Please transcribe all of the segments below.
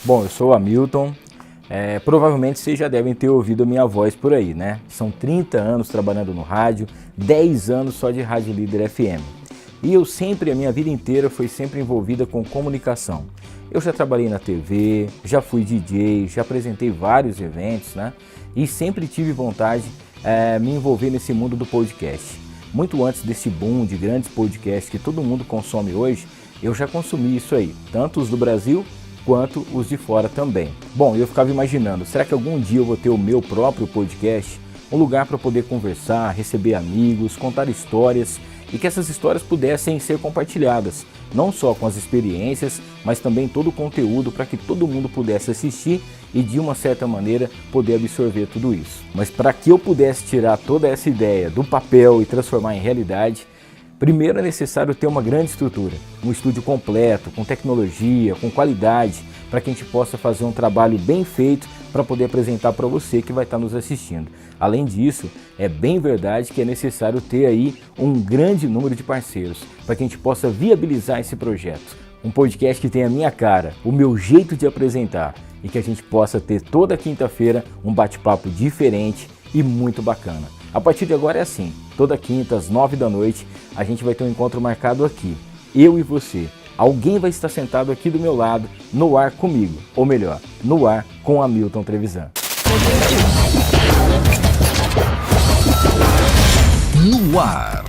Bom, eu sou o Hamilton, provavelmente vocês já devem ter ouvido a minha voz por aí, né? São 30 anos trabalhando no rádio, 10 anos só de Rádio Líder FM. E eu sempre, a minha vida inteira, foi sempre envolvida com comunicação. Eu já trabalhei na TV, já fui DJ, já apresentei vários eventos, né? E sempre tive vontade de me envolver nesse mundo do podcast. Muito antes desse boom de grandes podcasts que todo mundo consome hoje, eu já consumi isso aí, tanto os do Brasil quanto os de fora também. Bom, eu ficava imaginando, será que algum dia eu vou ter o meu próprio podcast? Um lugar para poder conversar, receber amigos, contar histórias e que essas histórias pudessem ser compartilhadas, não só com as experiências, mas também todo o conteúdo para que todo mundo pudesse assistir e de uma certa maneira poder absorver tudo isso. Mas para que eu pudesse tirar toda essa ideia do papel e transformar em realidade, primeiro é necessário ter uma grande estrutura, um estúdio completo, com tecnologia, com qualidade, para que a gente possa fazer um trabalho bem feito para poder apresentar para você que vai estar nos assistindo. Além disso, é bem verdade que é necessário ter aí um grande número de parceiros, para que a gente possa viabilizar esse projeto. Um podcast que tenha a minha cara, o meu jeito de apresentar e que a gente possa ter toda quinta-feira um bate-papo diferente e muito bacana. A partir de agora é assim, toda quinta às 9 da noite a gente vai ter um encontro marcado aqui, eu e você. Alguém vai estar sentado aqui do meu lado, no ar comigo, ou melhor, no ar com Hamilton Trevisan. No ar,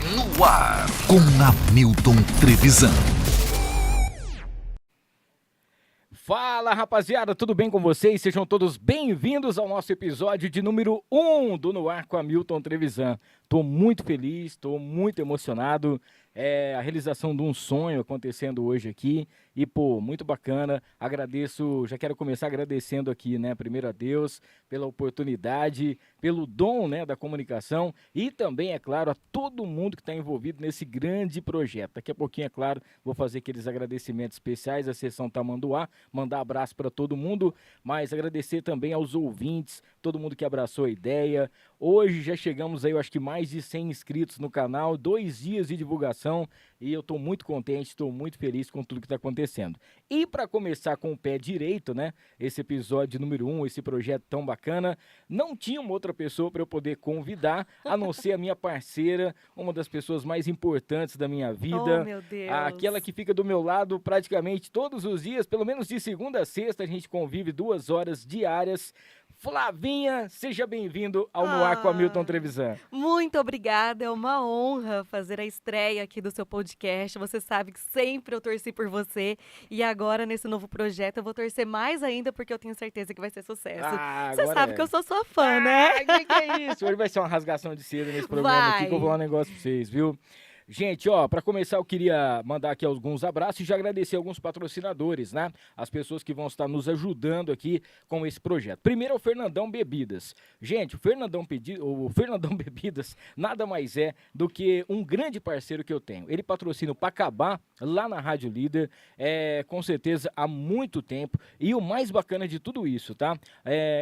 com Hamilton Trevisan. Fala rapaziada, tudo bem com vocês? Sejam todos bem-vindos ao nosso episódio de número 1 do No Ar com Hamilton Trevisan. Tô muito feliz, tô muito emocionado. É a realização de um sonho acontecendo hoje aqui e, pô, muito bacana. Agradeço, já quero começar agradecendo aqui, né, primeiro a Deus pela oportunidade, pelo dom, né, da comunicação e também, é claro, a todo mundo que está envolvido nesse grande projeto. Daqui a pouquinho, é claro, vou fazer aqueles agradecimentos especiais à Sessão Tamanduá, mandar abraço para todo mundo, mas agradecer também aos ouvintes, todo mundo que abraçou a ideia. Hoje já chegamos aí, eu acho que mais de 100 inscritos no canal, 2 dias de divulgação e eu estou muito contente, estou muito feliz com tudo que está acontecendo. E para começar com o pé direito, né, esse episódio número 1, esse projeto tão bacana, não tinha uma outra pessoa para eu poder convidar, a não ser a minha parceira, uma das pessoas mais importantes da minha vida. Oh, meu Deus. Aquela que fica do meu lado praticamente todos os dias, pelo menos de segunda a sexta, a gente convive 2 horas diárias. Flavinha, seja bem-vindo ao No Ar com Hamilton Trevisan. Muito obrigada, é uma honra fazer a estreia aqui do seu podcast. Você sabe que sempre eu torci por você e agora nesse novo projeto eu vou torcer mais ainda porque eu tenho certeza que vai ser sucesso. Você sabe que eu sou sua fã, né? Que é isso? Hoje vai ser uma rasgação de seda nesse programa aqui que eu vou falar um negócio pra vocês, viu? Gente, ó, para começar eu queria mandar aqui alguns abraços e já agradecer alguns patrocinadores, né? As pessoas que vão estar nos ajudando aqui com esse projeto. Primeiro é o Fernandão Bebidas. Gente, o Fernandão Bebidas nada mais é do que um grande parceiro que eu tenho. Ele patrocina o Pacabá lá na Rádio Líder, com certeza há muito tempo. E o mais bacana de tudo isso, tá?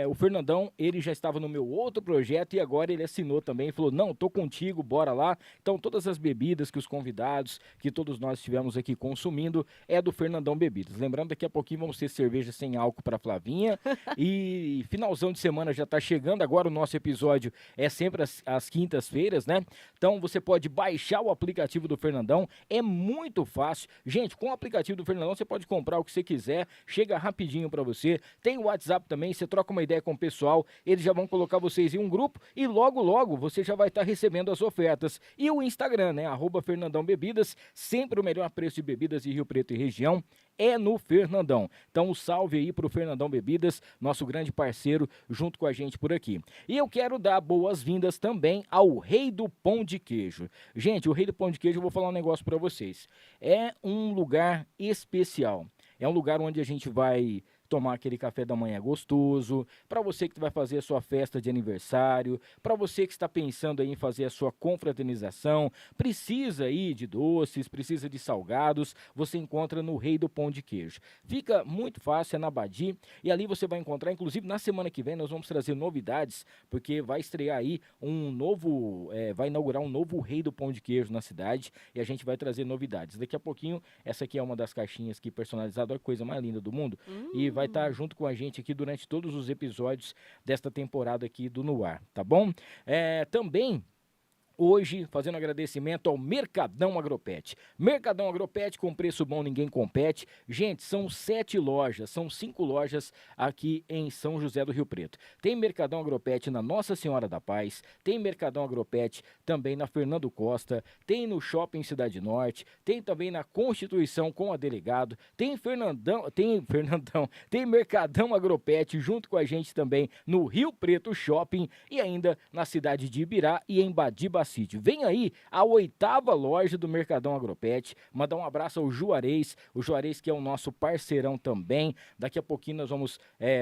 O Fernandão, ele já estava no meu outro projeto e agora ele assinou também. Falou, não, tô contigo, bora lá. Então todas as bebidas que os convidados, que todos nós estivemos aqui consumindo, é do Fernandão Bebidas. Lembrando, daqui a pouquinho vamos ter cerveja sem álcool para Flavinha. E finalzão de semana já tá chegando. Agora o nosso episódio é sempre às quintas-feiras, né? Então você pode baixar o aplicativo do Fernandão. É muito fácil. Gente, com o aplicativo do Fernandão você pode comprar o que você quiser. Chega rapidinho para você. Tem o WhatsApp também. Você troca uma ideia com o pessoal. Eles já vão colocar vocês em um grupo. E logo, logo você já vai estar recebendo as ofertas. E o Instagram, né? @Fernandão Bebidas, sempre o melhor preço de bebidas de Rio Preto e região é no Fernandão. Então, um salve aí pro Fernandão Bebidas, nosso grande parceiro, junto com a gente por aqui. E eu quero dar boas-vindas também ao Rei do Pão de Queijo. Gente, o Rei do Pão de Queijo, eu vou falar um negócio para vocês. É um lugar especial. É um lugar onde a gente vai tomar aquele café da manhã gostoso, para você que vai fazer a sua festa de aniversário, para você que está pensando aí em fazer a sua confraternização, precisa aí de doces, precisa de salgados, você encontra no Rei do Pão de Queijo. Fica muito fácil, é na Badi, e ali você vai encontrar, inclusive na semana que vem nós vamos trazer novidades, porque vai estrear aí vai inaugurar um novo Rei do Pão de Queijo na cidade, e a gente vai trazer novidades. Daqui a pouquinho, essa aqui é uma das caixinhas aqui personalizadas, olha que coisa mais linda do mundo, e vai vai estar junto com a gente aqui durante todos os episódios desta temporada aqui do No Ar, tá bom? Também... Hoje, fazendo agradecimento ao Mercadão Agropet. Mercadão Agropet, com preço bom, ninguém compete. Gente, são 7 lojas, são 5 lojas aqui em São José do Rio Preto. Tem Mercadão Agropet na Nossa Senhora da Paz, tem Mercadão Agropet também na Fernando Costa, tem no Shopping Cidade Norte, tem também na Constituição com a Delegado, tem Mercadão Agropet junto com a gente também no Rio Preto Shopping e ainda na cidade de Ibirá e em Badiba City. Vem aí a 8ª loja do Mercadão Agropet. Mandar um abraço ao Juarez, o Juarez que é o nosso parceirão também. Daqui a pouquinho nós vamos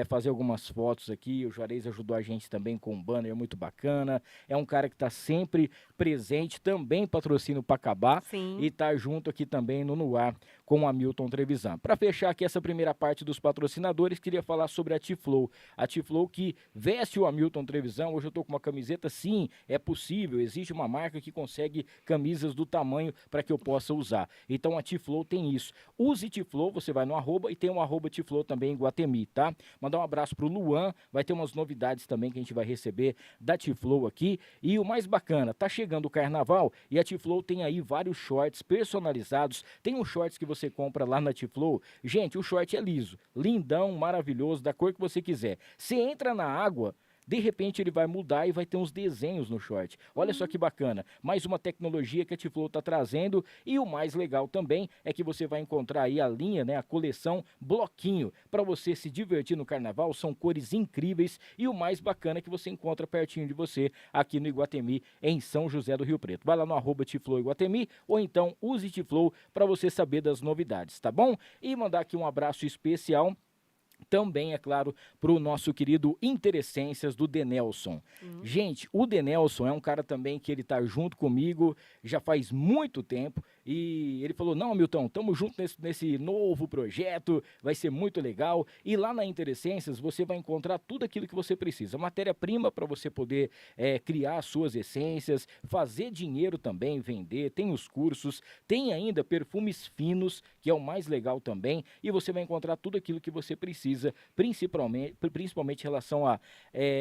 fazer algumas fotos aqui. O Juarez ajudou a gente também com um banner muito bacana. É um cara que está sempre presente, também patrocina o Pacabá. Sim. E tá junto aqui também no Ar com o Hamilton Trevisan. Para fechar aqui essa primeira parte dos patrocinadores, queria falar sobre a T-Flow. A T-Flow que veste o Hamilton Trevisan. Hoje eu tô com uma camiseta, sim, é possível, existe uma marca que consegue camisas do tamanho para que eu possa usar. Então a T-Flow tem isso. Use T-Flow, você vai no @ e tem um @T-Flow também em Guatemi, tá? Mandar um abraço pro Luan, vai ter umas novidades também que a gente vai receber da T-Flow aqui. E o mais bacana, tá chegando o carnaval e a T-Flow tem aí vários shorts personalizados. Tem uns shorts que você compra lá na T-Flow. Gente, o short é liso, lindão, maravilhoso, da cor que você quiser. Você entra na água, de repente ele vai mudar e vai ter uns desenhos no short. Olha só que bacana. Mais uma tecnologia que a T-Flow está trazendo. E o mais legal também é que você vai encontrar aí a linha, né, a coleção Bloquinho. Para você se divertir no carnaval, são cores incríveis. E o mais bacana é que você encontra pertinho de você aqui no Iguatemi, em São José do Rio Preto. Vai lá no @T-Flow Iguatemi ou então use T-Flow para você saber das novidades, tá bom? E mandar aqui um abraço especial também, é claro, para o nosso querido Interessências do Denelson. Gente, o Denelson é um cara também que ele tá junto comigo já faz muito tempo e ele falou, não, Hamilton, tamo junto nesse novo projeto, vai ser muito legal. E lá na Interessências você vai encontrar tudo aquilo que você precisa. Matéria-prima para você poder criar suas essências, fazer dinheiro também, vender, tem os cursos, tem ainda perfumes finos, que é o mais legal também, e você vai encontrar tudo aquilo que você precisa, principalmente em relação a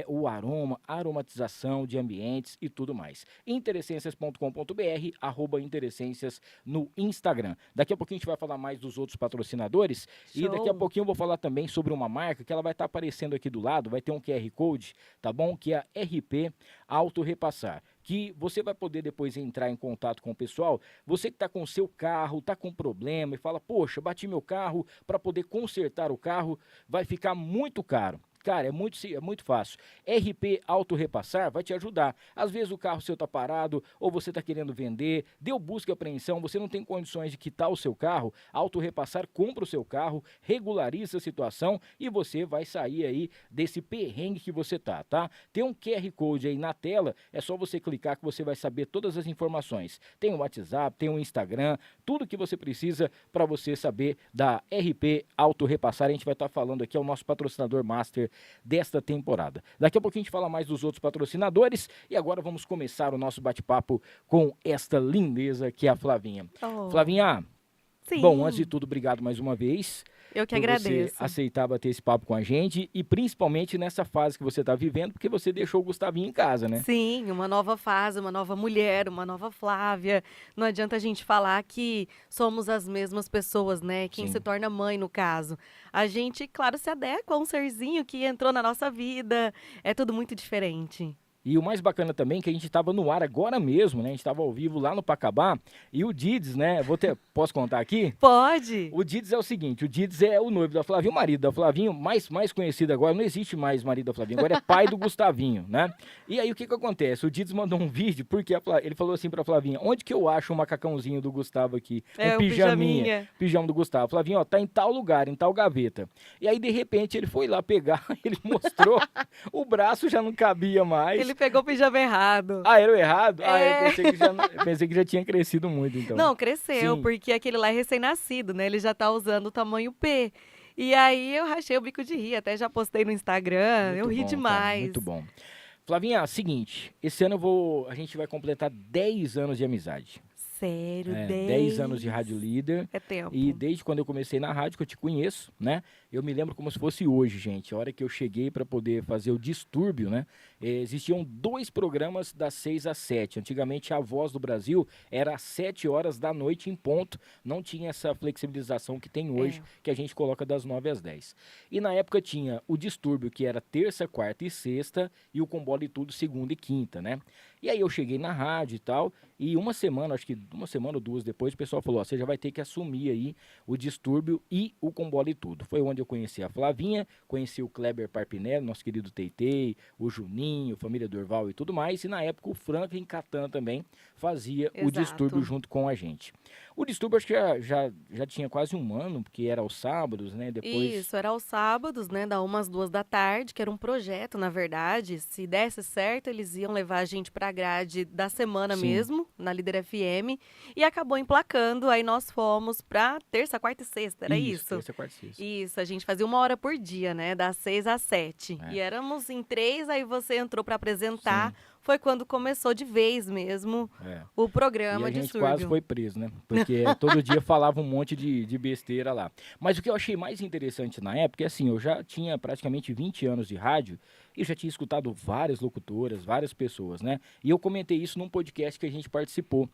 o aroma, aromatização de ambientes e tudo mais. Interessências.com.br, @Interessências no Instagram. Daqui a pouquinho a gente vai falar mais dos outros patrocinadores. Show. E daqui a pouquinho eu vou falar também sobre uma marca que ela vai estar aparecendo aqui do lado, vai ter um QR Code, tá bom? Que é a RP Auto Repassar, que você vai poder depois entrar em contato com o pessoal. Você que está com o seu carro, está com problema e fala, poxa, bati meu carro, para poder consertar o carro vai ficar muito caro. Cara, é muito fácil. RP Auto Repassar vai te ajudar. Às vezes o carro seu tá parado ou você está querendo vender, deu busca e apreensão, você não tem condições de quitar o seu carro, Auto Repassar compra o seu carro, regulariza a situação e você vai sair aí desse perrengue que você tá? Tem um QR Code aí na tela, é só você clicar que você vai saber todas as informações. Tem o WhatsApp, tem o Instagram, tudo que você precisa para você saber da RP Auto Repassar. A gente vai estar falando aqui, é o nosso patrocinador master desta temporada. Daqui a pouquinho a gente fala mais dos outros patrocinadores e agora vamos começar o nosso bate-papo com esta lindeza que é a Flavinha. Flavinha, Sim. Bom, antes de tudo, obrigado mais uma vez. Eu que por agradeço. você aceitar bater esse papo com a gente e principalmente nessa fase que você está vivendo, porque você deixou o Gustavinho em casa, né? Sim, uma nova fase, uma nova mulher, uma nova Flávia. Não adianta a gente falar que somos as mesmas pessoas, né? Quem Sim. se torna mãe, no caso. A gente, claro, se adequa a um serzinho que entrou na nossa vida. É tudo muito diferente. E o mais bacana também é que a gente estava no ar agora mesmo, né? A gente estava ao vivo lá no Pacabá e o Dides, né? Posso contar aqui? Pode. O Dides é o seguinte, o Dides é o noivo da Flavinha, o marido da Flavinha, mais conhecido agora, não existe mais marido da Flavinha, agora é pai do Gustavinho, né? E aí o que acontece? O Dides mandou um vídeo, porque ele falou assim pra Flavinha, onde que eu acho um macacãozinho do Gustavo aqui? É, um o pijaminha, pijama do Gustavo. Flavinha, ó, tá em tal lugar, em tal gaveta. E aí, de repente, ele foi lá pegar, ele mostrou, o braço já não cabia mais. Ele pegou o pijama errado. Ah, era o errado? Ah, É. eu pensei que já tinha crescido muito, então. Não, cresceu, Sim. porque aquele lá é recém-nascido, né? Ele já tá usando o tamanho P. E aí eu rachei o bico de rir, até já postei no Instagram, eu Muito ri bom, cara, demais. muito bom. Flavinha, seguinte, esse ano a gente vai completar 10 anos de amizade. Sério, 10 anos de rádio líder. É tempo. E desde quando eu comecei na rádio, que eu te conheço, né? Eu me lembro como se fosse hoje, gente. A hora que eu cheguei para poder fazer o Distúrbio, né? Existiam 2 programas das 6 às 7. Antigamente a Voz do Brasil era às 7 horas da noite em ponto. Não tinha essa flexibilização que tem hoje, que a gente coloca das 9 às 10. E na época tinha o Distúrbio, que era terça, quarta e sexta, e o Com Bola e Tudo segunda e quinta, né? E aí eu cheguei na rádio e tal, e uma semana, acho que uma semana ou 2 depois, o pessoal falou, ó, você já vai ter que assumir aí o Distúrbio e o Com Bola e Tudo. Foi onde eu conheci a Flavinha, conheci o Kleber Parpinelli, nosso querido Teitei, o Juninho, família Durval e tudo mais, e na época o Franklin Catan também fazia o Distúrbio junto com a gente. O Distúrbio acho que já tinha quase um ano, porque era aos sábados, né? Depois... Isso, era aos sábados, né, da 1 às 2 da tarde, que era um projeto, na verdade. Se desse certo, eles iam levar a gente pra grade da semana mesmo, na Líder FM, e acabou emplacando, aí nós fomos pra terça, quarta e sexta, era isso? Terça, quarta e sexta. Isso, a gente fazia 1 hora por dia, né, das 6 às 7. E éramos em 3, aí você entrou pra apresentar. Sim. Foi quando começou de vez mesmo o programa de Distúrbio. E a gente Distúrbio. quase foi preso, né? Porque todo dia falava um monte de besteira lá. Mas o que eu achei mais interessante na época é assim, eu já tinha praticamente 20 anos de rádio e já tinha escutado várias locutoras, várias pessoas, né? E eu comentei isso num podcast que a gente participou.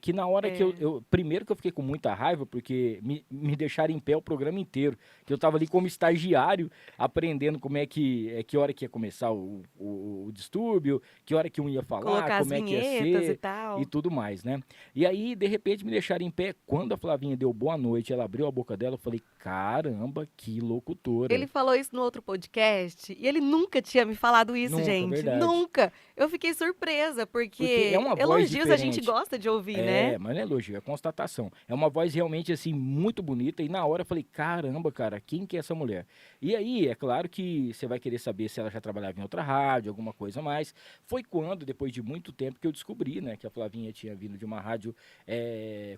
Que na hora que primeiro que eu fiquei com muita raiva, porque me deixaram em pé o programa inteiro. Que eu tava ali como estagiário, aprendendo como que hora que ia começar o Distúrbio, que hora que um ia falar, colocar como as é que ia vinhetas ser e tal. e tudo mais, né? E aí, de repente, me deixaram em pé. Quando a Flavinha deu boa noite, ela abriu a boca dela, eu falei, caramba, que locutora. Ele falou isso no outro podcast e ele nunca tinha me falado isso, Nunca, gente. verdade. Nunca. Eu fiquei surpresa, porque é uma voz elogios a gente diferente. gosta de ouvir, né? Mas não é elogio, é constatação. É uma voz realmente, assim, muito bonita. E na hora eu falei, caramba, cara, quem que é essa mulher? E aí, é claro que você vai querer saber se ela já trabalhava em outra rádio, alguma coisa a mais. Foi quando, depois de muito tempo, que eu descobri, né, que a Flavinha tinha vindo de uma rádio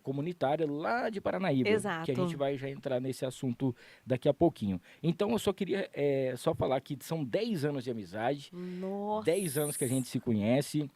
comunitária lá de Paranaíba. Exato. Que a gente vai já entrar nesse assunto daqui a pouquinho. Então, eu só queria só falar que são 10 anos de amizade. Nossa. 10 anos que a gente se conhece.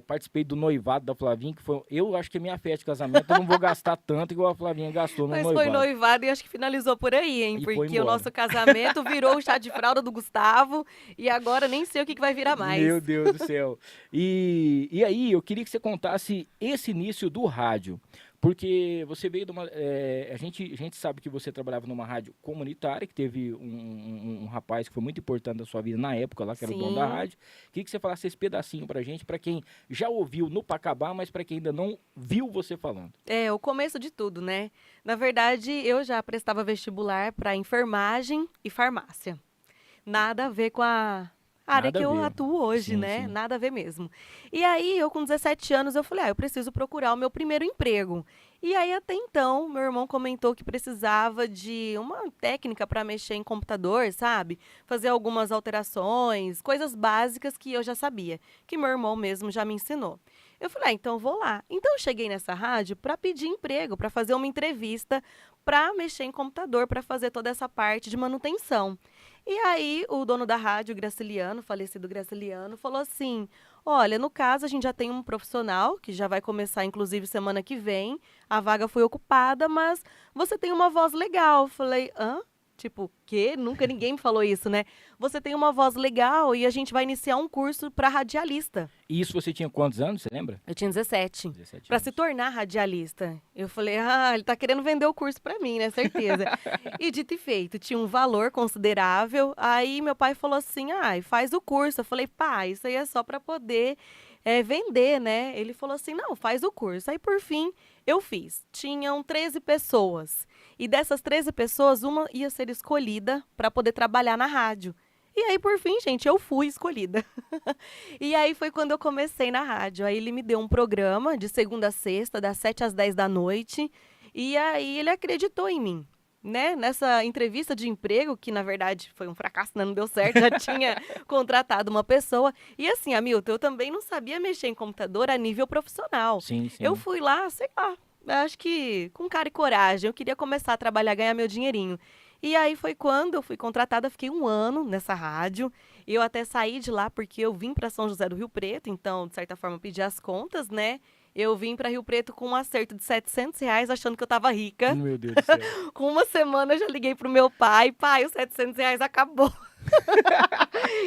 Participei do noivado da Flavinha, que foi, eu acho que a minha festa de casamento eu não vou gastar tanto igual a Flavinha gastou no noivado. Mas foi noivado e acho que finalizou por aí, hein? E foi porque o embora. nosso casamento virou o chá de fralda do Gustavo e agora nem sei o que vai virar mais. Meu Deus do céu. E aí, eu queria que você contasse esse início do rádio. Porque você veio de uma... a gente sabe que você trabalhava numa rádio comunitária, que teve um rapaz que foi muito importante na sua vida na época lá, que era o dono da rádio. Queria que você falasse esse pedacinho pra gente, pra quem já ouviu no Pacabá, mas pra quem ainda não viu você falando. O começo de tudo, né? Na verdade, eu já prestava vestibular pra enfermagem e farmácia. Nada a ver com a área Nada que a eu ver. atuo hoje, Sim, né? sim. Nada a ver mesmo. E aí, eu com 17 anos, eu falei, eu preciso procurar o meu primeiro emprego. E aí, até então, meu irmão comentou que precisava de uma técnica para mexer em computador, sabe? Fazer algumas alterações, coisas básicas que eu já sabia, que meu irmão mesmo já me ensinou. Eu falei, então vou lá. Então, eu cheguei nessa rádio para pedir emprego, para fazer uma entrevista, para mexer em computador, para fazer toda essa parte de manutenção. E aí, o dono da rádio, o Graciliano, falecido Graciliano, falou assim, olha, no caso, a gente já tem um profissional, que já vai começar, inclusive, semana que vem, a vaga foi ocupada, mas você tem uma voz legal. Eu falei, hã? Tipo, quê? Nunca ninguém me falou isso, né? Você tem uma voz legal e a gente vai iniciar um curso para radialista. E isso você tinha quantos anos, você lembra? Eu tinha 17. 17 Para anos. se tornar radialista. Eu falei, ele tá querendo vender o curso para mim, né? Certeza. E dito e feito, tinha um valor considerável. Aí meu pai falou assim, faz o curso. Eu falei, pai, isso aí é só para poder vender, né? Ele falou assim, não, faz o curso. Aí, por fim, eu fiz. Tinham 13 pessoas. E dessas 13 pessoas, uma ia ser escolhida para poder trabalhar na rádio. E aí, por fim, gente, eu fui escolhida. E aí foi quando eu comecei na rádio. Aí ele me deu um programa de segunda a sexta, das 7 às 10 da noite. E aí ele acreditou em mim, né? Nessa entrevista de emprego, que na verdade foi um fracasso, né? Não deu certo, já tinha contratado uma pessoa. E assim, Hamilton, eu também não sabia mexer em computador a nível profissional. Sim, sim. Eu fui lá, sei lá, acho que com cara e coragem. Eu queria começar a trabalhar, ganhar meu dinheirinho. E aí foi quando eu fui contratada, fiquei 1 ano nessa rádio. Eu até saí de lá porque eu vim para São José do Rio Preto, então, de certa forma, pedi as contas, né? Eu vim para Rio Preto com um acerto de R$ 700, achando que eu tava rica. Meu Deus do céu. Com uma semana eu já liguei pro meu pai. Pai, os R$ 700 acabou.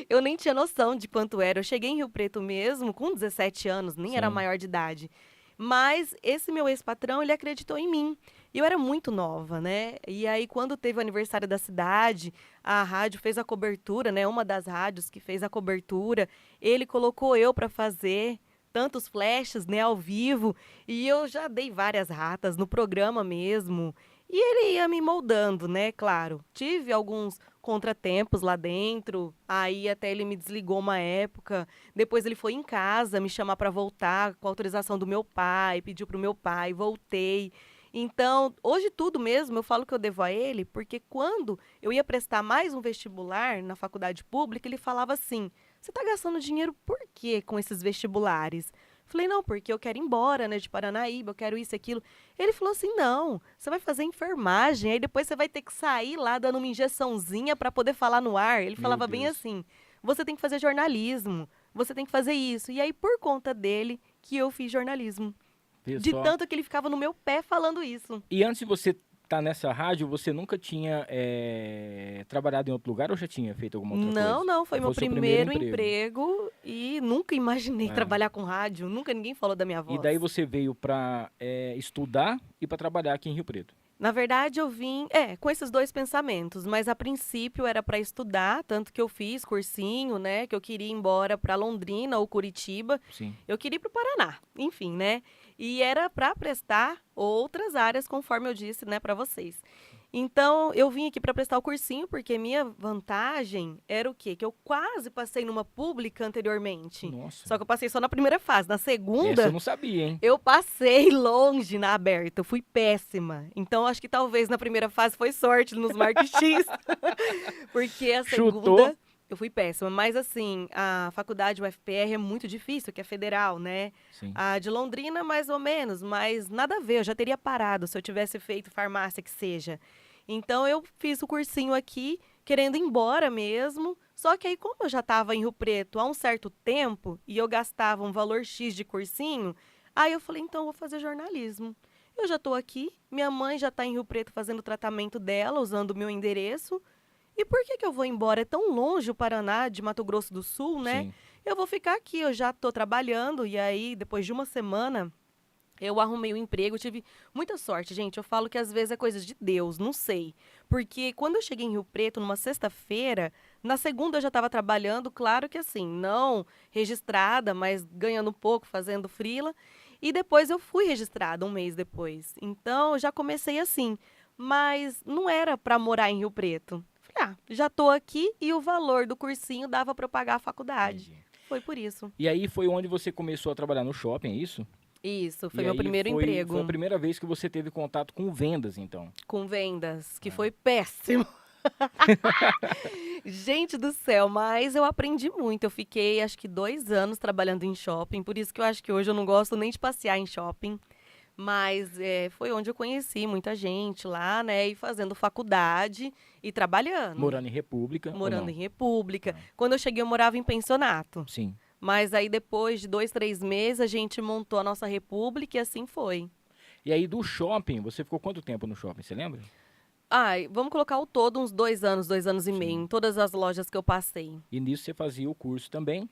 Eu nem tinha noção de quanto era. Eu cheguei em Rio Preto mesmo com 17 anos, nem era Sim. maior de idade. Mas esse meu ex-patrão, ele acreditou em mim. E eu era muito nova, né? E aí, quando teve o aniversário da cidade, a rádio fez a cobertura, né? Uma das rádios que fez a cobertura, ele colocou eu para fazer tantos flashes, né, ao vivo. E eu já dei várias ratas no programa mesmo. E ele ia me moldando, né? Claro. Tive alguns contratempos lá dentro. Aí até ele me desligou uma época. Depois ele foi em casa me chamar para voltar com a autorização do meu pai, pediu pro meu pai, voltei. Então, hoje tudo mesmo, eu falo que eu devo a ele, porque quando eu ia prestar mais um vestibular na faculdade pública, ele falava assim: "Você tá gastando dinheiro por quê com esses vestibulares?" Falei: "Não, porque eu quero ir embora, né, de Paranaíba, eu quero isso e aquilo." Ele falou assim: "Não, você vai fazer enfermagem, aí depois você vai ter que sair lá dando uma injeçãozinha para poder falar no ar." Ele Meu falava bem Deus. assim: "Você tem que fazer jornalismo, você tem que fazer isso." E aí, por conta dele, que eu fiz jornalismo. Vê De só. tanto que ele ficava no meu pé falando isso. E antes de você estar nessa rádio, você nunca tinha trabalhado em outro lugar ou já tinha feito alguma outra coisa? Não, foi Foi meu o seu primeiro primeiro emprego e nunca imaginei É. trabalhar com rádio, nunca ninguém falou da minha voz. E daí você veio para estudar e para trabalhar aqui em Rio Preto. Na verdade, eu vim, com esses dois pensamentos, mas a princípio era para estudar, tanto que eu fiz cursinho, né, que eu queria ir embora para Londrina ou Curitiba. Sim. Eu queria ir para o Paraná, enfim, né? E era para prestar outras áreas, conforme eu disse, né, para vocês. Então, eu vim aqui para prestar o cursinho, porque minha vantagem era o quê? Que eu quase passei numa pública anteriormente. Nossa. Só que eu passei só na primeira fase. Na Essa segunda, eu não sabia, hein? eu passei longe na aberta. Eu fui péssima. Então, acho que talvez na primeira fase foi sorte nos Mark X. Porque a Chutou. segunda, eu fui péssima. Mas, assim, a faculdade UFPR é muito difícil, que é federal, né? Sim. A de Londrina, mais ou menos, mas nada a ver. Eu já teria parado se eu tivesse feito farmácia, que seja. Então, eu fiz o cursinho aqui, querendo ir embora mesmo. Só que aí, como eu já estava em Rio Preto há um certo tempo e eu gastava um valor X de cursinho, aí eu falei, então, eu vou fazer jornalismo. Eu já estou aqui, minha mãe já está em Rio Preto fazendo o tratamento dela, usando o meu endereço. E por que eu vou embora? É tão longe o Paraná, de Mato Grosso do Sul, né? Sim. Eu vou ficar aqui, eu já estou trabalhando. E aí, depois de uma semana, eu arrumei um emprego, tive muita sorte, gente. Eu falo que às vezes é coisa de Deus, não sei. Porque quando eu cheguei em Rio Preto, numa sexta-feira, na segunda eu já estava trabalhando, claro que assim, não registrada, mas ganhando pouco, fazendo freela. E depois eu fui registrada um mês depois. Então, eu já comecei assim. Mas não era para morar em Rio Preto. Falei, já tô aqui e o valor do cursinho dava para eu pagar a faculdade. Entendi. Foi por isso. E aí foi onde você começou a trabalhar no shopping, é isso? Isso, foi E meu aí primeiro emprego. Foi a primeira vez que você teve contato com vendas, então. Com vendas, que foi péssimo. Gente do céu, mas eu aprendi muito. Eu fiquei, acho que 2 anos trabalhando em shopping, por isso que eu acho que hoje eu não gosto nem de passear em shopping. Mas foi onde eu conheci muita gente lá, né? E fazendo faculdade e trabalhando. Morando em República. ou Morando não? em República. Quando eu cheguei, eu morava em pensionato. Sim. Mas aí, depois de 2, 3 meses, a gente montou a nossa república e assim foi. E aí do shopping, você ficou quanto tempo no shopping, você lembra? Vamos colocar o todo uns 2 anos, 2 anos e Sim. meio, em todas as lojas que eu passei. E nisso você fazia o curso também,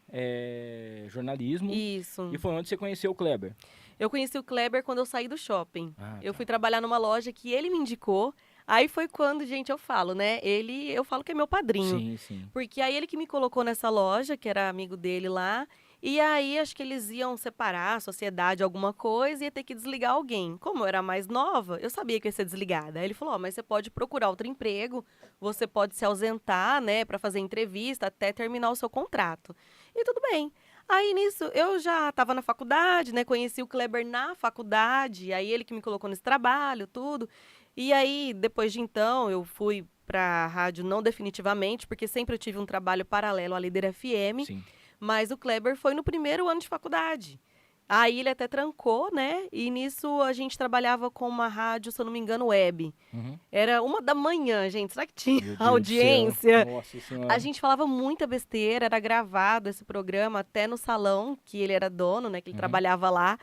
jornalismo. Isso. E foi onde você conheceu o Kleber. Eu conheci o Kleber quando eu saí do shopping. Eu tá. fui trabalhar numa loja que ele me indicou. Aí foi quando, gente, eu falo, né? Eu falo que é meu padrinho. Sim, sim. Porque aí ele que me colocou nessa loja, que era amigo dele lá. E aí acho que eles iam separar a sociedade, alguma coisa, e ia ter que desligar alguém. Como eu era mais nova, eu sabia que ia ser desligada. Aí ele falou, mas você pode procurar outro emprego, você pode se ausentar, né, para fazer entrevista até terminar o seu contrato. E tudo bem. Aí nisso, eu já estava na faculdade, né, conheci o Kleber na faculdade, aí ele que me colocou nesse trabalho, tudo. E aí, depois de então, eu fui para a rádio não definitivamente, porque sempre eu tive um trabalho paralelo à Líder FM. Sim. Mas o Kleber foi no primeiro ano de faculdade. Aí ele até trancou, né? E nisso a gente trabalhava com uma rádio, se eu não me engano, web. Uhum. Era 1 da manhã, gente. Será que tinha Meu Deus do audiência? céu. Nossa Senhora. A gente falava muita besteira, era gravado esse programa até no salão, que ele era dono, né? Que ele trabalhava lá.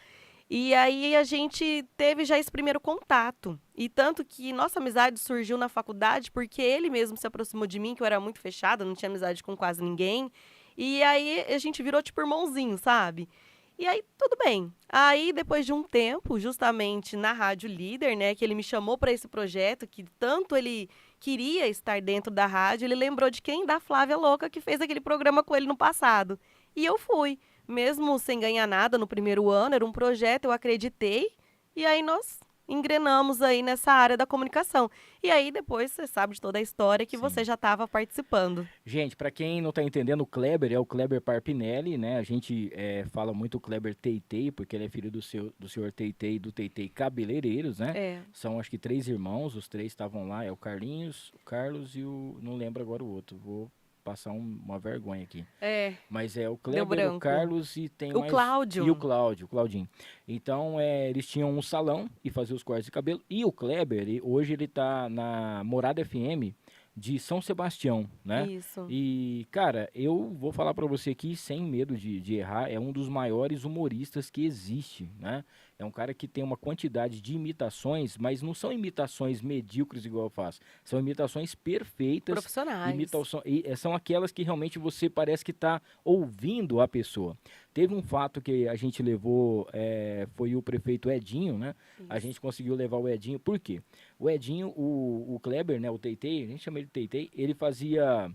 E aí a gente teve já esse primeiro contato. E tanto que nossa amizade surgiu na faculdade porque ele mesmo se aproximou de mim, que eu era muito fechada, não tinha amizade com quase ninguém. E aí a gente virou tipo irmãozinho, sabe? E aí tudo bem. Aí depois de um tempo, justamente na Rádio Líder, né, que ele me chamou para esse projeto, que tanto ele queria estar dentro da rádio, ele lembrou de quem? Da Flávia Louca, que fez aquele programa com ele no passado. E eu fui. Mesmo sem ganhar nada no primeiro ano, era um projeto, eu acreditei, e aí nós engrenamos aí nessa área da comunicação. E aí depois você sabe de toda a história que Sim. você já estava participando. Gente, para quem não tá entendendo, o Kleber é o Kleber Parpinelli, né? A gente fala muito o Kleber Teitei, porque ele é filho do senhor Teitei e do Teitei Cabeleireiros, né? É. São acho que 3 irmãos, os 3 estavam lá, é o Carlinhos, o Carlos e não lembro agora o outro, vou passar uma vergonha aqui. É. Mas é o Deu Kleber, branco. o Carlos e tem O mais... Cláudio. E o Claudinho. Então, eles tinham um salão e faziam os cortes de cabelo. E o Kleber, hoje ele tá na Morada FM de São Sebastião, né? Isso. E, cara, eu vou falar pra você aqui, sem medo de errar, é um dos maiores humoristas que existe, né? É um cara que tem uma quantidade de imitações, mas não são imitações medíocres igual eu faço. São imitações perfeitas. Profissionais. São aquelas que realmente você parece que está ouvindo a pessoa. Teve um fato que a gente levou, foi o prefeito Edinho, né? A Isso. gente conseguiu levar o Edinho, por quê? O Edinho, o Kleber, né? O Teitei, a gente chama ele de Teitei, ele fazia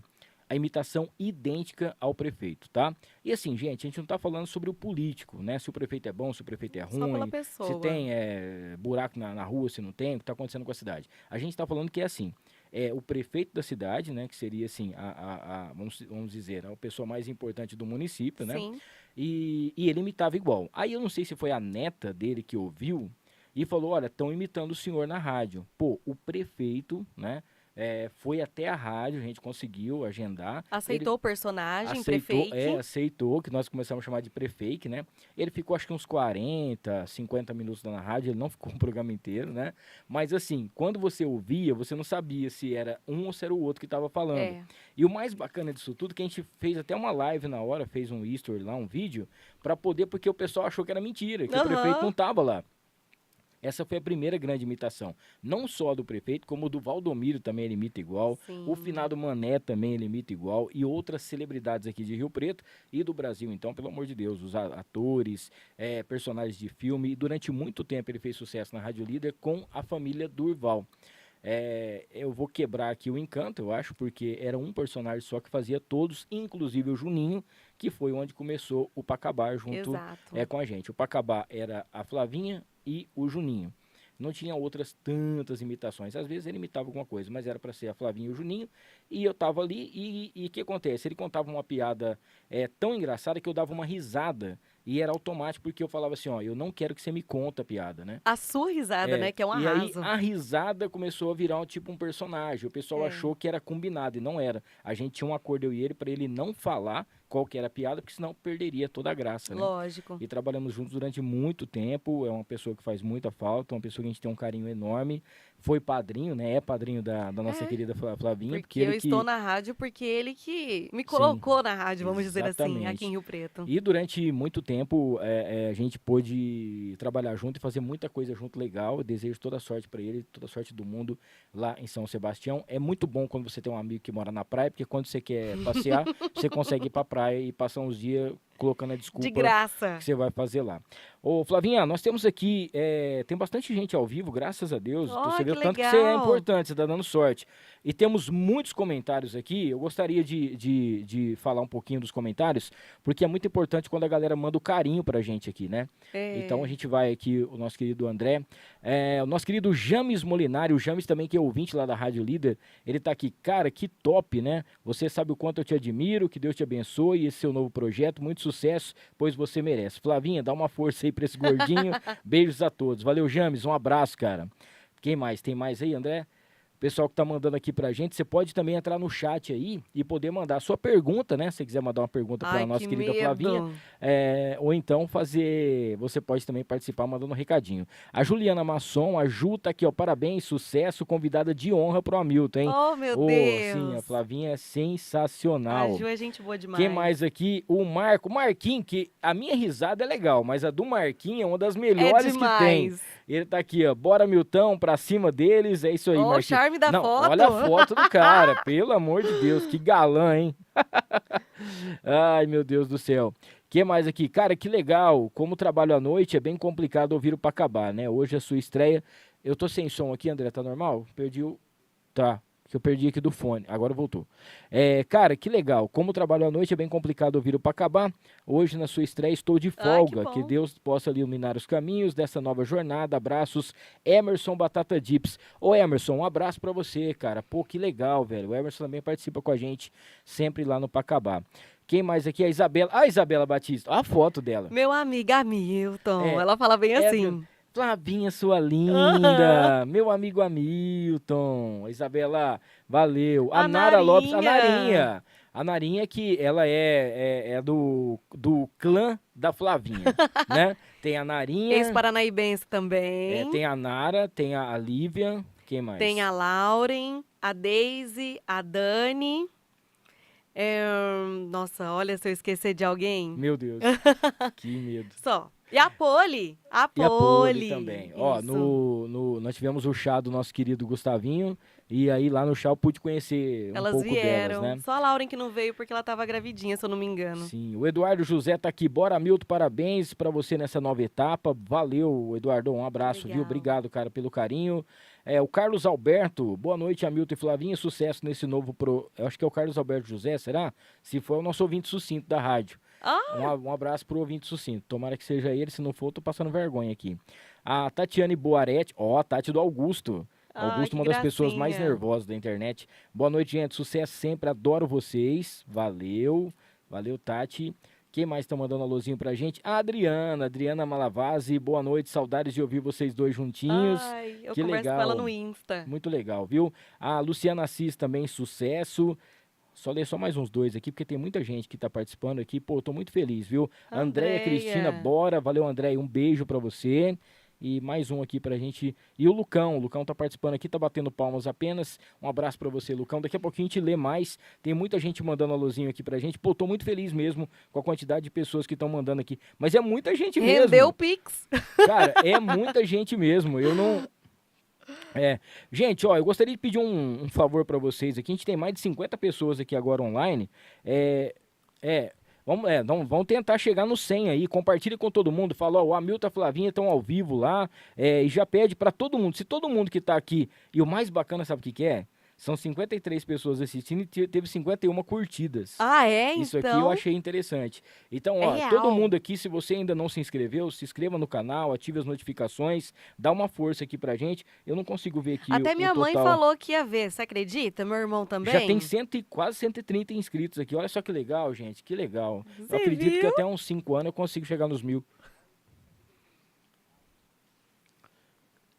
a imitação idêntica ao prefeito, tá? E assim, gente, a gente não tá falando sobre o político, né? Se o prefeito é bom, se o prefeito é Só pela ruim, pessoa. se tem buraco na rua, se não tem, o que tá acontecendo com a cidade. A gente tá falando que é assim, o prefeito da cidade, né? Que seria assim, vamos dizer, a pessoa mais importante do município, né? Sim. E ele imitava igual. Aí eu não sei se foi a neta dele que ouviu e falou, olha, estão imitando o senhor na rádio. Pô, o prefeito, né? Foi até a rádio, a gente conseguiu agendar. Aceitou o personagem, Aceitou, prefeito. aceitou, que nós começamos a chamar de prefake, né? Ele ficou acho que uns 40, 50 minutos lá na rádio, ele não ficou o programa inteiro, né? Mas assim, quando você ouvia, você não sabia se era um ou se era o outro que estava falando. É. E o mais bacana disso tudo, que a gente fez até uma live na hora, fez um history lá, um vídeo, para poder, porque o pessoal achou que era mentira, que o prefeito não tava lá. Essa foi a primeira grande imitação. Não só do prefeito, como do Valdomiro também ele imita igual. Sim. O finado Mané também ele imita igual. E outras celebridades aqui de Rio Preto e do Brasil. Então, pelo amor de Deus, os atores, personagens de filme. E durante muito tempo ele fez sucesso na Rádio Líder com a família Durval. Eu vou quebrar aqui o encanto, eu acho, porque era um personagem só que fazia todos, inclusive o Juninho, que foi onde começou o Pacabá junto com a gente. O Pacabá era a Flavinha e o Juninho. Não tinha outras tantas imitações. Às vezes ele imitava alguma coisa, mas era para ser a Flavinha e o Juninho. E eu tava ali e o que acontece? Ele contava uma piada tão engraçada que eu dava uma risada. E era automático, porque eu falava assim, ó, eu não quero que você me conta a piada, né? A sua risada, né? Que é um E arraso. aí a risada começou a virar um personagem. O pessoal achou que era combinado e não era. A gente tinha um acordo, eu e ele, para ele não falar qual que era a piada, porque senão perderia toda a graça, né? Lógico. E trabalhamos juntos durante muito tempo. É uma pessoa que faz muita falta, uma pessoa que a gente tem um carinho enorme. Foi padrinho, né? É padrinho da nossa querida Flavinha. Porque eu estou na rádio porque ele que me colocou na rádio, vamos dizer assim, aqui em Rio Preto. E durante muito tempo a gente pôde trabalhar junto e fazer muita coisa junto legal. Eu desejo toda a sorte para ele, toda a sorte do mundo lá em São Sebastião. É muito bom quando você tem um amigo que mora na praia, porque quando você quer passear, você consegue ir para a praia e passar uns dias colocando a desculpa de graça que você vai fazer lá. Ô, Flavinha, nós temos aqui, tem bastante gente ao vivo, graças a Deus. Você vê o tanto que você é importante, você está dando sorte. E temos muitos comentários aqui. Eu gostaria de falar um pouquinho dos comentários, porque é muito importante quando a galera manda o carinho pra gente aqui, né? Então a gente vai aqui, o nosso querido André, o nosso querido James Molinari, o James também que é ouvinte lá da Rádio Líder, ele tá aqui, cara, que top, né? Você sabe o quanto eu te admiro, que Deus te abençoe, esse seu novo projeto, muito sucesso, pois você merece. Flavinha, dá uma força aí pra esse gordinho. Beijos a todos. Valeu, James, um abraço, cara. Quem mais? Tem mais aí, André? O pessoal que tá mandando aqui pra gente, você pode também entrar no chat aí e poder mandar a sua pergunta, né? Se você quiser mandar uma pergunta pra nossa querida Flavinha. Ou então você pode também participar mandando um recadinho. A Juliana Masson, a Ju tá aqui, ó, parabéns, sucesso, convidada de honra pro Hamilton, hein? Oh, meu Deus! Sim, a Flavinha é sensacional. A Ju é gente boa demais. Quem mais aqui? O Marquinhos, que a minha risada é legal, mas a do Marquinhos é uma das melhores que tem. Ele tá aqui, ó, bora Milton, pra cima deles, é isso aí, Marquinhos. O charme da foto. Olha a foto do cara, pelo amor de Deus, que galã, hein? Ai, meu Deus do céu. Que mais aqui? Cara, que legal, como trabalho à noite, é bem complicado ouvir o Pacabá, né? Hoje é a sua estreia. Eu tô sem som aqui, André, tá normal? Perdi o... Tá. Que eu perdi aqui do fone, agora voltou. Cara, que legal, como trabalho à noite é bem complicado ouvir o Pacabá. Hoje na sua estreia estou de folga, que Deus possa iluminar os caminhos dessa nova jornada. Abraços, Emerson Batata Dips. Ô Emerson, um abraço pra você, cara. Pô, que legal, velho. O Emerson também participa com a gente sempre lá no Pacabá. Quem mais aqui? A Isabela. Ah, Isabela Batista, olha a foto dela. Meu amigo Hamilton, ela fala bem assim. Flavinha, sua linda, meu amigo Hamilton, Isabela, valeu. A Nara Lopes, a Narinha que ela é do clã da Flavinha, né? Tem a Narinha. Ex-paranaíbense também. Tem a Nara, tem a Lívia, quem mais? Tem a Lauren, a Daisy, a Dani. Nossa, olha se eu esquecer de alguém. Meu Deus, que medo. Só. E a Poli. A Poli também. Isso. Ó, nós tivemos o chá do nosso querido Gustavinho. E aí lá no chá eu pude conhecer um pouco vieram. delas, né? Só a Lauren que não veio porque ela tava gravidinha, se eu não me engano. Sim, o Eduardo José tá aqui. Bora, Milton, parabéns pra você nessa nova etapa. Valeu, Eduardo, um abraço, viu? Obrigado, cara, pelo carinho. O Carlos Alberto, boa noite, Hamilton e Flavinha, sucesso nesse novo Eu acho que é o Carlos Alberto José, será? Se for, é o nosso ouvinte sucinto da rádio. Um abraço pro ouvinte sucinto. Tomara que seja ele, se não for, tô passando vergonha aqui. A Tatiane Boaretti, a Tati do Augusto. Augusto, uma das pessoas mais nervosas da internet. Boa noite, gente. Sucesso sempre, adoro vocês. Valeu. Valeu, Tati. Quem mais tá mandando alôzinho pra gente? A Adriana Malavasi. Boa noite, saudades de ouvir vocês dois juntinhos. Eu converso com ela no Insta. Muito legal, viu? A Luciana Assis também, sucesso. Só ler só mais uns dois aqui, porque tem muita gente que tá participando aqui. Pô, tô muito feliz, viu? Andréia Cristina, bora. Valeu, Andréia. Um beijo pra você. E mais um aqui pra gente. E o Lucão tá participando aqui, tá batendo palmas apenas. Um abraço pra você, Lucão. Daqui a pouquinho a gente lê mais. Tem muita gente mandando alôzinho aqui pra gente. Pô, tô muito feliz mesmo com a quantidade de pessoas que estão mandando aqui. Mas é muita gente mesmo. Rendeu o Pix. Cara, é muita gente mesmo. Eu não... Gente, ó, eu gostaria de pedir um favor pra vocês aqui. A gente tem mais de 50 pessoas aqui agora online. Vamos tentar chegar no 100 aí, compartilha com todo mundo, fala, o Hamilton e a Flavinha estão ao vivo lá, e já pede pra todo mundo, se todo mundo que tá aqui, e o mais bacana, sabe o que é? São 53 pessoas assistindo e teve 51 curtidas. Isso aqui eu achei interessante. Então, ó, todo mundo aqui, se você ainda não se inscreveu, se inscreva no canal, ative as notificações, dá uma força aqui pra gente. Eu não consigo ver aqui Até minha mãe total. falou que ia ver, você acredita? Meu irmão também. Já tem quase 130 inscritos aqui. Olha só que legal, gente, que legal. Você eu acredito viu? que até uns 5 anos eu consigo chegar nos 1000.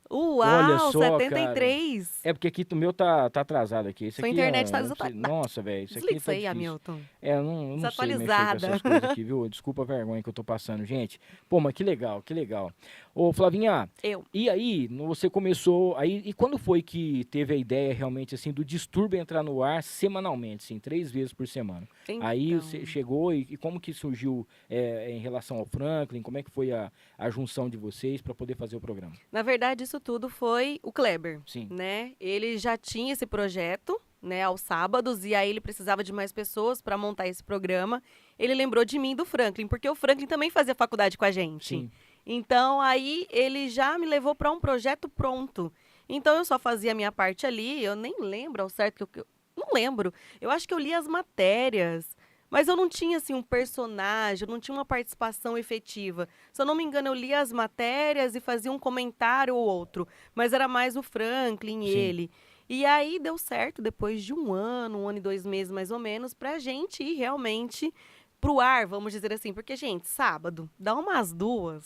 Uau, olha só, 73. Cara. É porque aqui o meu tá atrasado aqui. Esse Sua aqui internet tá desatualizada. Nossa, velho. Desliga isso aí, Hamilton. Eu não sei mexer com essas coisas aqui, viu? Desculpa a vergonha que eu tô passando, gente. Pô, mas que legal, que legal. Ô, Flavinha. E aí, você começou... E quando foi que teve a ideia realmente, assim, do Distúrbio entrar no ar semanalmente, assim, 3 vezes por semana? Então. Aí você chegou e como que surgiu em relação ao Franklin? Como é que foi a junção de vocês para poder fazer o programa? Na verdade, isso tudo foi o Kleber, Sim. né? Ele já tinha esse projeto, né, aos sábados, e aí ele precisava de mais pessoas para montar esse programa. Ele lembrou de mim e do Franklin, porque o Franklin também fazia faculdade com a gente. Sim. Então, aí ele já me levou para um projeto pronto. Então, eu só fazia a minha parte ali, eu nem lembro ao certo que eu não lembro. Eu acho que eu li as matérias. Mas eu não tinha, assim, um personagem, eu não tinha uma participação efetiva. Se eu não me engano, eu lia as matérias e fazia um comentário ou outro. Mas era mais o Franklin e ele. E aí deu certo, depois de 1 ano e 2 meses mais ou menos, pra gente ir realmente pro ar, vamos dizer assim. Porque, gente, sábado, dá umas 2.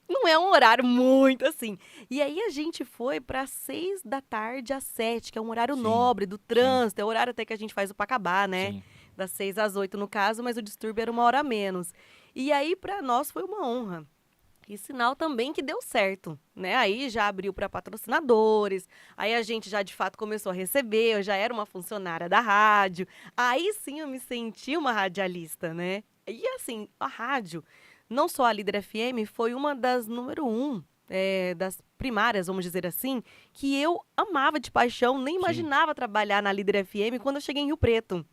não é um horário muito assim. E aí a gente foi para 6 da tarde às 7, que é um horário Sim, nobre do trânsito, é o horário até que a gente faz o Pacabá, né? Sim. Das 6 às 8 no caso, mas o distúrbio era 1 hora a menos. E aí para nós foi uma honra. E sinal também que deu certo, né? Aí já abriu para patrocinadores, aí a gente já de fato começou a receber, eu já era uma funcionária da rádio. Aí sim eu me senti uma radialista, né? E assim, a rádio, não só a Líder FM, foi uma das número 1, das primárias, vamos dizer assim, que eu amava de paixão, nem Sim. imaginava trabalhar na Líder FM quando eu cheguei em Rio Preto.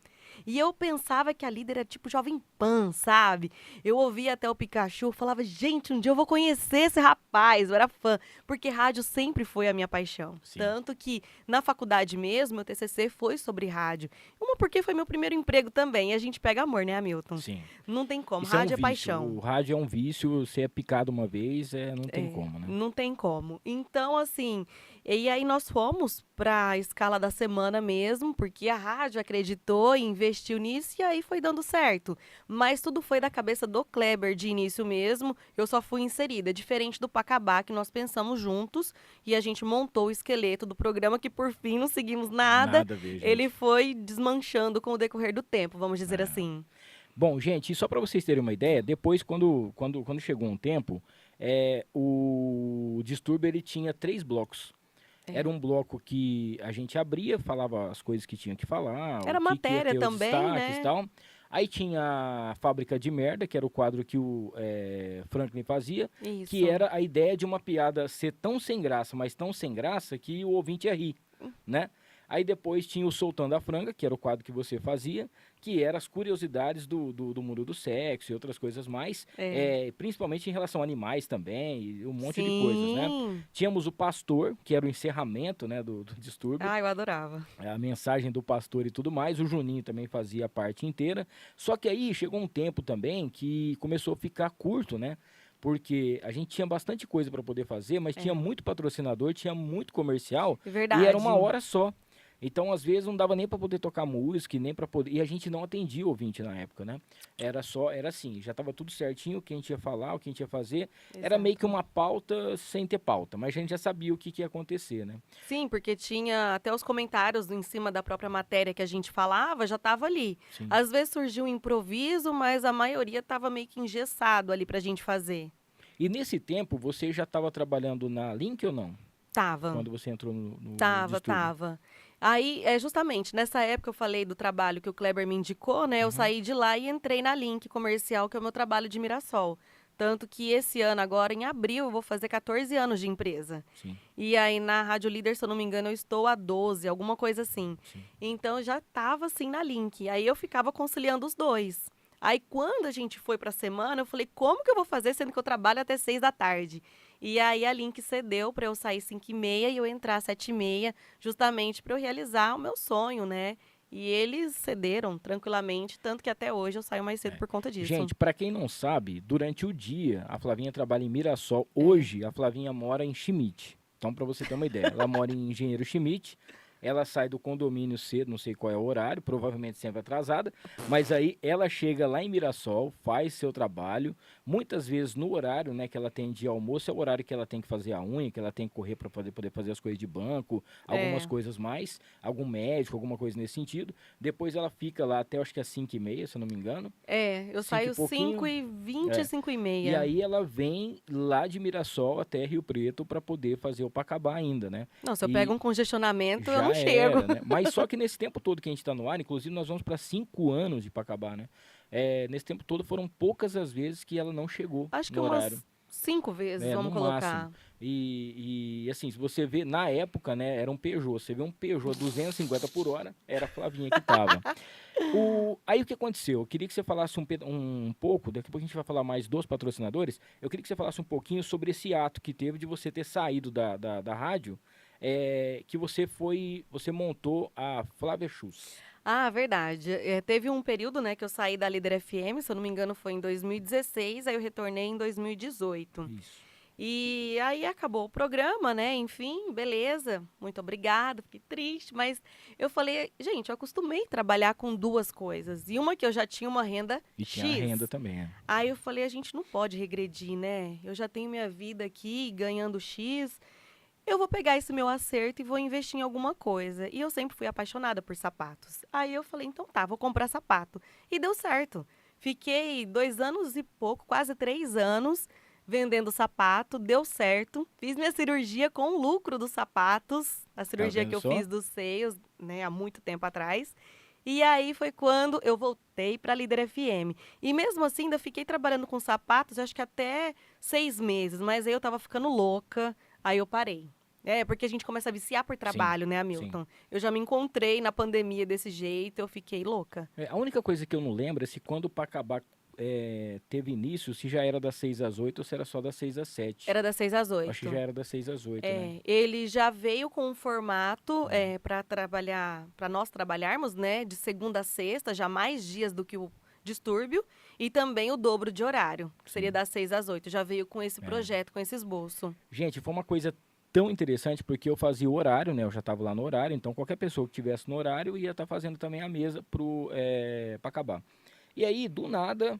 E eu pensava que a Líder era tipo Jovem Pan, sabe? Eu ouvia até o Pikachu, falava, gente, um dia eu vou conhecer esse rapaz, eu era fã. Porque rádio sempre foi a minha paixão. Sim. Tanto que na faculdade mesmo, meu TCC foi sobre rádio. Uma porque foi meu primeiro emprego também. E a gente pega amor, né, Hamilton? Sim. Não tem como, Isso rádio é é um vício. paixão. O rádio é um vício, você é picado uma vez, não tem como, né? Não tem como. Então, assim, e aí nós fomos para a escala da semana mesmo, porque a rádio acreditou e investiu nisso e aí foi dando certo. Mas tudo foi da cabeça do Kleber de início mesmo, eu só fui inserida. Diferente do Pacabá, que nós pensamos juntos e a gente montou o esqueleto do programa, que por fim não seguimos nada. Nada a ver, gente. Ele foi desmanchando com o decorrer do tempo, vamos dizer assim. Bom, gente, e só para vocês terem uma ideia, depois, quando chegou um tempo, o Distúrbio ele tinha 3 blocos. Era um bloco que a gente abria, falava as coisas que tinha que falar, Era o que matéria ia ter os também, destaques né? e tal. Aí tinha a Fábrica de Merda, que era o quadro que o Franklin fazia, Isso. que era a ideia de uma piada ser tão sem graça, mas tão sem graça, que o ouvinte ia rir, né? Aí depois tinha o Soltando a Franga, que era o quadro que você fazia, que era as curiosidades do mundo do sexo e outras coisas mais, principalmente em relação a animais também, e um monte de coisas, né? Tínhamos o Pastor, que era o encerramento, né, do Distúrbio. Ah, eu adorava. A mensagem do pastor e tudo mais, o Juninho também fazia a parte inteira. Só que aí chegou um tempo também que começou a ficar curto, né? Porque a gente tinha bastante coisa para poder fazer, mas tinha muito patrocinador, tinha muito comercial, Verdade. e era uma hora só. Então, às vezes, não dava nem para poder tocar música, nem para poder... E a gente não atendia o ouvinte na época, né? Era assim, já estava tudo certinho, o que a gente ia falar, o que a gente ia fazer. Exato. Era meio que uma pauta sem ter pauta, mas a gente já sabia o que ia acontecer, né? Sim, porque tinha até os comentários em cima da própria matéria que a gente falava, já estava ali. Sim. Às vezes surgiu um improviso, mas a maioria estava meio que engessado ali pra gente fazer. E nesse tempo, você já estava trabalhando na Link ou não? Tava. Quando você entrou no Tava. Distúrbio? Aí, justamente, nessa época eu falei do trabalho que o Kleber me indicou, né? Eu saí de lá e entrei na Link Comercial, que é o meu trabalho de Mirassol. Tanto que esse ano, agora, em abril, eu vou fazer 14 anos de empresa. Sim. E aí, na Rádio Líder, se eu não me engano, eu estou há 12, alguma coisa assim. Sim. Então, eu já estava, assim, na Link. Aí, eu ficava conciliando os dois. Aí, quando a gente foi pra semana, eu falei, como que eu vou fazer, sendo que eu trabalho até 6 da tarde? E aí, a Link cedeu para eu sair 5h30 e eu entrar às 7h30, justamente para eu realizar o meu sonho, né? E eles cederam tranquilamente, tanto que até hoje eu saio mais cedo por conta disso. Gente, para quem não sabe, durante o dia, a Flavinha trabalha em Mirassol. Hoje, a Flavinha mora em Schmidt. Então, para você ter uma ideia, ela mora em Engenheiro Schmidt. Ela sai do condomínio cedo, não sei qual é o horário, provavelmente sempre atrasada, mas aí ela chega lá em Mirassol, faz seu trabalho, muitas vezes no horário, né, que ela tem de almoço, é o horário que ela tem que fazer a unha, que ela tem que correr para poder fazer as coisas de banco, algumas coisas mais, algum médico, alguma coisa nesse sentido. Depois ela fica lá até, acho que às 5h30, se eu não me engano. Eu saio 5h20, 5h30. E aí ela vem lá de Mirassol até Rio Preto para poder fazer o Pacabá ainda, né? Não, se eu pego um congestionamento, eu não Já chego. era, né? Mas só que nesse tempo todo que a gente está no ar, inclusive nós vamos para 5 anos de Pacabá, né? Nesse tempo todo foram poucas as vezes que ela não chegou Acho que no umas horário. 5 vezes, vamos No colocar. máximo. E assim, se você vê, na época, né, era um Peugeot. Você vê um Peugeot 250 por hora, era a Flavinha que tava. Aí o que aconteceu? Eu queria que você falasse um pouco, daqui a pouco a gente vai falar mais dos patrocinadores, eu queria que você falasse um pouquinho sobre esse ato que teve de você ter saído da rádio, que você montou a Flávia Shoes. Ah, verdade. Teve um período, né, que eu saí da Líder FM, se eu não me engano foi em 2016, aí eu retornei em 2018. Isso. E aí acabou o programa, né? Enfim, beleza. Muito obrigada, fiquei triste. Mas eu falei, gente, eu acostumei trabalhar com duas coisas. E uma que eu já tinha uma renda E X. tinha a renda também, Aí eu falei, a gente não pode regredir, né? Eu já tenho minha vida aqui ganhando X. Eu vou pegar esse meu acerto e vou investir em alguma coisa. E eu sempre fui apaixonada por sapatos. Aí eu falei, então tá, vou comprar sapato. E deu certo. Fiquei 2 anos e pouco, quase 3 anos, vendendo sapato. Deu certo. Fiz minha cirurgia com o lucro dos sapatos. A cirurgia vendo que eu só? fiz dos seios, né, há muito tempo atrás. E aí foi quando eu voltei para a Líder FM. E mesmo assim, ainda fiquei trabalhando com sapatos, acho que até 6 meses. Mas aí eu tava ficando louca, aí eu parei. É, porque a gente começa a viciar por Sim, trabalho, né, sim. Hamilton? Eu já me encontrei na pandemia desse jeito, eu fiquei louca. A única coisa que eu não lembro é se quando o Pacabá teve início, se já era das 6 às 8 ou se era só das 6 às 7. Era das 6 às 8. Acho que já era das 6 às 8, né? Ele já veio com um formato para trabalhar, para nós trabalharmos, né, de segunda a sexta, já mais dias do que o distúrbio, e também o dobro de horário, que seria das 6 às 8. Já veio com esse projeto, com esse esboço. Gente, foi uma coisa tão interessante porque eu fazia o horário, né? Eu já estava lá no horário, então qualquer pessoa que estivesse no horário ia estar fazendo também a mesa para acabar. E aí, do nada,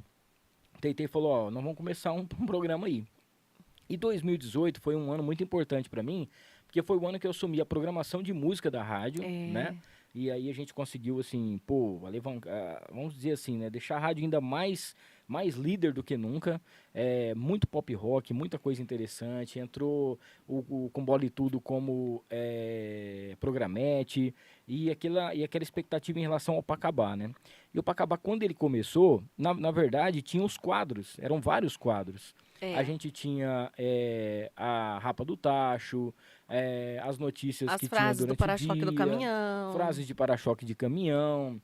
Teitei falou, ó, nós vamos começar um programa aí. E 2018 foi um ano muito importante para mim, porque foi o ano que eu assumi a programação de música da rádio, né? E aí a gente conseguiu, assim, vamos dizer assim, né? Deixar a rádio ainda mais líder do que nunca. Muito pop rock, muita coisa interessante. Entrou o Com Bola e Tudo como programete e aquela expectativa em relação ao Pacabá, né? E o Pacabá, quando ele começou, na verdade, tinha os quadros, eram vários quadros. A gente tinha a Rapa do Tacho, as notícias que tinha durante o dia. As frases do para-choque do caminhão. Frases de para-choque de caminhão.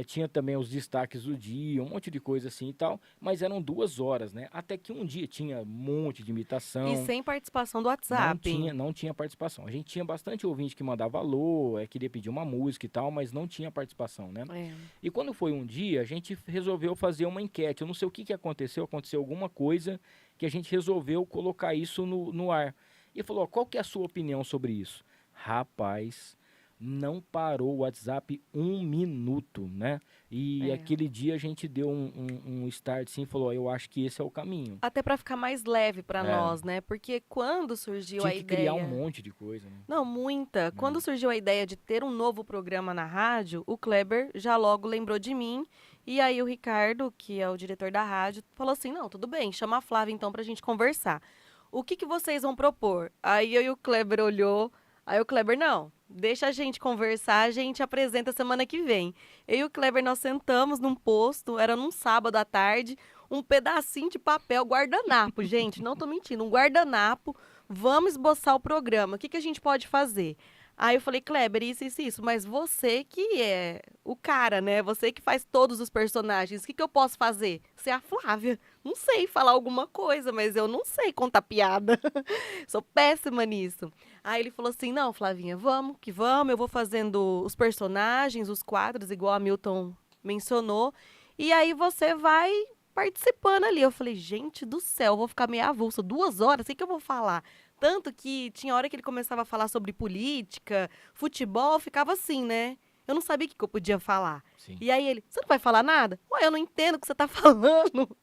Tinha também os destaques do dia, um monte de coisa assim e tal. Mas eram 2 horas, né? Até que um dia tinha um monte de imitação. E sem participação do WhatsApp. Não tinha participação. A gente tinha bastante ouvinte que mandava alô, queria pedir uma música e tal, mas não tinha participação, né? E quando foi um dia, a gente resolveu fazer uma enquete. Eu não sei o que aconteceu alguma coisa que a gente resolveu colocar isso no ar. E falou, qual que é a sua opinião sobre isso? Rapaz, não parou o WhatsApp 1 minuto, né? E aquele dia a gente deu um start sim, e falou, eu acho que esse é o caminho. Até para ficar mais leve para nós, né? Porque quando surgiu a ideia... Tinha que criar um monte de coisa, né? Não, muita. Quando surgiu a ideia de ter um novo programa na rádio, o Kleber já logo lembrou de mim. E aí o Ricardo, que é o diretor da rádio, falou assim, não, tudo bem, chama a Flávia então pra gente conversar. O que vocês vão propor? Aí eu e o Kleber olhou, aí o Kleber, não, deixa a gente conversar, a gente apresenta semana que vem. Eu e o Kleber, nós sentamos num posto, era num sábado à tarde, um pedacinho de papel, guardanapo, gente, não tô mentindo, um guardanapo, vamos esboçar o programa, o que a gente pode fazer? Aí eu falei, Kleber, isso, mas você que é o cara, né? Você que faz todos os personagens, o que eu posso fazer? Você é a Flávia. Não sei falar alguma coisa, mas eu não sei contar piada. Sou péssima nisso. Aí ele falou assim, não, Flavinha, vamos que vamos, eu vou fazendo os personagens, os quadros, igual a Milton mencionou, e aí você vai participando ali. Eu falei, gente do céu, eu vou ficar meio avulsa, 2 horas, o que eu vou falar? Tanto que tinha hora que ele começava a falar sobre política, futebol, ficava assim, né? Eu não sabia o que eu podia falar. Sim. E aí ele, você não vai falar nada? Ué, eu não entendo o que você tá falando.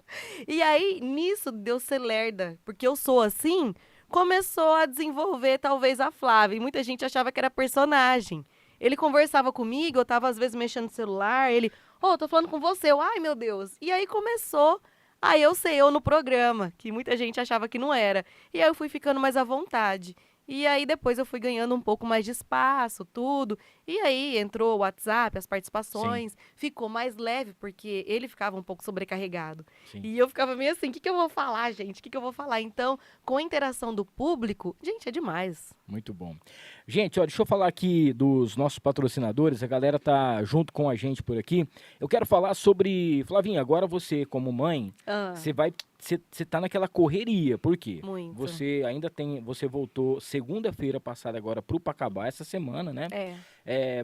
E aí, nisso, deu ser lerda, porque eu sou assim, começou a desenvolver talvez a Flávia. E muita gente achava que era personagem. Ele conversava comigo, eu tava às vezes mexendo no celular, ele, tô falando com você. Eu, ai, meu Deus. E aí começou... Aí eu no programa, que muita gente achava que não era. E aí eu fui ficando mais à vontade. E aí depois eu fui ganhando um pouco mais de espaço, tudo. E aí entrou o WhatsApp, as participações, ficou mais leve, porque ele ficava um pouco sobrecarregado. Sim. E eu ficava meio assim, o que eu vou falar, gente? O que eu vou falar? Então, com a interação do público, gente, é demais. Muito bom. Gente, ó, deixa eu falar aqui dos nossos patrocinadores, a galera tá junto com a gente por aqui. Eu quero falar sobre, Flavinha, agora você como mãe, você tá naquela correria, por quê? Muito. Você voltou segunda-feira passada agora pro Pacabá, essa semana, né?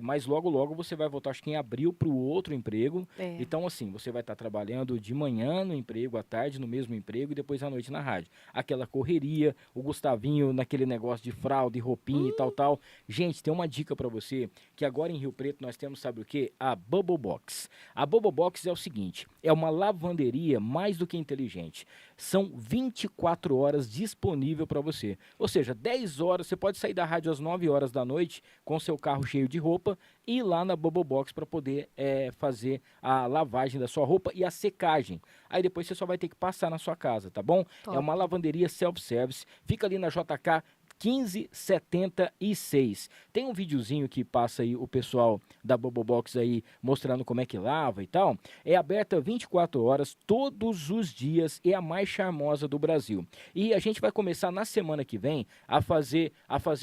mas logo, logo você vai voltar, acho que em abril, para o outro emprego. É. Então, assim, você vai estar trabalhando de manhã no emprego, à tarde no mesmo emprego e depois à noite na rádio. Aquela correria, o Gustavinho naquele negócio de fralda e roupinha e tal. Gente, tem uma dica para você, que agora em Rio Preto nós temos, sabe o quê? A Bubble Box. A Bubble Box é o seguinte, é uma lavanderia mais do que inteligente. São 24 horas disponível para você. Ou seja, 10 horas, você pode sair da rádio às 9 horas da noite com seu carro cheio de roupa e ir lá na Bubble Box para poder fazer a lavagem da sua roupa e a secagem. Aí depois você só vai ter que passar na sua casa, tá bom? Top. É uma lavanderia self-service, fica ali na JK 1576. Tem um videozinho que passa aí o pessoal da Bubble Box aí mostrando como é que lava e tal. É aberta 24 horas todos os dias, é a mais charmosa do Brasil. E a gente vai começar na semana que vem a fazer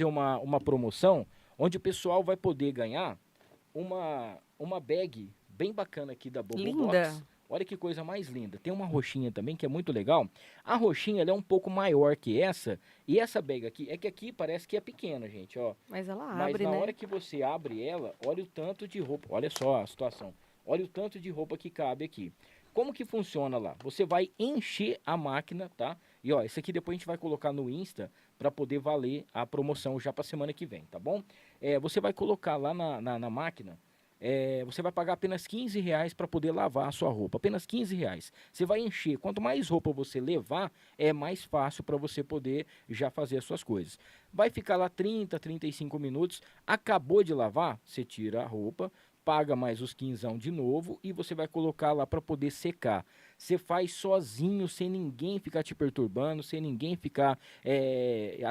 uma promoção onde o pessoal vai poder ganhar uma bag bem bacana aqui da Bubble Linda. Box. Olha que coisa mais linda. Tem uma roxinha também que é muito legal. A roxinha ela é um pouco maior que essa. E essa bag aqui, é que aqui parece que é pequena, gente, ó. Mas ela Mas abre, na né? hora que você abre ela, olha o tanto de roupa. Olha só a situação. Olha o tanto de roupa que cabe aqui. Como que funciona lá? Você vai encher a máquina, tá? E ó, esse aqui depois a gente vai colocar no Insta para poder valer a promoção já para semana que vem, tá bom? Você vai colocar lá na máquina. Você vai pagar apenas R$15 para poder lavar a sua roupa, apenas R$15. Você vai encher, quanto mais roupa você levar, é mais fácil para você poder já fazer as suas coisas. Vai ficar lá 30, 35 minutos, acabou de lavar, você tira a roupa, paga mais os 15 de novo e você vai colocar lá para poder secar. Você faz sozinho, sem ninguém ficar te perturbando, sem ninguém ficar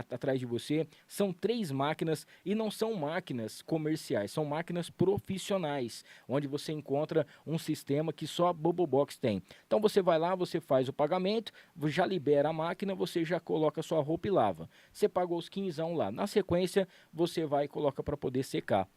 atrás de você. São 3 máquinas e não são máquinas comerciais, são máquinas profissionais, onde você encontra um sistema que só a Bubble Box tem. Então você vai lá, você faz o pagamento, já libera a máquina, você já coloca a sua roupa e lava. Você pagou os 15 lá. Na sequência, você vai e coloca para poder secar.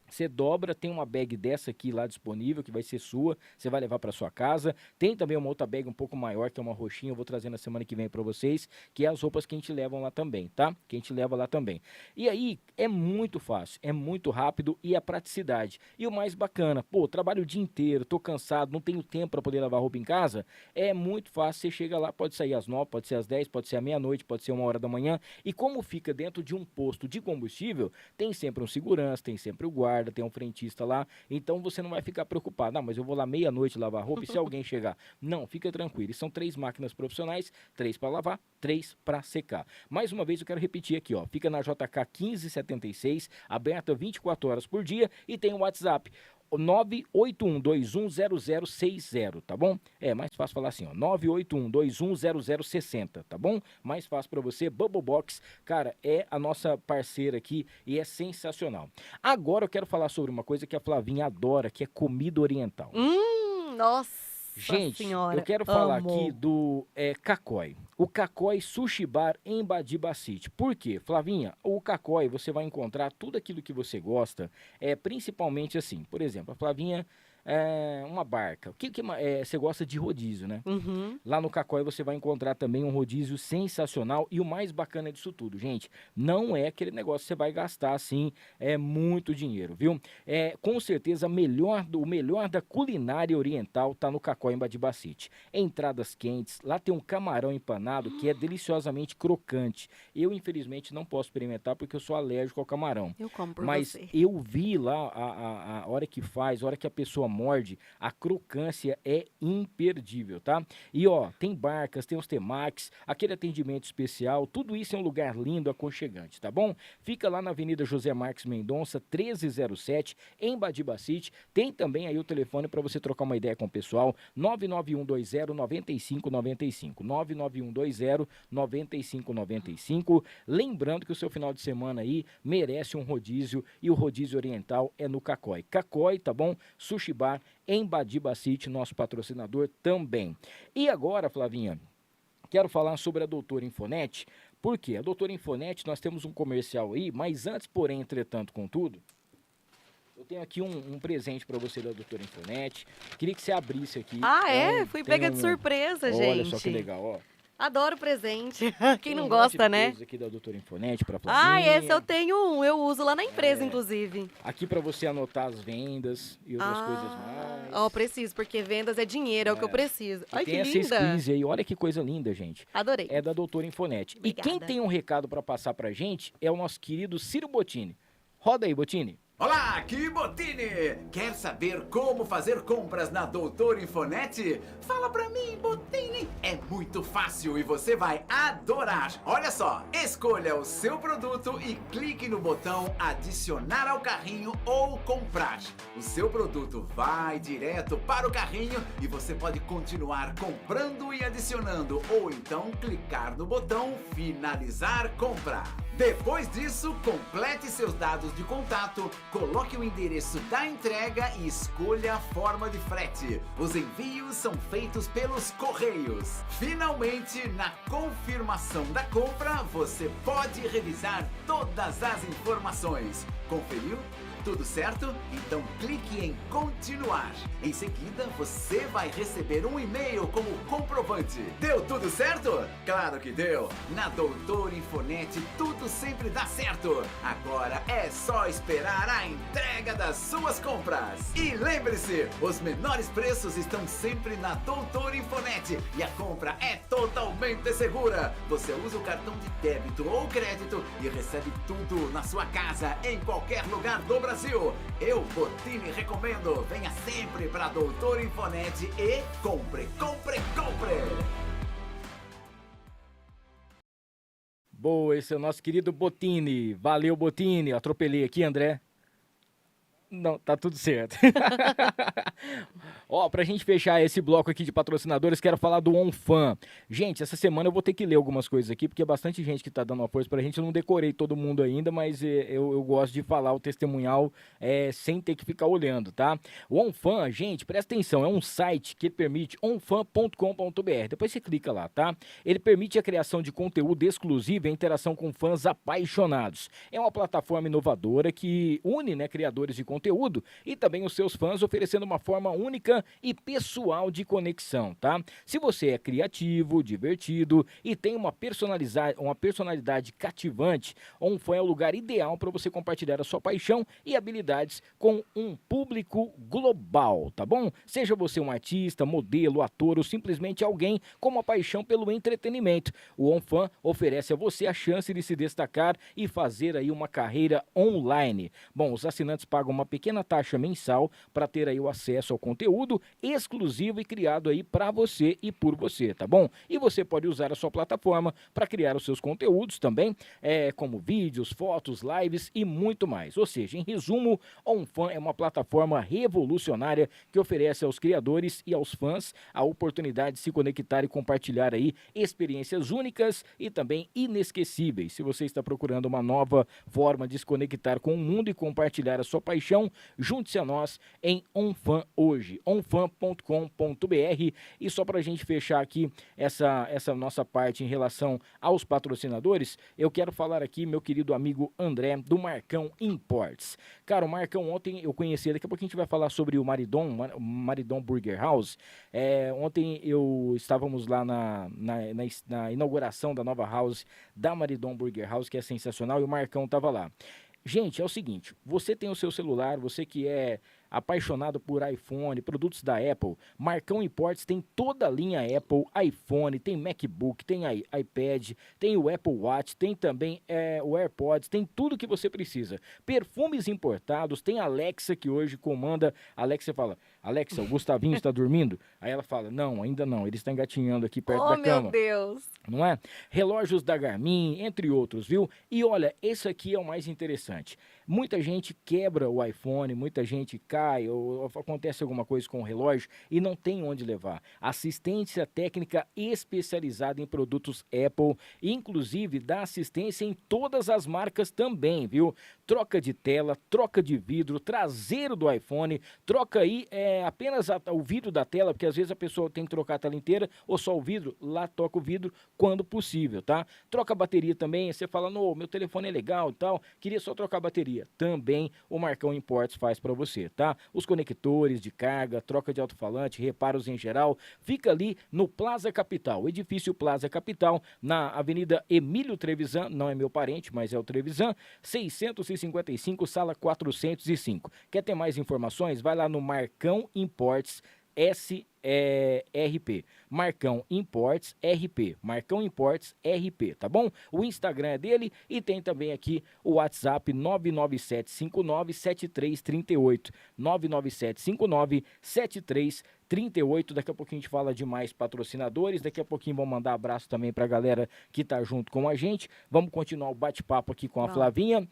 Você dobra, tem uma bag dessa aqui lá disponível, que vai ser sua, você vai levar para sua casa. Tem também uma outra bag um pouco maior, que é uma roxinha, eu vou trazer na semana que vem para vocês, que é as roupas que a gente leva lá também, tá? Que a gente leva lá também. E aí, é muito fácil, é muito rápido e a praticidade. E o mais bacana, trabalho o dia inteiro, tô cansado, não tenho tempo para poder lavar roupa em casa, é muito fácil, você chega lá, pode sair às 9, pode ser às 10, pode ser à meia-noite, pode ser 1h da manhã, e como fica dentro de um posto de combustível, tem sempre um segurança, tem sempre o guarda, tem um frentista lá, então você não vai ficar preocupado, não, mas eu vou lá meia-noite lavar roupa e se alguém chegar, não, fica tranquilo, são 3 máquinas profissionais, 3 para lavar, 3 para secar. Mais uma vez eu quero repetir aqui, ó, fica na JK 1576, aberta 24 horas por dia e tem o WhatsApp 981210060, tá bom? Mais fácil falar assim, ó, 981210060, tá bom? Mais fácil para você, Bubble Box, cara, é a nossa parceira aqui e é sensacional. Agora eu quero falar sobre uma coisa que a Flavinha adora, que é comida oriental. Nossa Gente, senhora, eu quero falar amo. aqui do Cacói. O Cacói Sushi Bar em Badiba City. Por quê? Flavinha, o Cacói você vai encontrar tudo aquilo que você gosta, principalmente assim, por exemplo, a Flavinha uma barca. O que você gosta de rodízio, né? Uhum. Lá no Cacói você vai encontrar também um rodízio sensacional e o mais bacana disso tudo, gente, não é aquele negócio que você vai gastar assim, muito dinheiro, viu? Com certeza o melhor da culinária oriental tá no Cacói em Badiba City. Entradas quentes, lá tem um camarão empanado que é deliciosamente crocante. Eu, infelizmente, não posso experimentar porque eu sou alérgico ao camarão. Eu como por Mas você. eu vi lá a hora que faz, a hora que a pessoa morde, a crocância é imperdível, tá? E ó, tem barcas, tem os temax, aquele atendimento especial, tudo isso em um lugar lindo, aconchegante, tá bom? Fica lá na Avenida José Marques Mendonça, 1307, em Badiba City. Tem também aí o telefone para você trocar uma ideia com o pessoal, 99120-9595, 99120-9595. Lembrando que o seu final de semana aí merece um rodízio e o rodízio oriental é no Cacói. Cacói, tá bom? Sushi Bar em Badiba City, nosso patrocinador também. E agora, Flavinha, quero falar sobre a Doutora Infonet. Por quê? A Doutora Infonet, nós temos um comercial aí, mas antes, porém, entretanto, contudo, eu tenho aqui um presente para você da Doutora Infonet. Queria que você abrisse aqui. Fui pega de surpresa, gente. Olha só que legal, ó. Adoro presente. Quem não gosta, né? Aqui da Doutora Infonet pra esse eu tenho um. Eu uso lá na empresa, inclusive. Aqui pra você anotar as vendas e outras coisas mais. Preciso, porque vendas é dinheiro, é o que eu preciso. Ai, que tem linda. essa squeeze aí, olha que coisa linda, gente. Adorei. É da Doutora Infonet. Obrigada. E quem tem um recado pra passar pra gente é o nosso querido Ciro Bottini. Roda aí, Bottini. Olá, aqui Bottini! Quer saber como fazer compras na Doutor Infonet? Fala pra mim, Bottini! É muito fácil e você vai adorar! Olha só, escolha o seu produto e clique no botão adicionar ao carrinho ou comprar. O seu produto vai direto para o carrinho e você pode continuar comprando e adicionando ou então clicar no botão finalizar compra. Depois disso, complete seus dados de contato, coloque o endereço da entrega e escolha a forma de frete. Os envios são feitos pelos correios. Finalmente, na confirmação da compra, você pode revisar todas as informações. Conferiu? Tudo certo? Então clique em continuar. Em seguida, você vai receber um e-mail como comprovante. Deu tudo certo? Claro que deu! Na Doutor Infonet, tudo sempre dá certo. Agora é só esperar a entrega das suas compras. E lembre-se, os menores preços estão sempre na Doutor Infonet e a compra é totalmente segura. Você usa o cartão de débito ou crédito e recebe tudo na sua casa, em qualquer lugar do Brasil. Eu, Bottini, recomendo. Venha sempre para Doutor Infonet e compre, compre, compre! Boa, esse é o nosso querido Bottini. Valeu, Bottini. Atropelei aqui, André. Não, tá tudo certo. Ó, pra gente fechar esse bloco aqui de patrocinadores, quero falar do OnFan. Gente, essa semana eu vou ter que ler algumas coisas aqui, porque é bastante gente que tá dando uma força pra gente. Eu não decorei todo mundo ainda, mas eu gosto de falar o testemunhal sem ter que ficar olhando, tá? O OnFan, gente, presta atenção, é um site que permite onfan.com.br. Depois você clica lá, tá? Ele permite a criação de conteúdo exclusivo e a interação com fãs apaixonados. É uma plataforma inovadora que une, né, criadores de conteúdo e também os seus fãs, oferecendo uma forma única e pessoal de conexão, tá? Se você é criativo, divertido e tem uma personalidade cativante, OnFan é o lugar ideal para você compartilhar a sua paixão e habilidades com um público global, tá bom? Seja você um artista, modelo, ator ou simplesmente alguém com uma paixão pelo entretenimento, o OnFan oferece a você a chance de se destacar e fazer aí uma carreira online. Bom, os assinantes pagam uma pequena taxa mensal para ter aí o acesso ao conteúdo exclusivo e criado aí para você e por você, tá bom? E você pode usar a sua plataforma para criar os seus conteúdos também, como vídeos, fotos, lives e muito mais. Ou seja, em resumo, OnFan é uma plataforma revolucionária que oferece aos criadores e aos fãs a oportunidade de se conectar e compartilhar aí experiências únicas e também inesquecíveis. Se você está procurando uma nova forma de se conectar com o mundo e compartilhar a sua paixão, junte-se a nós em OnFan hoje, onfan.com.br. E só para a gente fechar aqui essa nossa parte em relação aos patrocinadores, eu quero falar aqui, meu querido amigo André, do Marcão Imports. Cara, o Marcão ontem eu conheci, daqui a pouco a gente vai falar sobre o Maridon Burger House. Ontem estávamos lá na inauguração da nova house da Maridon Burger House, que é sensacional, e o Marcão estava lá. Gente, é o seguinte, você tem o seu celular, você que é apaixonado por iPhone, produtos da Apple, Marcão Imports tem toda a linha Apple, iPhone, tem MacBook, tem iPad, tem o Apple Watch, tem também o AirPods, tem tudo que você precisa. Perfumes importados, tem a Alexa que hoje comanda, Alexa fala, Alexa, o Gustavinho está dormindo? Aí ela fala, não, ainda não, ele está engatinhando aqui perto da cama. Oh, meu Deus! Não é? Relógios da Garmin, entre outros, viu? E olha, esse aqui é o mais interessante. Muita gente quebra o iPhone, muita gente cai ou acontece alguma coisa com o relógio e não tem onde levar. Assistência técnica especializada em produtos Apple, inclusive dá assistência em todas as marcas também, viu? Troca de tela, troca de vidro, traseiro do iPhone, troca aí apenas o vidro da tela, porque às vezes a pessoa tem que trocar a tela inteira ou só o vidro, lá toca o vidro quando possível, tá? Troca a bateria também, você fala, meu telefone é legal e tal, queria só trocar a bateria. bateria, também o Marcão Imports faz para você, tá? Os conectores de carga, troca de alto-falante, reparos em geral, fica ali no Plaza Capital, edifício Plaza Capital, na Avenida Emílio Trevisan, não é meu parente, mas é o Trevisan, 655, sala 405. Quer ter mais informações? Vai lá no Marcão Imports RP, Marcão Imports RP, Marcão Imports RP, tá bom? O Instagram é dele e tem também aqui o WhatsApp 997597338, 997597338. Daqui a pouquinho a gente fala de mais patrocinadores, daqui a pouquinho vamos mandar abraço também pra galera que tá junto com a gente. Vamos continuar o bate-papo aqui com a Flavinha.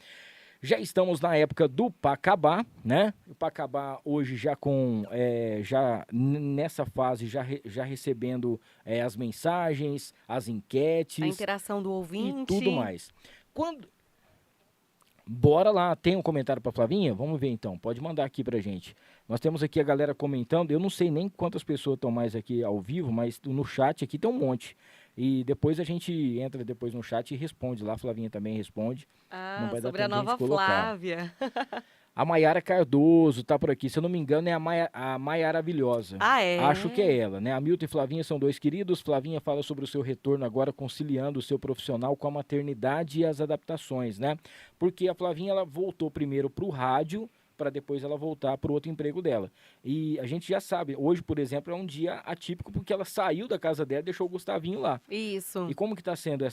Já estamos na época do Pacabá, né? O Pacabá hoje já já nessa fase, já recebendo as mensagens, as enquetes. A interação do ouvinte. E tudo mais. Bora lá, tem um comentário para Flavinha? Vamos ver então, pode mandar aqui pra gente. Nós temos aqui a galera comentando, eu não sei nem quantas pessoas estão mais aqui ao vivo, mas no chat aqui tem um monte. E depois a gente entra depois no chat e responde lá, a Flavinha também responde. Não vai sobre dar tempo a nova Flávia. A Maiara Cardoso tá por aqui, se eu não me engano é a Maiara Vilhosa. É? Acho que é ela, né? A Milton e Flavinha são dois queridos. Flavinha fala sobre o seu retorno agora conciliando o seu profissional com a maternidade e as adaptações, né? Porque a Flavinha ela voltou primeiro pro rádio, para depois ela voltar para o outro emprego dela. E a gente já sabe, hoje, por exemplo, é um dia atípico porque ela saiu da casa dela e deixou o Gustavinho lá. Isso. E como que está sendo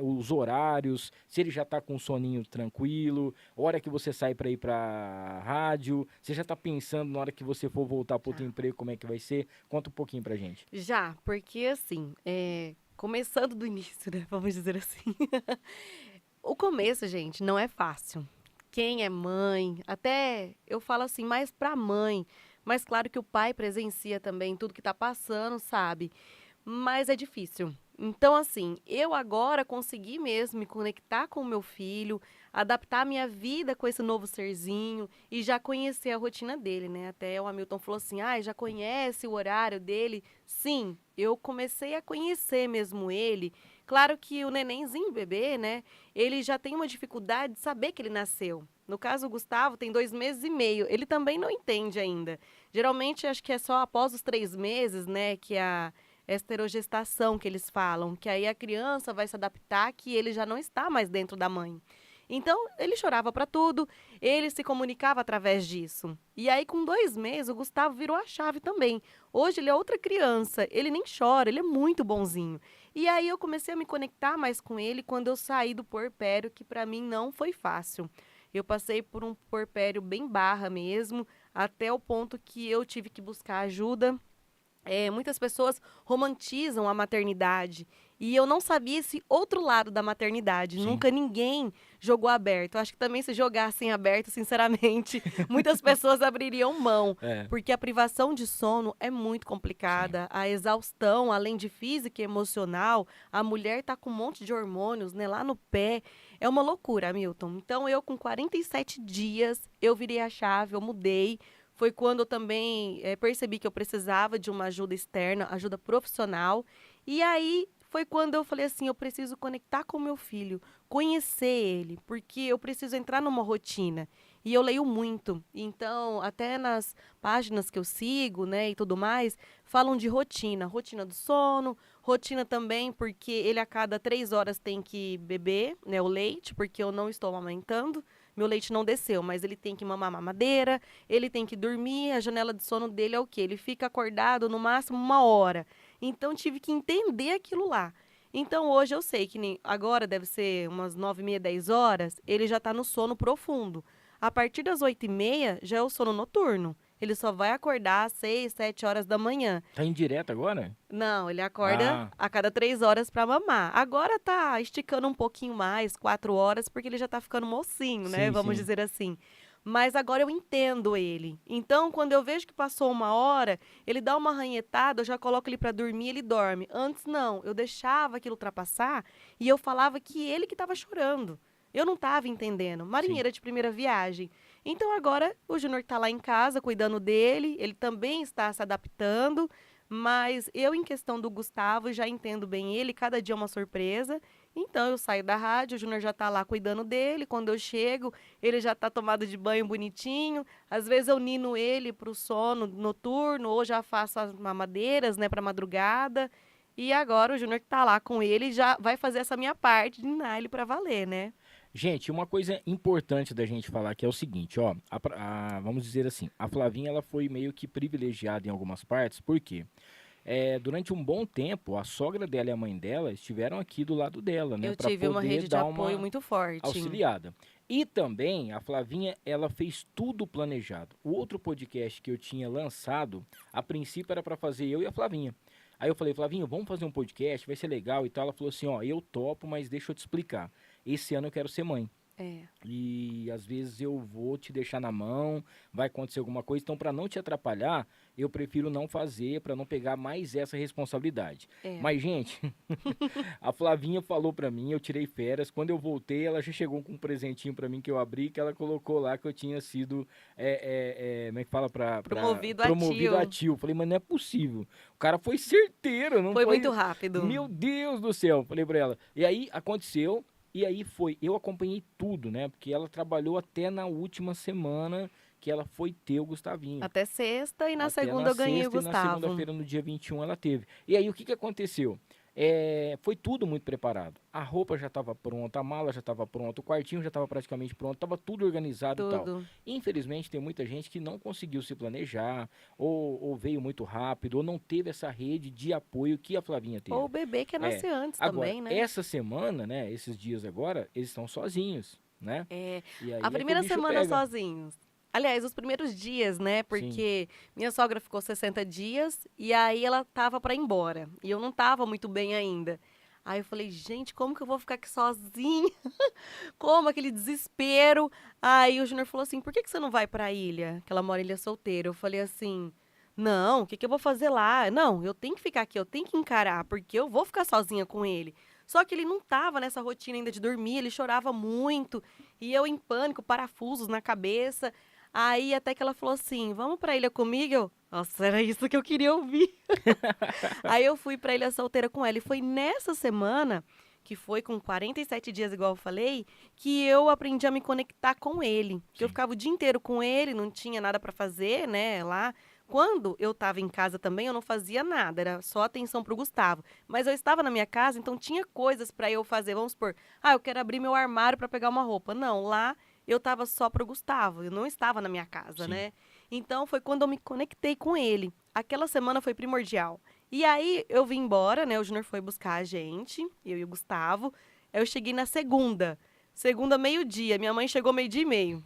os horários, se ele já está com um soninho tranquilo, hora que você sai para ir para a rádio, você já está pensando na hora que você for voltar para outro emprego, como é que vai ser? Conta um pouquinho pra gente. Já, porque assim, começando do início, né, vamos dizer assim, o começo, gente, não é fácil. Quem é mãe, até eu falo assim, mais pra mãe, mas claro que o pai presencia também tudo que tá passando, sabe? Mas é difícil. Então, assim, eu agora consegui mesmo me conectar com o meu filho, adaptar a minha vida com esse novo serzinho e já conhecer a rotina dele, né? Até o Hamilton falou assim, já conhece o horário dele? Sim, eu comecei a conhecer mesmo ele. Claro que o nenenzinho, bebê, né? Ele já tem uma dificuldade de saber que ele nasceu. No caso, o Gustavo tem 2 meses e meio. Ele também não entende ainda. Geralmente, acho que é só após os 3 meses, né? Que a esterogestação que eles falam. Que aí a criança vai se adaptar que ele já não está mais dentro da mãe. Então, ele chorava para tudo, ele se comunicava através disso. E aí, com 2 meses, o Gustavo virou a chave também. Hoje, ele é outra criança, ele nem chora, ele é muito bonzinho. E aí, eu comecei a me conectar mais com ele quando eu saí do puerpério, que para mim não foi fácil. Eu passei por um puerpério bem barra mesmo, até o ponto que eu tive que buscar ajuda. Muitas pessoas romantizam a maternidade e eu não sabia esse outro lado da maternidade. Sim. Nunca ninguém jogou aberto. Eu acho que também se jogassem aberto, sinceramente, muitas pessoas abririam mão. Porque a privação de sono é muito complicada. Sim. A exaustão, além de física e emocional, a mulher tá com um monte de hormônios, né, lá no pé. É uma loucura, Hamilton. Então, eu com 47 dias, eu virei a chave, eu mudei. Foi quando eu também percebi que eu precisava de uma ajuda externa, ajuda profissional. E aí foi quando eu falei assim, eu preciso conectar com o meu filho, conhecer ele, porque eu preciso entrar numa rotina. E eu leio muito. Então, até nas páginas que eu sigo, né, e tudo mais, falam de rotina. Rotina do sono, rotina também porque ele a cada 3 horas tem que beber, né, o leite, porque eu não estou amamentando. Meu leite não desceu, mas ele tem que mamar mamadeira, ele tem que dormir, a janela de sono dele é o quê? Ele fica acordado no máximo 1 hora. Então, tive que entender aquilo lá. Então, hoje eu sei que agora deve ser umas 9h30, 10 horas, ele já está no sono profundo. A partir das 8h30, já é o sono noturno. Ele só vai acordar às 6, 7 horas da manhã. Tá em direto agora? Não, ele acorda a cada 3 horas para mamar. Agora tá esticando um pouquinho mais, 4 horas, porque ele já tá ficando mocinho, né? Vamos dizer assim. Mas agora eu entendo ele. Então, quando eu vejo que passou 1 hora, ele dá uma arranhetada, eu já coloco ele para dormir, ele dorme. Antes, não. Eu deixava aquilo ultrapassar e eu falava que ele que estava chorando. Eu não estava entendendo. Marinheira de primeira viagem. Então, agora, o Júnior está lá em casa, cuidando dele. Ele também está se adaptando. Mas eu, em questão do Gustavo, já entendo bem ele. Cada dia é uma surpresa. Então eu saio da rádio, o Júnior já tá lá cuidando dele. Quando eu chego, ele já tá tomado de banho bonitinho. Às vezes eu nino ele pro sono noturno, ou já faço as mamadeiras, né, pra madrugada. E agora o Júnior que tá lá com ele já vai fazer essa minha parte de ninar ele pra valer, né? Gente, uma coisa importante da gente falar aqui é o seguinte, ó, vamos dizer assim, a Flavinha ela foi meio que privilegiada em algumas partes, por quê? Durante um bom tempo, a sogra dela e a mãe dela estiveram aqui do lado dela, né? Eu Pra tive uma poder rede de dar apoio uma muito forte. auxiliada. E também a Flavinha, ela fez tudo planejado. O outro podcast que eu tinha lançado, a princípio era para fazer eu e a Flavinha. Aí eu falei, Flavinha, vamos fazer um podcast, vai ser legal e tal. Ela falou assim, ó, eu topo, mas deixa eu te explicar. Esse ano eu quero ser mãe. É. E às vezes eu vou te deixar na mão, vai acontecer alguma coisa. Então, para não te atrapalhar, eu prefiro não fazer, para não pegar mais essa responsabilidade. É. Mas, gente, a Flavinha falou para mim, eu tirei férias. Quando eu voltei, ela já chegou com um presentinho para mim que eu abri, que ela colocou lá que eu tinha sido, como é que fala? Promovido a tio. Falei, mas não é possível. O cara foi certeiro, não Foi muito rápido. Meu Deus do céu, falei para ela. E aí aconteceu. E aí eu acompanhei tudo, né? Porque ela trabalhou até na última semana que ela foi ter o Gustavinho. Até sexta e na Até segunda eu ganhei o sexta e na Gustavo. segunda-feira, no dia 21, ela teve. E aí o que aconteceu? Foi tudo muito preparado. A roupa já estava pronta, a mala já estava pronta, o quartinho já estava praticamente pronto, estava tudo organizado e tal. Tudo. Infelizmente, tem muita gente que não conseguiu se planejar, ou veio muito rápido, ou não teve essa rede de apoio que a Flavinha teve. Ou o bebê que nascer antes Agora, também, né? essa semana, né, esses dias agora, eles estão sozinhos, né? É. E aí A primeira que o bicho semana pega. sozinhos. Aliás, os primeiros dias, né? Porque minha sogra ficou 60 dias e aí ela tava pra ir embora. E eu não tava muito bem ainda. Aí eu falei, gente, como que eu vou ficar aqui sozinha? Como aquele desespero. Aí o Júnior falou assim, por que você não vai pra ilha? Que ela mora em Ilha Solteira. Eu falei assim, não, o que eu vou fazer lá? Não, eu tenho que ficar aqui, eu tenho que encarar, porque eu vou ficar sozinha com ele. Só que ele não tava nessa rotina ainda de dormir, ele chorava muito. E eu em pânico, parafusos na cabeça. Aí até que ela falou assim, vamos pra ilha comigo? Nossa, era isso que eu queria ouvir. Aí eu fui pra Ilha Solteira com ela. E foi nessa semana, que foi com 47 dias, igual eu falei, que eu aprendi a me conectar com ele. Que eu ficava o dia inteiro com ele, não tinha nada pra fazer, né, lá. Quando eu estava em casa também, eu não fazia nada, era só atenção pro Gustavo. Mas eu estava na minha casa, então tinha coisas para eu fazer. Vamos supor, eu quero abrir meu armário para pegar uma roupa. Não, lá eu estava só pro Gustavo, eu não estava na minha casa, né? Então foi quando eu me conectei com ele. Aquela semana foi primordial. E aí eu vim embora, né? O Júnior foi buscar a gente, eu e o Gustavo. Eu cheguei na segunda meio-dia, minha mãe chegou 12:30.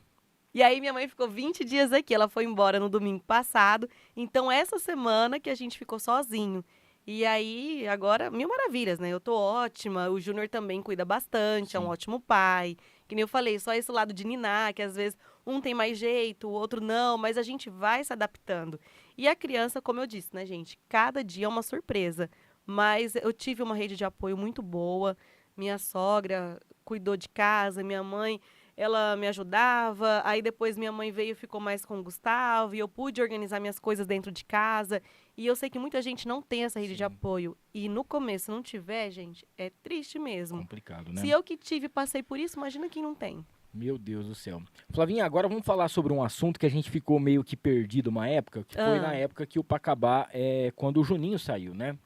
E aí minha mãe ficou 20 dias aqui, ela foi embora no domingo passado, então essa semana que a gente ficou sozinho. E aí, agora, mil maravilhas, né? Eu tô ótima, o Júnior também cuida bastante, é um ótimo pai. Que nem eu falei, só esse lado de ninar, que às vezes um tem mais jeito, o outro não, mas a gente vai se adaptando. E a criança, como eu disse, né, gente, cada dia é uma surpresa. Mas eu tive uma rede de apoio muito boa, minha sogra cuidou de casa, minha mãe... Ela me ajudava, aí depois minha mãe veio e ficou mais com o Gustavo, e eu pude organizar minhas coisas dentro de casa. E eu sei que muita gente não tem essa rede de apoio. E no começo não tiver, gente, é triste mesmo. Complicado, né? Se eu que tive passei por isso, imagina quem não tem. Meu Deus do céu. Flavinha, agora vamos falar sobre um assunto que a gente ficou meio que perdido uma época, que foi na época que o Pacabá, quando o Juninho saiu, né?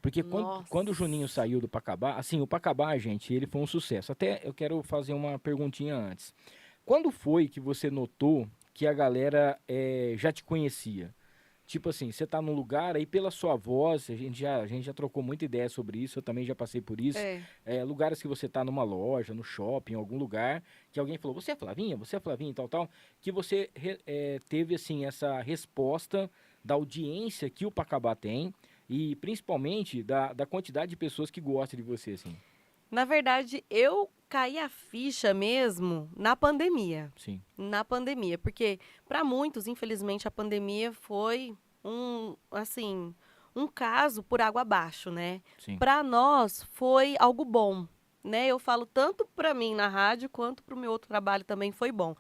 Porque quando o Juninho saiu do Pacabá, assim, o Pacabá, gente, ele foi um sucesso. Até eu quero fazer uma perguntinha antes. Quando foi que você notou que a galera já te conhecia? Tipo assim, você tá num lugar, aí pela sua voz, a gente já trocou muita ideia sobre isso, eu também já passei por isso. Lugares que você tá numa loja, no shopping, em algum lugar, que alguém falou, você é Flavinha e tal, que você teve, assim, essa resposta da audiência que o Pacabá tem, e principalmente da quantidade de pessoas que gostam de você, assim. Na verdade, eu caí a ficha mesmo na pandemia. Sim. Na pandemia, porque para muitos, infelizmente, a pandemia foi um caso por água abaixo, né? Para nós foi algo bom, né? Eu falo tanto para mim na rádio quanto para o meu outro trabalho também foi bom.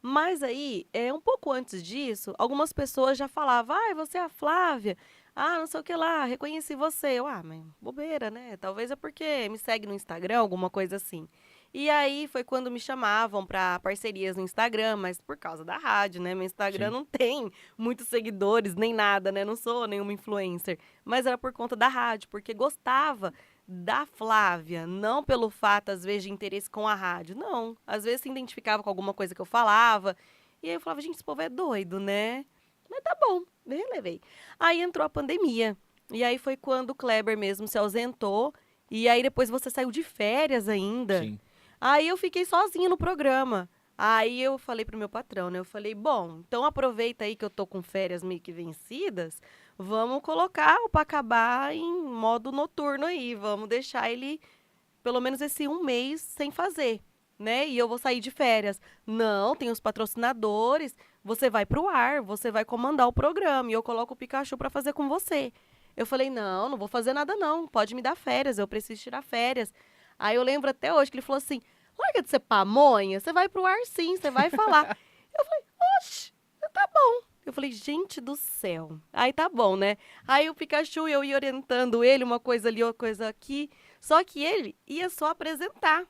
Mas aí, um pouco antes disso, algumas pessoas já falavam, você é a Flávia, não sei o que lá, reconheci você. Eu, mas bobeira, né? Talvez é porque me segue no Instagram, alguma coisa assim. E aí foi quando me chamavam para parcerias no Instagram, mas por causa da rádio, né? Meu Instagram Sim. não tem muitos seguidores, nem nada, né? Não sou nenhuma influencer. Mas era por conta da rádio, porque gostava da Flávia, não pelo fato, às vezes, de interesse com a rádio. Não, às vezes se identificava com alguma coisa que eu falava. E aí eu falava, gente, esse povo é doido, né? Mas tá bom, me relevei. Aí entrou a pandemia. E aí foi quando o Kleber mesmo se ausentou. E aí depois você saiu de férias ainda. Sim. Aí eu fiquei sozinha no programa. Aí eu falei pro meu patrão, né? Eu falei, bom, então aproveita aí que eu tô com férias meio que vencidas, vamos colocar o Pacabá em modo noturno aí, vamos deixar ele pelo menos esse 1 mês sem fazer, né? E eu vou sair de férias. Não, tem os patrocinadores, você vai pro ar, você vai comandar o programa e eu coloco o Pikachu pra fazer com você. Eu falei, não vou fazer nada não, pode me dar férias, eu preciso tirar férias. Aí eu lembro até hoje que ele falou assim, larga de ser pamonha, você vai pro ar sim, você vai falar. Eu falei, oxe, tá bom. Eu falei, gente do céu. Aí tá bom, né? Aí o Pikachu, eu ia orientando ele, uma coisa ali, uma coisa aqui. Só que ele ia só apresentar.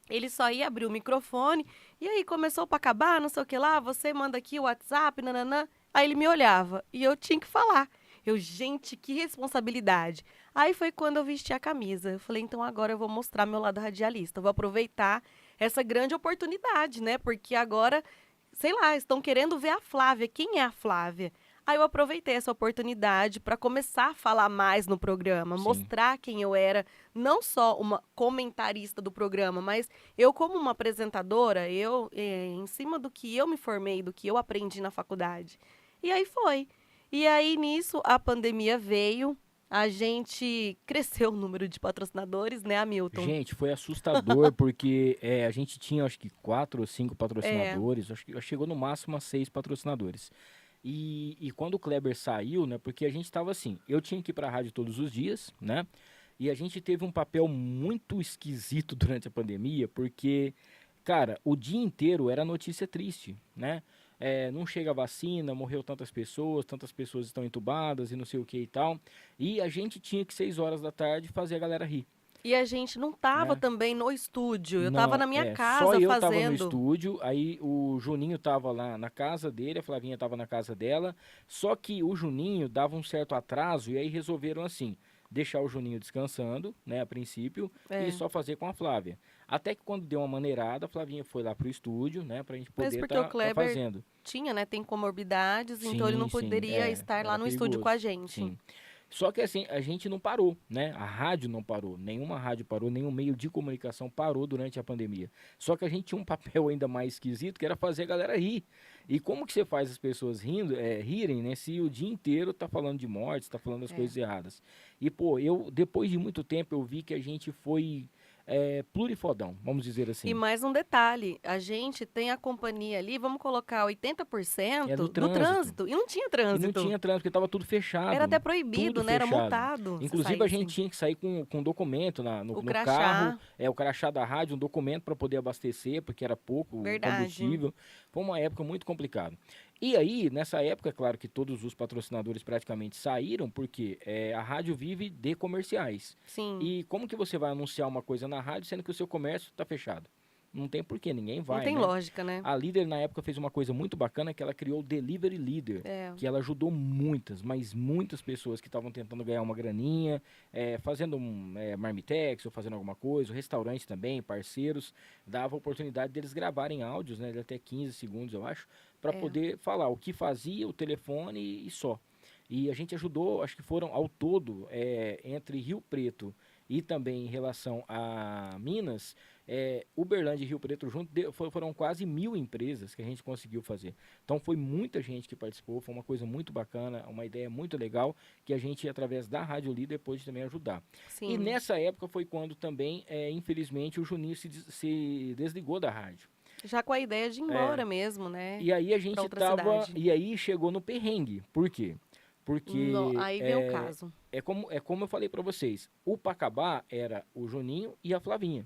Ele só ia abrir o microfone. E aí começou pra acabar, não sei o que lá, você manda aqui o WhatsApp, nananã. Aí ele me olhava e eu tinha que falar. Eu, gente, que responsabilidade. Aí foi quando eu vesti a camisa. Eu falei, então agora eu vou mostrar meu lado radialista. Eu vou aproveitar essa grande oportunidade, né? Porque agora, sei lá, estão querendo ver a Flávia. Quem é a Flávia? Aí eu aproveitei essa oportunidade para começar a falar mais no programa, Sim. mostrar quem eu era, não só uma comentarista do programa, mas eu como uma apresentadora, em cima do que eu me formei, do que eu aprendi na faculdade. E aí foi. E aí, nisso, a pandemia veio, a gente cresceu o número de patrocinadores, né, Hamilton? Gente, foi assustador, porque a gente tinha, acho que 4 ou 5 patrocinadores, acho que chegou no máximo a 6 patrocinadores. E quando o Kleber saiu, né, porque a gente tava assim, eu tinha que ir pra rádio todos os dias, né, e a gente teve um papel muito esquisito durante a pandemia, porque, cara, o dia inteiro era notícia triste, né, não chega a vacina, morreu tantas pessoas estão entubadas e não sei o que e tal, e a gente tinha que 6 horas da tarde fazer a galera rir. E a gente não tava Né? também no estúdio, eu Não, tava na minha casa só eu fazendo. tava no estúdio, aí o Juninho tava lá na casa dele, a Flavinha tava na casa dela, só que o Juninho dava um certo atraso e aí resolveram assim, deixar o Juninho descansando, né, a princípio, e só fazer com a Flávia. Até que quando deu uma maneirada, a Flavinha foi lá pro estúdio, né, pra gente Mas poder porque o tá Kleber fazendo. tinha, né, tem comorbidades, Sim, então ele não sim, poderia estar lá era no estúdio com a perigoso, gente. sim. Só que assim, a gente não parou, né? A rádio não parou, nenhuma rádio parou, nenhum meio de comunicação parou durante a pandemia. Só que a gente tinha um papel ainda mais esquisito, que era fazer a galera rir. E como que você faz as pessoas rirem, né? Se o dia inteiro tá falando de mortes, tá falando das coisas erradas. E, pô, depois de muito tempo, eu vi que a gente foi plurifodão, vamos dizer assim. E mais um detalhe, a gente tem a companhia ali, vamos colocar 80% do do trânsito. E não tinha trânsito. E não tinha trânsito, porque tava tudo fechado. Era até proibido, tudo né? Era fechado. multado. Inclusive, a gente tinha que sair com documento no crachá. carro. O crachá da rádio, um documento para poder abastecer, porque era pouco combustível. Foi uma época muito complicada. E aí, nessa época, claro que todos os patrocinadores praticamente saíram, porque a rádio vive de comerciais. Sim. E como que você vai anunciar uma coisa na rádio, sendo que o seu comércio está fechado? Não tem porquê, ninguém vai, Não tem lógica, né? A Líder, na época, fez uma coisa muito bacana, que ela criou o Delivery Leader, que ela ajudou muitas pessoas que estavam tentando ganhar uma graninha, fazendo marmitex ou fazendo alguma coisa, o restaurante também, parceiros, dava a oportunidade deles gravarem áudios, né, de até 15 segundos, eu acho, para poder falar o que fazia, o telefone e só. E a gente ajudou, acho que foram ao todo, entre Rio Preto e também em relação a Minas, Uberlândia e Rio Preto junto, foram quase 1000 empresas que a gente conseguiu fazer. Então foi muita gente que participou, foi uma coisa muito bacana, uma ideia muito legal, que a gente, através da Rádio Líder, pôde também ajudar. Sim. E nessa época foi quando também, infelizmente, o Juninho se desligou da rádio. Já com a ideia de ir embora mesmo, né? E aí a gente e aí chegou no perrengue. Por quê? Porque aí veio o caso. É como eu falei para vocês, o Pacabá era o Juninho e a Flavinha.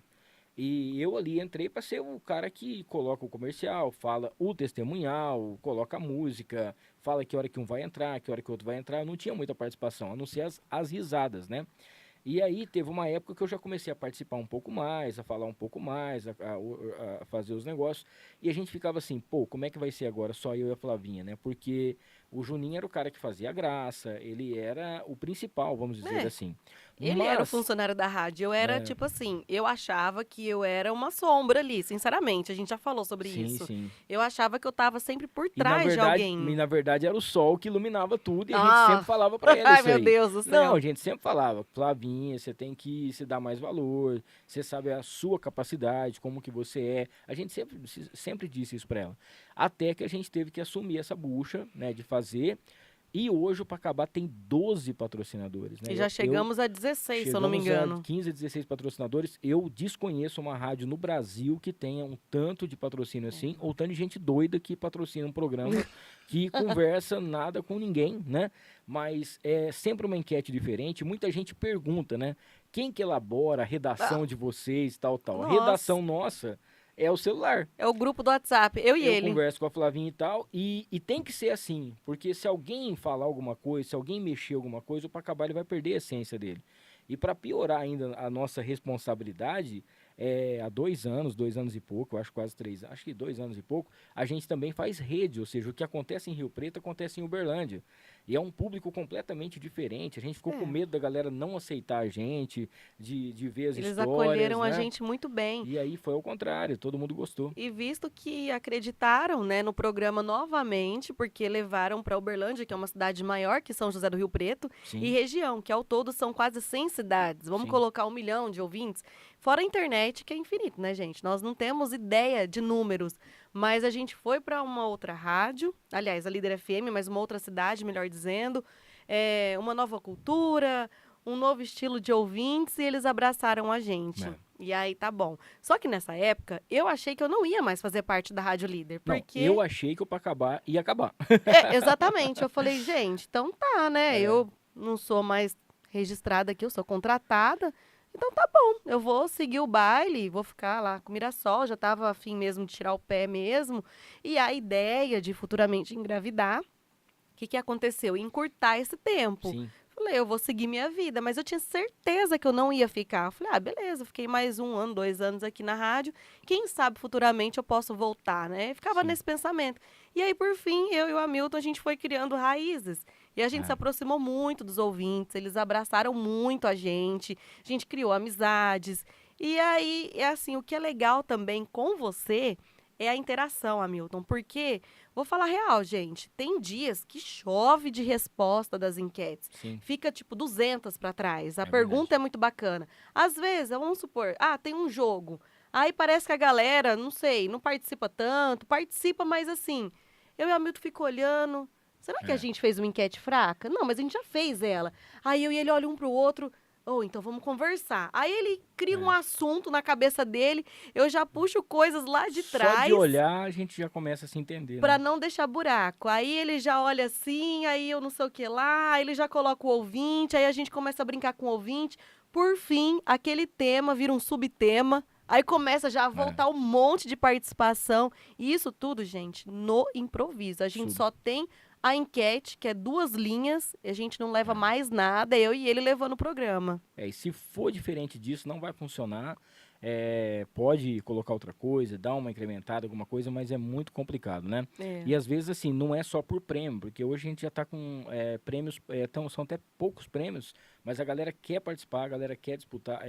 E eu ali entrei para ser o cara que coloca o comercial, fala o testemunhal, coloca a música, fala que hora que um vai entrar, que hora que o outro vai entrar. Eu não tinha muita participação, a não ser as risadas, né? E aí teve uma época que eu já comecei a participar um pouco mais, a falar um pouco mais, a fazer os negócios. E a gente ficava assim, pô, como é que vai ser agora só eu e a Flavinha, né? Porque o Juninho era o cara que fazia a graça, ele era o principal, vamos dizer assim. Ele era o funcionário da rádio. Eu era, tipo assim, eu achava que eu era uma sombra ali, sinceramente. A gente já falou sobre isso. Sim. Eu achava que eu tava sempre por trás de alguém. E na verdade era o sol que iluminava tudo e a gente sempre falava pra ele Ai, isso meu aí. Deus do céu. Não, a gente sempre falava, Flavinha, você tem que se dar mais valor, você sabe a sua capacidade, como que você é. A gente sempre disse isso pra ela. Até que a gente teve que assumir essa bucha, né, de fazer. E hoje o Pacabá tem 12 patrocinadores, né? E já chegamos a 16, se eu não me engano. A 15 a 16 patrocinadores. Eu desconheço uma rádio no Brasil que tenha um tanto de patrocínio assim, ou tanto de gente doida que patrocina um programa que conversa nada com ninguém, né? Mas é sempre uma enquete diferente. Muita gente pergunta, né? Quem que elabora a redação de vocês, tal. A redação nossa é o celular. É o grupo do WhatsApp, eu e ele. Eu converso com a Flavinha e tal, e tem que ser assim, porque se alguém falar alguma coisa, se alguém mexer alguma coisa, o Pacabá ele vai perder a essência dele. E para piorar ainda a nossa responsabilidade, há 2 anos e pouco, eu acho quase 3 anos, acho que 2 anos e pouco, a gente também faz rede, ou seja, o que acontece em Rio Preto acontece em Uberlândia. E é um público completamente diferente, a gente ficou com medo da galera não aceitar a gente, de ver as Eles histórias, acolheram né? a gente muito bem. E aí foi ao contrário, todo mundo gostou. E visto que acreditaram, né, no programa novamente, porque levaram para Uberlândia, que é uma cidade maior que São José do Rio Preto, Sim. e região, que ao todo são quase 100 cidades. Vamos Sim. colocar 1 milhão de ouvintes. Fora a internet, que é infinito, né, gente? Nós não temos ideia de números, mas a gente foi para uma outra rádio, aliás, a Líder FM, mas uma outra cidade, melhor dizendo, uma nova cultura, um novo estilo de ouvintes, e eles abraçaram a gente. É. E aí, tá bom. Só que nessa época, eu achei que eu não ia mais fazer parte da Rádio Líder, Não, porque... eu achei que o Pacabá ia acabar. Exatamente. Eu falei, gente, então tá, né? Eu não sou mais registrada aqui, eu sou contratada. Então tá bom, eu vou seguir o baile, vou ficar lá com o Mirassol, já tava afim mesmo de tirar o pé mesmo. E a ideia de futuramente engravidar, o que aconteceu? Encurtar esse tempo. Sim. Falei, eu vou seguir minha vida, mas eu tinha certeza que eu não ia ficar. Eu falei, beleza, fiquei mais 1 ano, 2 anos aqui na rádio. Quem sabe futuramente eu posso voltar, né? Eu ficava nesse pensamento. E aí, por fim, eu e o Hamilton, a gente foi criando raízes. E a gente se aproximou muito dos ouvintes, eles abraçaram muito a gente criou amizades. E aí, assim, o que é legal também com você é a interação, Hamilton, porque, vou falar real, gente, tem dias que chove de resposta das enquetes. Sim. Fica, tipo, 200 para trás. A É pergunta verdade. é muito bacana. Às vezes, vamos supor, tem um jogo. Aí parece que a galera, não sei, não participa tanto, participa, mas assim, eu e o Hamilton ficam olhando. Será que a gente fez uma enquete fraca? Não, mas a gente já fez ela. Aí eu e ele olham um pro outro. Então vamos conversar. Aí ele cria um assunto na cabeça dele, eu já puxo coisas lá de trás. Só de olhar a gente já começa a se entender. Pra né? não deixar buraco. Aí ele já olha assim, aí eu não sei o que lá, aí ele já coloca o ouvinte, aí a gente começa a brincar com o ouvinte. Por fim, aquele tema vira um subtema. Aí começa já a voltar um monte de participação. E isso tudo, gente, no improviso. A gente só tem a enquete, que é 2 linhas, a gente não leva mais nada, eu e ele levando o programa. E se for diferente disso, não vai funcionar. Pode colocar outra coisa, dar uma incrementada, alguma coisa, mas é muito complicado, né? E às vezes, assim, não é só por prêmio, porque hoje a gente já está com prêmios, são até poucos prêmios, mas a galera quer participar, a galera quer disputar,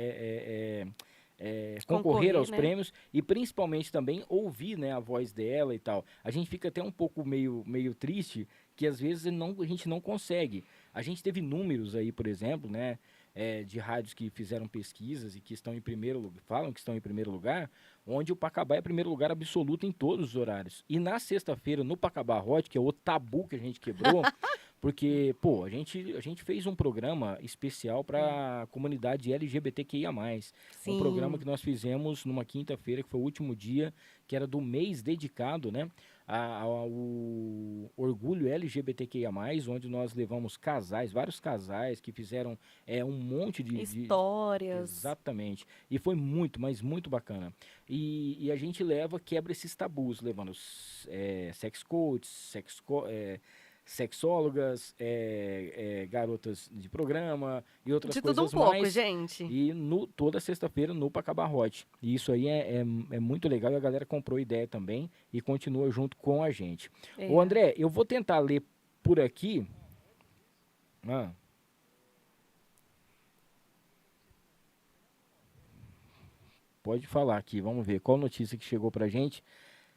concorrer aos prêmios e principalmente também ouvir, né, a voz dela e tal. A gente fica até um pouco meio triste que às vezes a gente não consegue. A gente teve números aí, por exemplo, né, de rádios que fizeram pesquisas e que estão em primeiro lugar, falam que estão em primeiro lugar, onde o Pacabá é primeiro lugar absoluto em todos os horários. E na sexta-feira, no Pacabá Hot, que é o tabu que a gente quebrou, porque, a gente fez um programa especial para a comunidade LGBTQIA+. Sim. Um programa que nós fizemos numa quinta-feira, que foi o último dia, que era do mês dedicado, né, o Orgulho LGBTQIA+, onde nós levamos vários casais que fizeram um monte de histórias. Exatamente. E foi muito, mas muito bacana. E a gente quebra esses tabus, levando sex coaches, sexólogas, garotas de programa e outras de coisas tudo um pouco, mais. gente. E toda sexta-feira no Pacabarrote. E isso aí é muito legal e a galera comprou ideia também e continua junto com a gente. Ô André, eu vou tentar ler por aqui. Pode falar aqui, vamos ver qual notícia que chegou pra gente.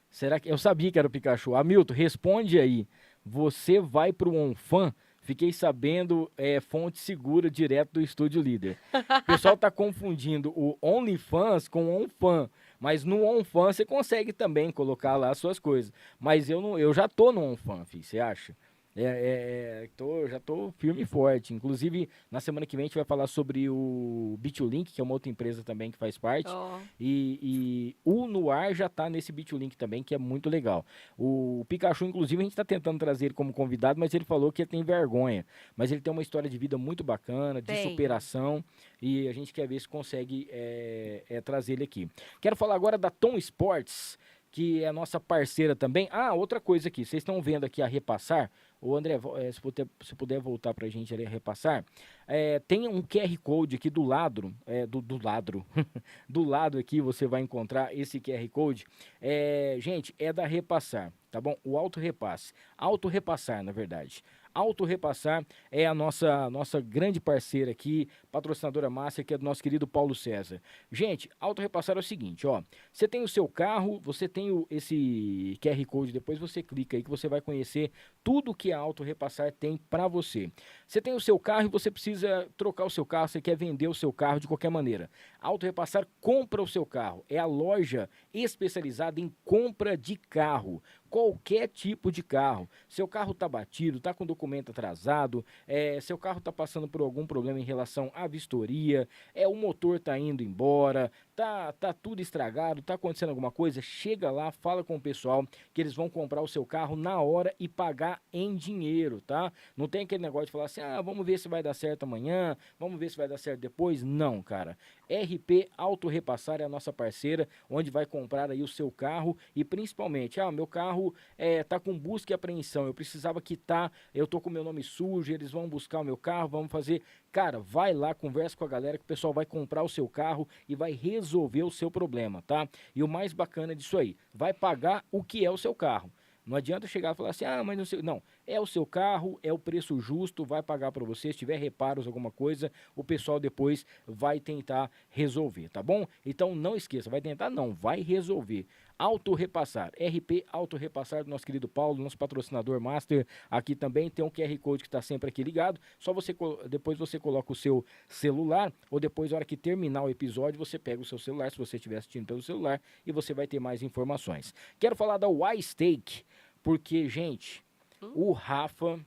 Será que... Eu sabia que era o Pikachu. Hamilton, responde aí. Você vai pro OnFan? Fiquei sabendo, fonte segura direto do Estúdio Líder. O pessoal tá confundindo o OnlyFans com o OnFan. Mas no OnFan você consegue também colocar lá as suas coisas. Mas eu já tô no OnFan, filho, você acha? Já tô firme e forte. Inclusive, na semana que vem a gente vai falar sobre o Bitulink, que é uma outra empresa também que faz parte. E o Noir já tá nesse Bitulink também, que é muito legal. O Pikachu, inclusive, a gente tá tentando trazer ele como convidado, mas ele falou que ele tem vergonha. Mas ele tem uma história de vida muito bacana, de superação. E a gente quer ver se consegue trazer ele aqui. Quero falar agora da Tom Sports, que é a nossa parceira também. Outra coisa aqui, vocês estão vendo aqui a Repassar. Ô André, se puder voltar pra gente ali a repassar. Tem um QR Code aqui do lado, do lado aqui você vai encontrar esse QR Code. Gente, é da Repassar, tá bom? O Auto Repassar, na verdade. Auto Repassar é a nossa grande parceira aqui, patrocinadora master, que é do nosso querido Paulo César. Gente, Auto Repassar é o seguinte, ó. Você tem o seu carro, você tem esse QR Code, depois você clica aí que você vai conhecer tudo que a Auto Repassar tem para você. Você tem o seu carro e você precisa trocar o seu carro, você quer vender o seu carro de qualquer maneira. Auto Repassar compra o seu carro. É a loja especializada em compra de carro. Qualquer tipo de carro. Seu carro está batido, está com documento atrasado, seu carro está passando por algum problema em relação à vistoria, o motor está indo embora, tá tudo estragado, tá acontecendo alguma coisa, chega lá, fala com o pessoal que eles vão comprar o seu carro na hora e pagar em dinheiro, tá? Não tem aquele negócio de falar assim, vamos ver se vai dar certo amanhã, vamos ver se vai dar certo depois. Não, cara. RP Auto Repassar é a nossa parceira, onde vai comprar aí o seu carro e principalmente, meu carro tá com busca e apreensão, eu precisava quitar, eu tô com meu nome sujo, eles vão buscar o meu carro, vamos fazer... Cara, vai lá, conversa com a galera que o pessoal vai comprar o seu carro e vai resolver o seu problema, tá? E o mais bacana disso aí, vai pagar o que é o seu carro. Não adianta chegar e falar assim, mas não sei... Não, é o seu carro, é o preço justo, vai pagar para você. Se tiver reparos, alguma coisa, o pessoal depois vai tentar resolver, tá bom? Então não esqueça, vai tentar não, vai resolver. Auto Repassar, RP Auto Repassar do nosso querido Paulo, nosso patrocinador master. Aqui também tem um QR Code que está sempre aqui ligado. Só depois você coloca o seu celular, ou depois, na hora que terminar o episódio, você pega o seu celular, se você estiver assistindo pelo celular, e você vai ter mais informações. Quero falar da Y-Steak, porque, gente, o Rafa...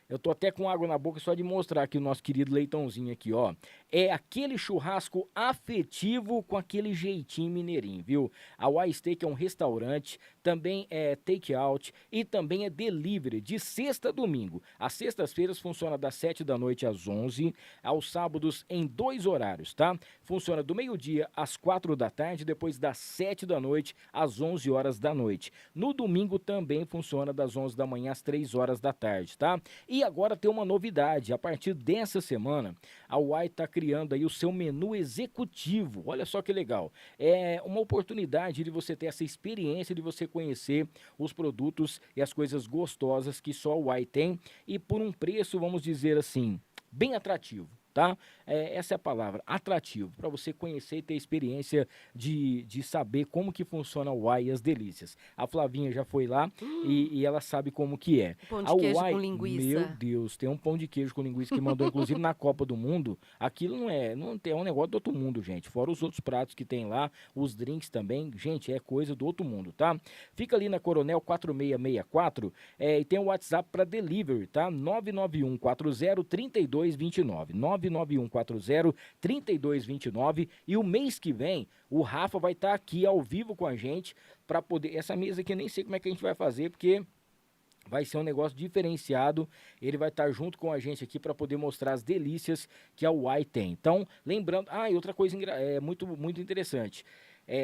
Eu tô até com água na boca só de mostrar aqui o nosso querido leitãozinho aqui, ó. É aquele churrasco afetivo com aquele jeitinho mineirinho, viu? A Y-Steak é um restaurante, também é take-out e também é delivery de sexta a domingo. Às sextas-feiras funciona das 7 da noite às 11, aos sábados em 2 horários, tá? Funciona do meio-dia às 4 da tarde, depois das 7 da noite às 11 horas da noite. No domingo também funciona das 11 da manhã às 3 horas da tarde, tá? E agora tem uma novidade, a partir dessa semana, a Y está criando aí o seu menu executivo, olha só que legal, é uma oportunidade de você ter essa experiência, de você conhecer os produtos e as coisas gostosas que só a Y tem e por um preço, vamos dizer assim, bem atrativo. Tá? Essa é a palavra, atrativo, para você conhecer e ter experiência de saber como que funciona o Y e as delícias. A Flavinha já foi lá e ela sabe como que é. Pão de queijo com linguiça. Meu Deus, tem um pão de queijo com linguiça que mandou, inclusive, na Copa do Mundo. Aquilo não é um negócio do outro mundo, gente. Fora os outros pratos que tem lá, os drinks também, gente, é coisa do outro mundo, tá? Fica ali na Coronel 4664 e tem o WhatsApp para delivery, tá? 991403229. 99140-3229. E o mês que vem, o Rafa vai estar aqui ao vivo com a gente para poder... Essa mesa aqui eu nem sei como é que a gente vai fazer, porque... vai ser um negócio diferenciado, ele vai estar junto com a gente aqui para poder mostrar as delícias que a Uai tem. Então, lembrando... e outra coisa muito, muito interessante.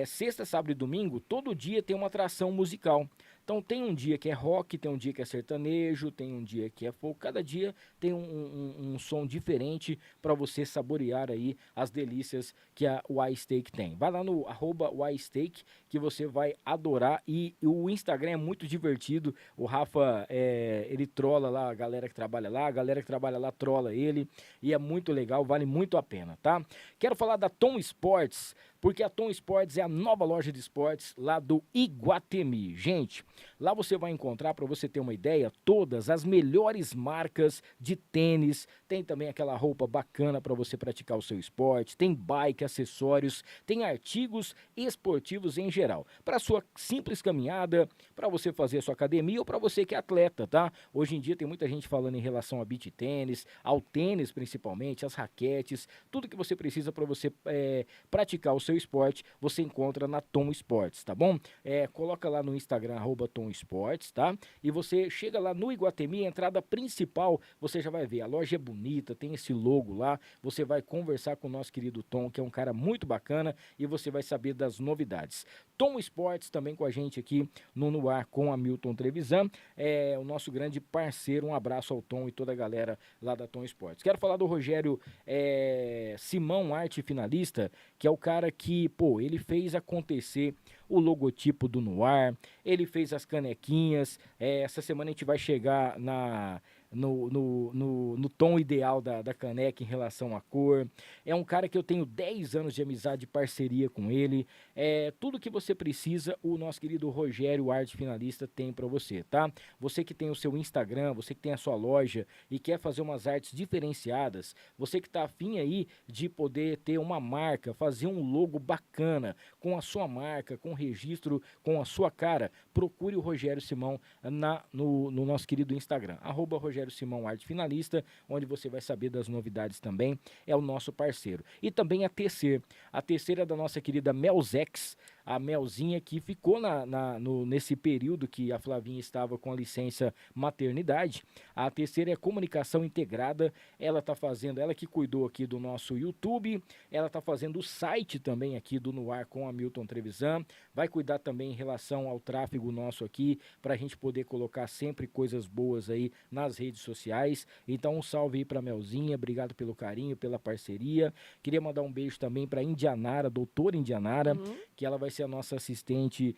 Sexta, sábado e domingo, todo dia tem uma atração musical. Então tem um dia que é rock, tem um dia que é sertanejo, tem um dia que é folk. Cada dia tem um som diferente para você saborear aí as delícias que a Uai Steak tem. Vai lá no @uaisteak que você vai adorar. E o Instagram é muito divertido. O Rafa, ele trola lá a galera que trabalha lá. A galera que trabalha lá trola ele. E é muito legal, vale muito a pena, tá? Quero falar da Tom Sports, porque a Tom Sports é a nova loja de esportes lá do Iguatemi. Gente, lá você vai encontrar, para você ter uma ideia, todas as melhores marcas de tênis. Tem também aquela roupa bacana para você praticar o seu esporte. Tem bike, acessórios, tem artigos esportivos em geral. Para sua simples caminhada, para você fazer a sua academia ou para você que é atleta, tá? Hoje em dia tem muita gente falando em relação a beach tênis, ao tênis principalmente, as raquetes, tudo que você precisa para você praticar o seu esporte, você encontra na Tom Sports, tá bom? Coloca lá no Instagram, @Tom Sports, tá? E você chega lá no Iguatemi, a entrada principal, você já vai ver, a loja é bonita, tem esse logo lá, você vai conversar com o nosso querido Tom, que é um cara muito bacana, e você vai saber das novidades. Tom Sports também com a gente aqui no Ar com a Hamilton Trevisan, o nosso grande parceiro. Um abraço ao Tom e toda a galera lá da Tom Sports. Quero falar do Rogério Simão, arte finalista, que é o cara que, ele fez acontecer o logotipo do Noir, ele fez as canequinhas. Essa semana a gente vai chegar no tom ideal da caneca em relação à cor. É um cara que eu tenho 10 anos de amizade e parceria com ele. Tudo que você precisa, o nosso querido Rogério, arte finalista, tem para você, tá? Você que tem o seu Instagram, você que tem a sua loja e quer fazer umas artes diferenciadas, você que tá afim aí de poder ter uma marca, fazer um logo bacana com a sua marca, com registro, com a sua cara, procure o Rogério Simão no nosso querido Instagram, @Rogério Simão Arte Finalista, onde você vai saber das novidades também. É o nosso parceiro. E também a Tecer. A Tecer é da nossa querida Melzex, a Melzinha que ficou nesse período que a Flavinha estava com a licença maternidade. A Terceira é comunicação integrada, ela que cuidou aqui do nosso YouTube, ela está fazendo o site também aqui do No Ar com a Hamilton Trevisan, vai cuidar também em relação ao tráfego nosso aqui, para a gente poder colocar sempre coisas boas aí nas redes sociais. Então um salve aí para Melzinha, obrigado pelo carinho, pela parceria. Queria mandar um beijo também para Indianara, doutora Indianara, que ela vai ser a nossa assistente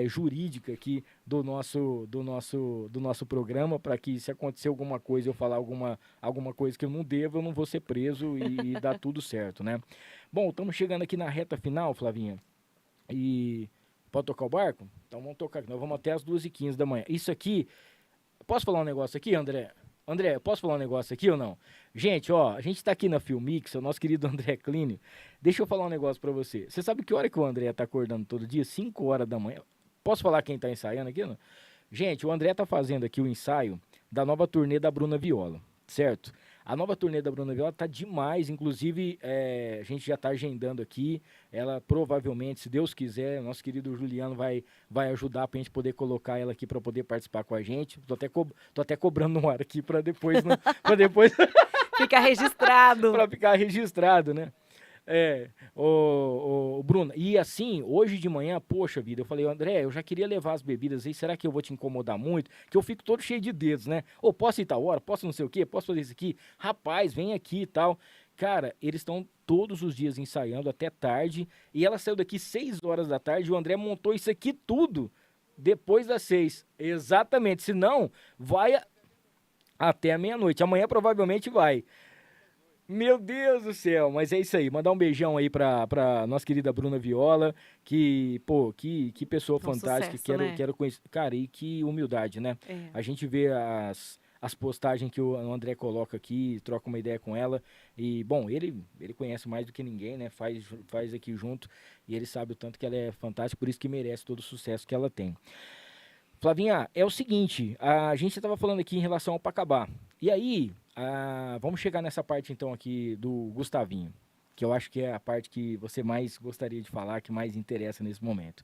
jurídica aqui do nosso programa, para que se acontecer alguma coisa, eu falar alguma coisa que eu não devo, eu não vou ser preso e dar tudo certo, né? Bom, estamos chegando aqui na reta final, Flavinha, e pode tocar o barco? Então vamos tocar aqui, nós vamos até as 2h15 da manhã. Isso aqui, posso falar um negócio aqui, André? André, posso falar um negócio aqui ou não? Gente, a gente tá aqui na Filmix, o nosso querido André Clínio. Deixa eu falar um negócio pra você. Você sabe que hora que o André tá acordando todo dia? 5 horas da manhã. Posso falar quem tá ensaiando aqui, não? Gente, o André tá fazendo aqui o ensaio da nova turnê da Bruna Viola, certo? A nova turnê da Bruna Viola tá demais, inclusive a gente já tá agendando aqui. Ela provavelmente, se Deus quiser, nosso querido Juliano vai ajudar pra gente poder colocar ela aqui pra poder participar com a gente. Tô até cobrando no ar aqui pra depois... pra depois... Ficar registrado. Pra ficar registrado, né? Bruno, e assim, hoje de manhã, poxa vida, eu falei, André, eu já queria levar as bebidas aí, será que eu vou te incomodar muito? Que eu fico todo cheio de dedos, né? Posso ir tal hora? Posso não sei o quê? Posso fazer isso aqui? Rapaz, vem aqui e tal. Cara, eles estão todos os dias ensaiando até tarde, e ela saiu daqui 6 horas da tarde, e o André montou isso aqui tudo depois das 6. Exatamente, senão vai até a meia-noite. Amanhã provavelmente vai. Meu Deus do céu, mas é isso aí. Mandar um beijão aí pra nossa querida Bruna Viola, que pessoa fantástica. Sucesso, Quero conhecer. Cara, e que humildade, né? A gente vê as postagens que o André coloca aqui, troca uma ideia com ela. E, bom, ele conhece mais do que ninguém, né? Faz aqui junto. E ele sabe o tanto que ela é fantástica, por isso que merece todo o sucesso que ela tem. Flavinha, é o seguinte, a gente estava falando aqui em relação ao Pacabá. E aí, vamos chegar nessa parte então aqui do Gustavinho, que eu acho que é a parte que você mais gostaria de falar, que mais interessa nesse momento.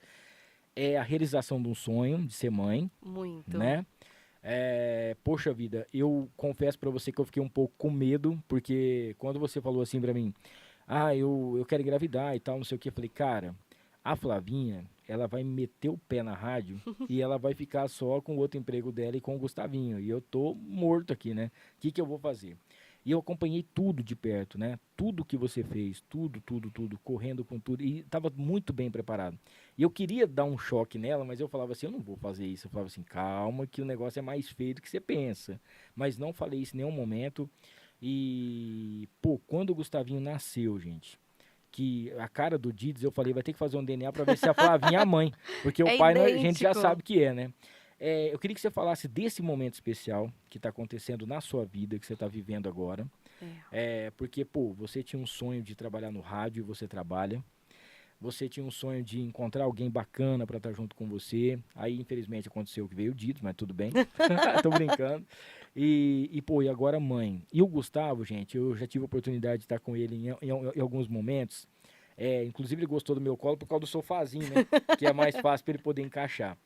É a realização de um sonho de ser mãe. Muito. Né? Poxa vida, eu confesso pra você que eu fiquei um pouco com medo, porque quando você falou assim pra mim, eu quero engravidar e tal, não sei o que, eu falei, cara, a Flavinha, ela vai meter o pé na rádio e ela vai ficar só com o outro emprego dela e com o Gustavinho, e eu tô morto aqui, né? O que eu vou fazer? E eu acompanhei tudo de perto, né? Tudo que você fez, tudo, correndo com tudo, e estava muito bem preparado. E eu queria dar um choque nela, mas eu falava assim, eu não vou fazer isso. Eu falava assim, calma, que o negócio é mais feio do que você pensa. Mas não falei isso em nenhum momento. E, pô, quando o Gustavinho nasceu, gente, que a cara do Dides, eu falei, vai ter que fazer um DNA para ver se a Flavinha é a mãe. Porque o pai, a gente já sabe que é, né? Eu queria que você falasse desse momento especial que está acontecendo na sua vida, que você está vivendo agora. Porque, pô, você tinha um sonho de trabalhar no rádio e você trabalha. Você tinha um sonho de encontrar alguém bacana para estar junto com você. Aí, infelizmente, aconteceu o que veio dito, mas tudo bem. Tô brincando. E agora mãe. E o Gustavo, gente, eu já tive a oportunidade de estar com ele em alguns momentos. Inclusive, ele gostou do meu colo por causa do sofazinho, né? Que é mais fácil para ele poder encaixar.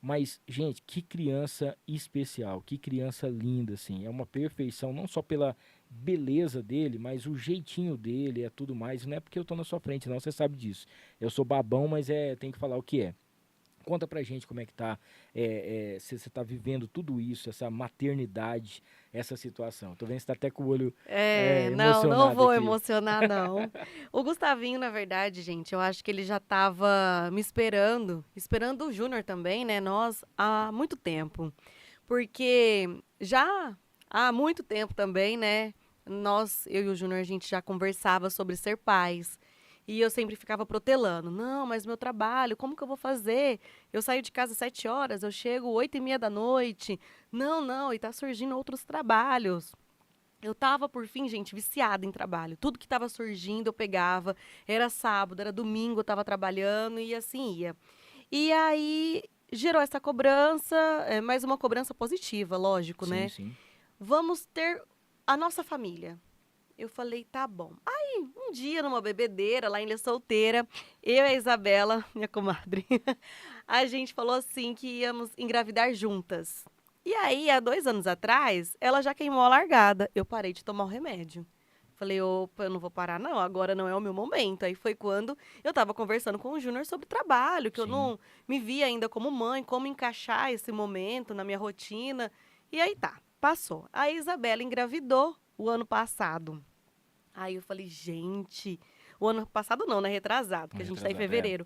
Mas, gente, que criança especial, que criança linda, assim. É uma perfeição, não só pela beleza dele, mas o jeitinho dele, é tudo mais. Não é porque eu tô na sua frente, não, você sabe disso. Eu sou babão, mas tem que falar o que é. Conta pra gente como é que tá, se você tá vivendo tudo isso, essa maternidade, essa situação. Tô vendo que você tá até com o olho emocionado. Não vou aqui. emocionar, não. O Gustavinho, na verdade, gente, eu acho que ele já tava me esperando o Júnior também, né, nós, há muito tempo. Porque já há muito tempo também, né, eu e o Júnior, a gente já conversava sobre ser pais. E eu sempre ficava protelando. Não, mas meu trabalho, como que eu vou fazer? Eu saio de casa às 7 horas, eu chego 8h30 da noite. Não, e tá surgindo outros trabalhos. Eu tava, por fim, gente, viciada em trabalho. Tudo que tava surgindo eu pegava. Era sábado, era domingo, eu tava trabalhando e assim ia. E aí gerou essa cobrança, mais uma cobrança positiva, lógico, Sim, né? sim. Vamos ter a nossa família. Eu falei, tá bom. Aí, um dia, numa bebedeira, lá em Ilha Solteira, eu e a Isabela, minha comadre, a gente falou assim que íamos engravidar juntas. E aí, há 2 anos atrás, ela já queimou a largada. Eu parei de tomar o remédio. Falei, opa, eu não vou parar não, agora não é o meu momento. Aí foi quando eu tava conversando com o Júnior sobre trabalho, que eu não me via ainda como mãe, como encaixar esse momento na minha rotina. E aí tá, passou. A Isabela engravidou o ano passado. Aí eu falei, gente, o ano passado não, né? Retrasado, porque a gente tá em fevereiro.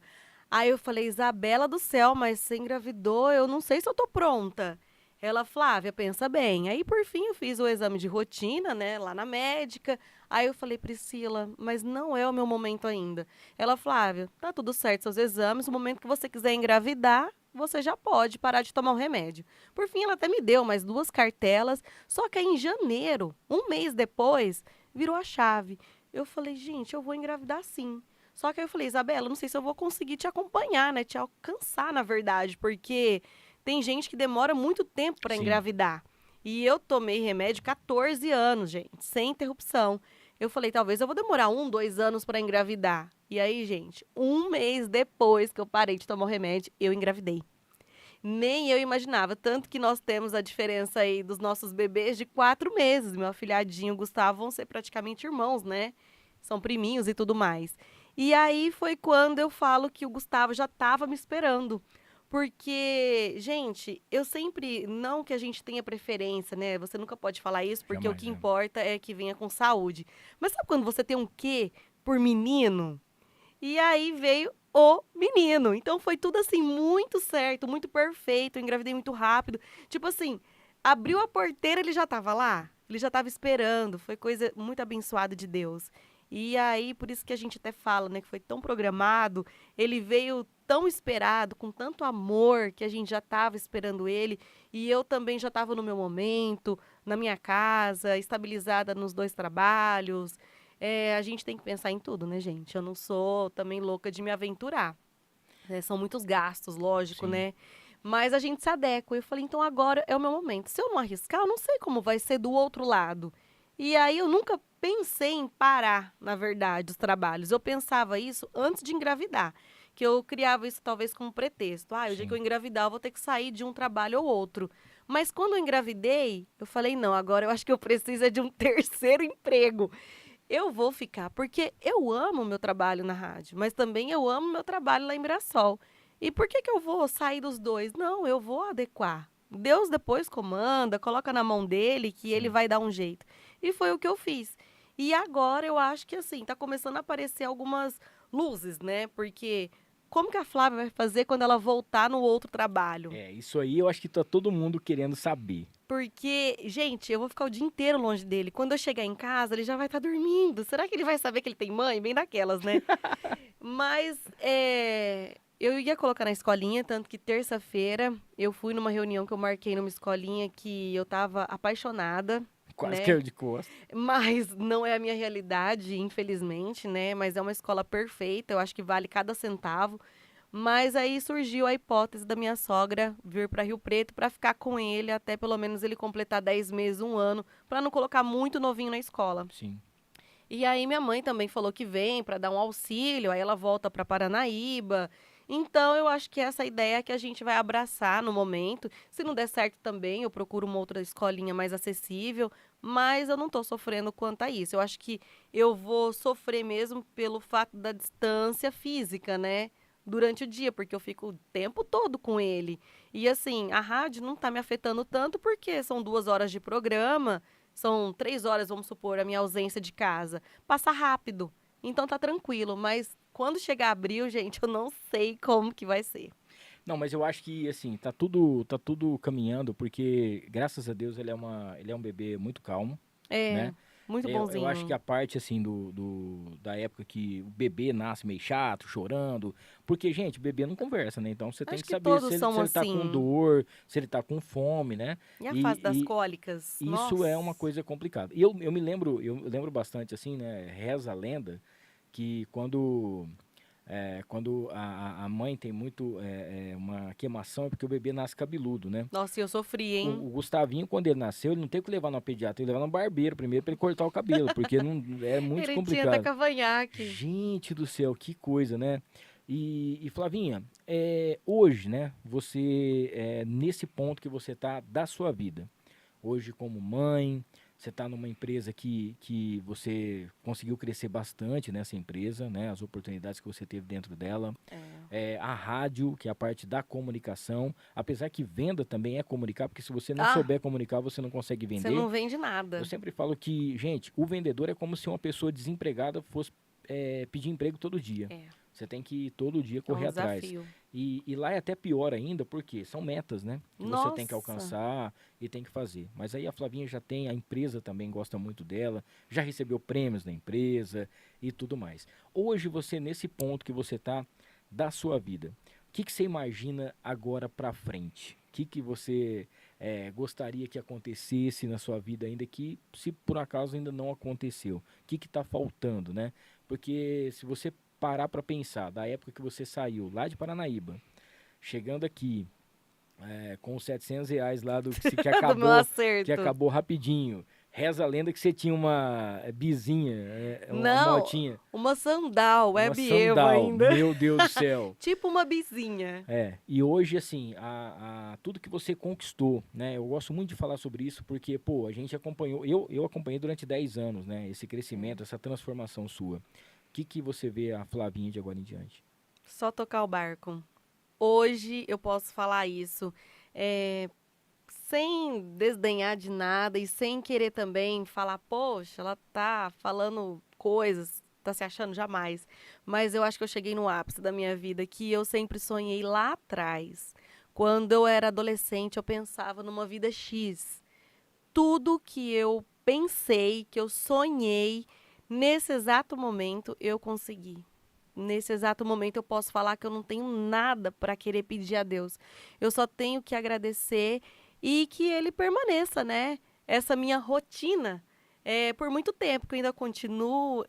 Aí eu falei, Isabela do céu, mas você engravidou, eu não sei se eu tô pronta. Ela, Flávia, pensa bem. Aí, por fim, eu fiz o exame de rotina, né, lá na médica. Aí eu falei, Priscila, mas não é o meu momento ainda. Ela, Flávia, tá tudo certo, seus exames, o momento que você quiser engravidar, você já pode parar de tomar o remédio. Por fim, ela até me deu mais 2 cartelas, só que aí em janeiro, um mês depois, virou a chave. Eu falei, gente, eu vou engravidar sim. Só que aí eu falei, Isabela, não sei se eu vou conseguir te acompanhar, né, te alcançar, na verdade, porque tem gente que demora muito tempo para engravidar. E eu tomei remédio 14 anos, gente, sem interrupção. Eu falei, talvez eu vou demorar 1, 2 anos para engravidar. E aí, gente, 1 mês depois que eu parei de tomar o remédio, eu engravidei. Nem eu imaginava, tanto que nós temos a diferença aí dos nossos bebês de 4 meses. Meu afilhadinho e o Gustavo vão ser praticamente irmãos, né? São priminhos e tudo mais. E aí foi quando eu falo que o Gustavo já estava me esperando. Porque, gente, eu sempre, não que a gente tenha preferência, né? Você nunca pode falar isso, porque o que importa é que venha com saúde. Mas sabe quando você tem um quê por menino? E aí veio o menino. Então foi tudo assim, muito certo, muito perfeito. Eu engravidei muito rápido. Tipo assim, abriu a porteira, ele já tava lá. Ele já tava esperando. Foi coisa muito abençoada de Deus. E aí, por isso que a gente até fala, né, que foi tão programado, ele veio tão esperado, com tanto amor, que a gente já estava esperando ele, e eu também já estava no meu momento, na minha casa, estabilizada nos 2 trabalhos. A gente tem que pensar em tudo, né, gente? Eu não sou também louca de me aventurar. São muitos gastos, lógico, né? Mas a gente se adequa. Eu falei, então agora é o meu momento. Se eu não arriscar, eu não sei como vai ser do outro lado. E aí eu nunca pensei em parar, na verdade, os trabalhos. Eu pensava isso antes de engravidar. Que eu criava isso talvez como pretexto. O dia que eu engravidar, eu vou ter que sair de um trabalho ou outro. Mas quando eu engravidei, eu falei, não, agora eu acho que eu preciso de um terceiro emprego. Eu vou ficar, porque eu amo o meu trabalho na rádio, mas também eu amo o meu trabalho lá em Mirassol. E por que eu vou sair dos dois? Não, eu vou adequar. Deus depois comanda, coloca na mão dele que ele vai dar um jeito. E foi o que eu fiz. E agora eu acho que assim, tá começando a aparecer algumas luzes, né? Porque como que a Flávia vai fazer quando ela voltar no outro trabalho? Isso aí eu acho que tá todo mundo querendo saber. Porque, gente, eu vou ficar o dia inteiro longe dele. Quando eu chegar em casa, ele já vai estar dormindo. Será que ele vai saber que ele tem mãe? Bem daquelas, né? Mas, eu ia colocar na escolinha, tanto que terça-feira eu fui numa reunião que eu marquei numa escolinha que eu tava apaixonada. Quase né? caiu de costas. Mas não é a minha realidade, infelizmente, né? Mas é uma escola perfeita, eu acho que vale cada centavo. Mas aí surgiu a hipótese da minha sogra vir para Rio Preto para ficar com ele até pelo menos ele completar 10 meses, 1 ano, para não colocar muito novinho na escola. Sim. E aí minha mãe também falou que vem para dar um auxílio, aí ela volta para Paranaíba. Então eu acho que essa ideia é que a gente vai abraçar no momento. Se não der certo também, eu procuro uma outra escolinha mais acessível, mas eu não estou sofrendo quanto a isso. Eu acho que eu vou sofrer mesmo pelo fato da distância física, né? Durante o dia, porque eu fico o tempo todo com ele. E assim, a rádio não tá me afetando tanto porque são 2 horas de programa, são 3 horas, vamos supor, a minha ausência de casa. Passa rápido, então tá tranquilo. Mas quando chegar abril, gente, eu não sei como que vai ser. Não, mas eu acho que, assim, tá tudo caminhando, porque, graças a Deus, ele é um bebê muito calmo, né? Muito bonzinho. Eu acho que a parte, assim, da época que o bebê nasce meio chato, chorando, porque, gente, o bebê não conversa, né? Então você tem Acho que que saber todos se ele são tá com assim. dor, se ele tá com fome, né? E a fase das cólicas? Isso Nossa. é uma coisa complicada. E eu lembro bastante, assim, né? Reza a lenda que quando a mãe tem muito uma queimação é porque o bebê nasce cabeludo, né? Nossa, eu sofri, hein? O Gustavinho, quando ele nasceu, ele não teve que levar no pediatra, ele levava no barbeiro primeiro para ele cortar o cabelo, porque não é muito Ele complicado. tinha até cavanhaque. Gente do céu, que coisa, né? E Flavinha, hoje, né, você, nesse ponto que você tá da sua vida, hoje como mãe, você está numa empresa que você conseguiu crescer bastante nessa empresa, né? As oportunidades que você teve dentro dela. A rádio, que é a parte da comunicação. Apesar que venda também é comunicar, porque se você não souber comunicar, você não consegue vender. Você não vende nada. Eu sempre falo que, gente, o vendedor é como se uma pessoa desempregada fosse pedir emprego todo dia. Você tem que todo dia correr atrás. Desafio. E lá é até pior ainda, porque são metas, né? Que você tem que alcançar e tem que fazer. Mas aí a Flavinha já tem, a empresa também gosta muito dela, já recebeu prêmios da empresa e tudo mais. Hoje você, nesse ponto que você tá da sua vida, o que você imagina agora pra frente? O que você gostaria que acontecesse na sua vida ainda que, se por acaso ainda não aconteceu? O que tá faltando, né? Porque se você parar para pensar, da época que você saiu lá de Paranaíba, chegando aqui com os R$700 lá que acabou, do meu acerto. que acabou rapidinho. Reza a lenda que você tinha uma bizinha, uma motinha. Uma sandal, Uma Evo sandal, ainda. meu Deus do céu. Tipo uma bizinha. E hoje, assim, tudo que você conquistou, né? Eu gosto muito de falar sobre isso porque, pô, a gente acompanhou, eu acompanhei durante 10 anos, né? Esse crescimento, essa transformação sua. O que você vê a Flavinha de agora em diante? Só tocar o barco. Hoje eu posso falar isso sem desdenhar de nada e sem querer também falar, poxa, ela tá falando coisas, tá se achando jamais. Mas eu acho que eu cheguei no ápice da minha vida, que eu sempre sonhei lá atrás. Quando eu era adolescente, eu pensava numa vida X. Tudo que eu pensei, que eu sonhei, nesse exato momento eu consegui. Nesse exato momento eu posso falar que eu não tenho nada para querer pedir a Deus. Eu só tenho que agradecer e que Ele permaneça, né? Essa minha rotina por muito tempo, que eu ainda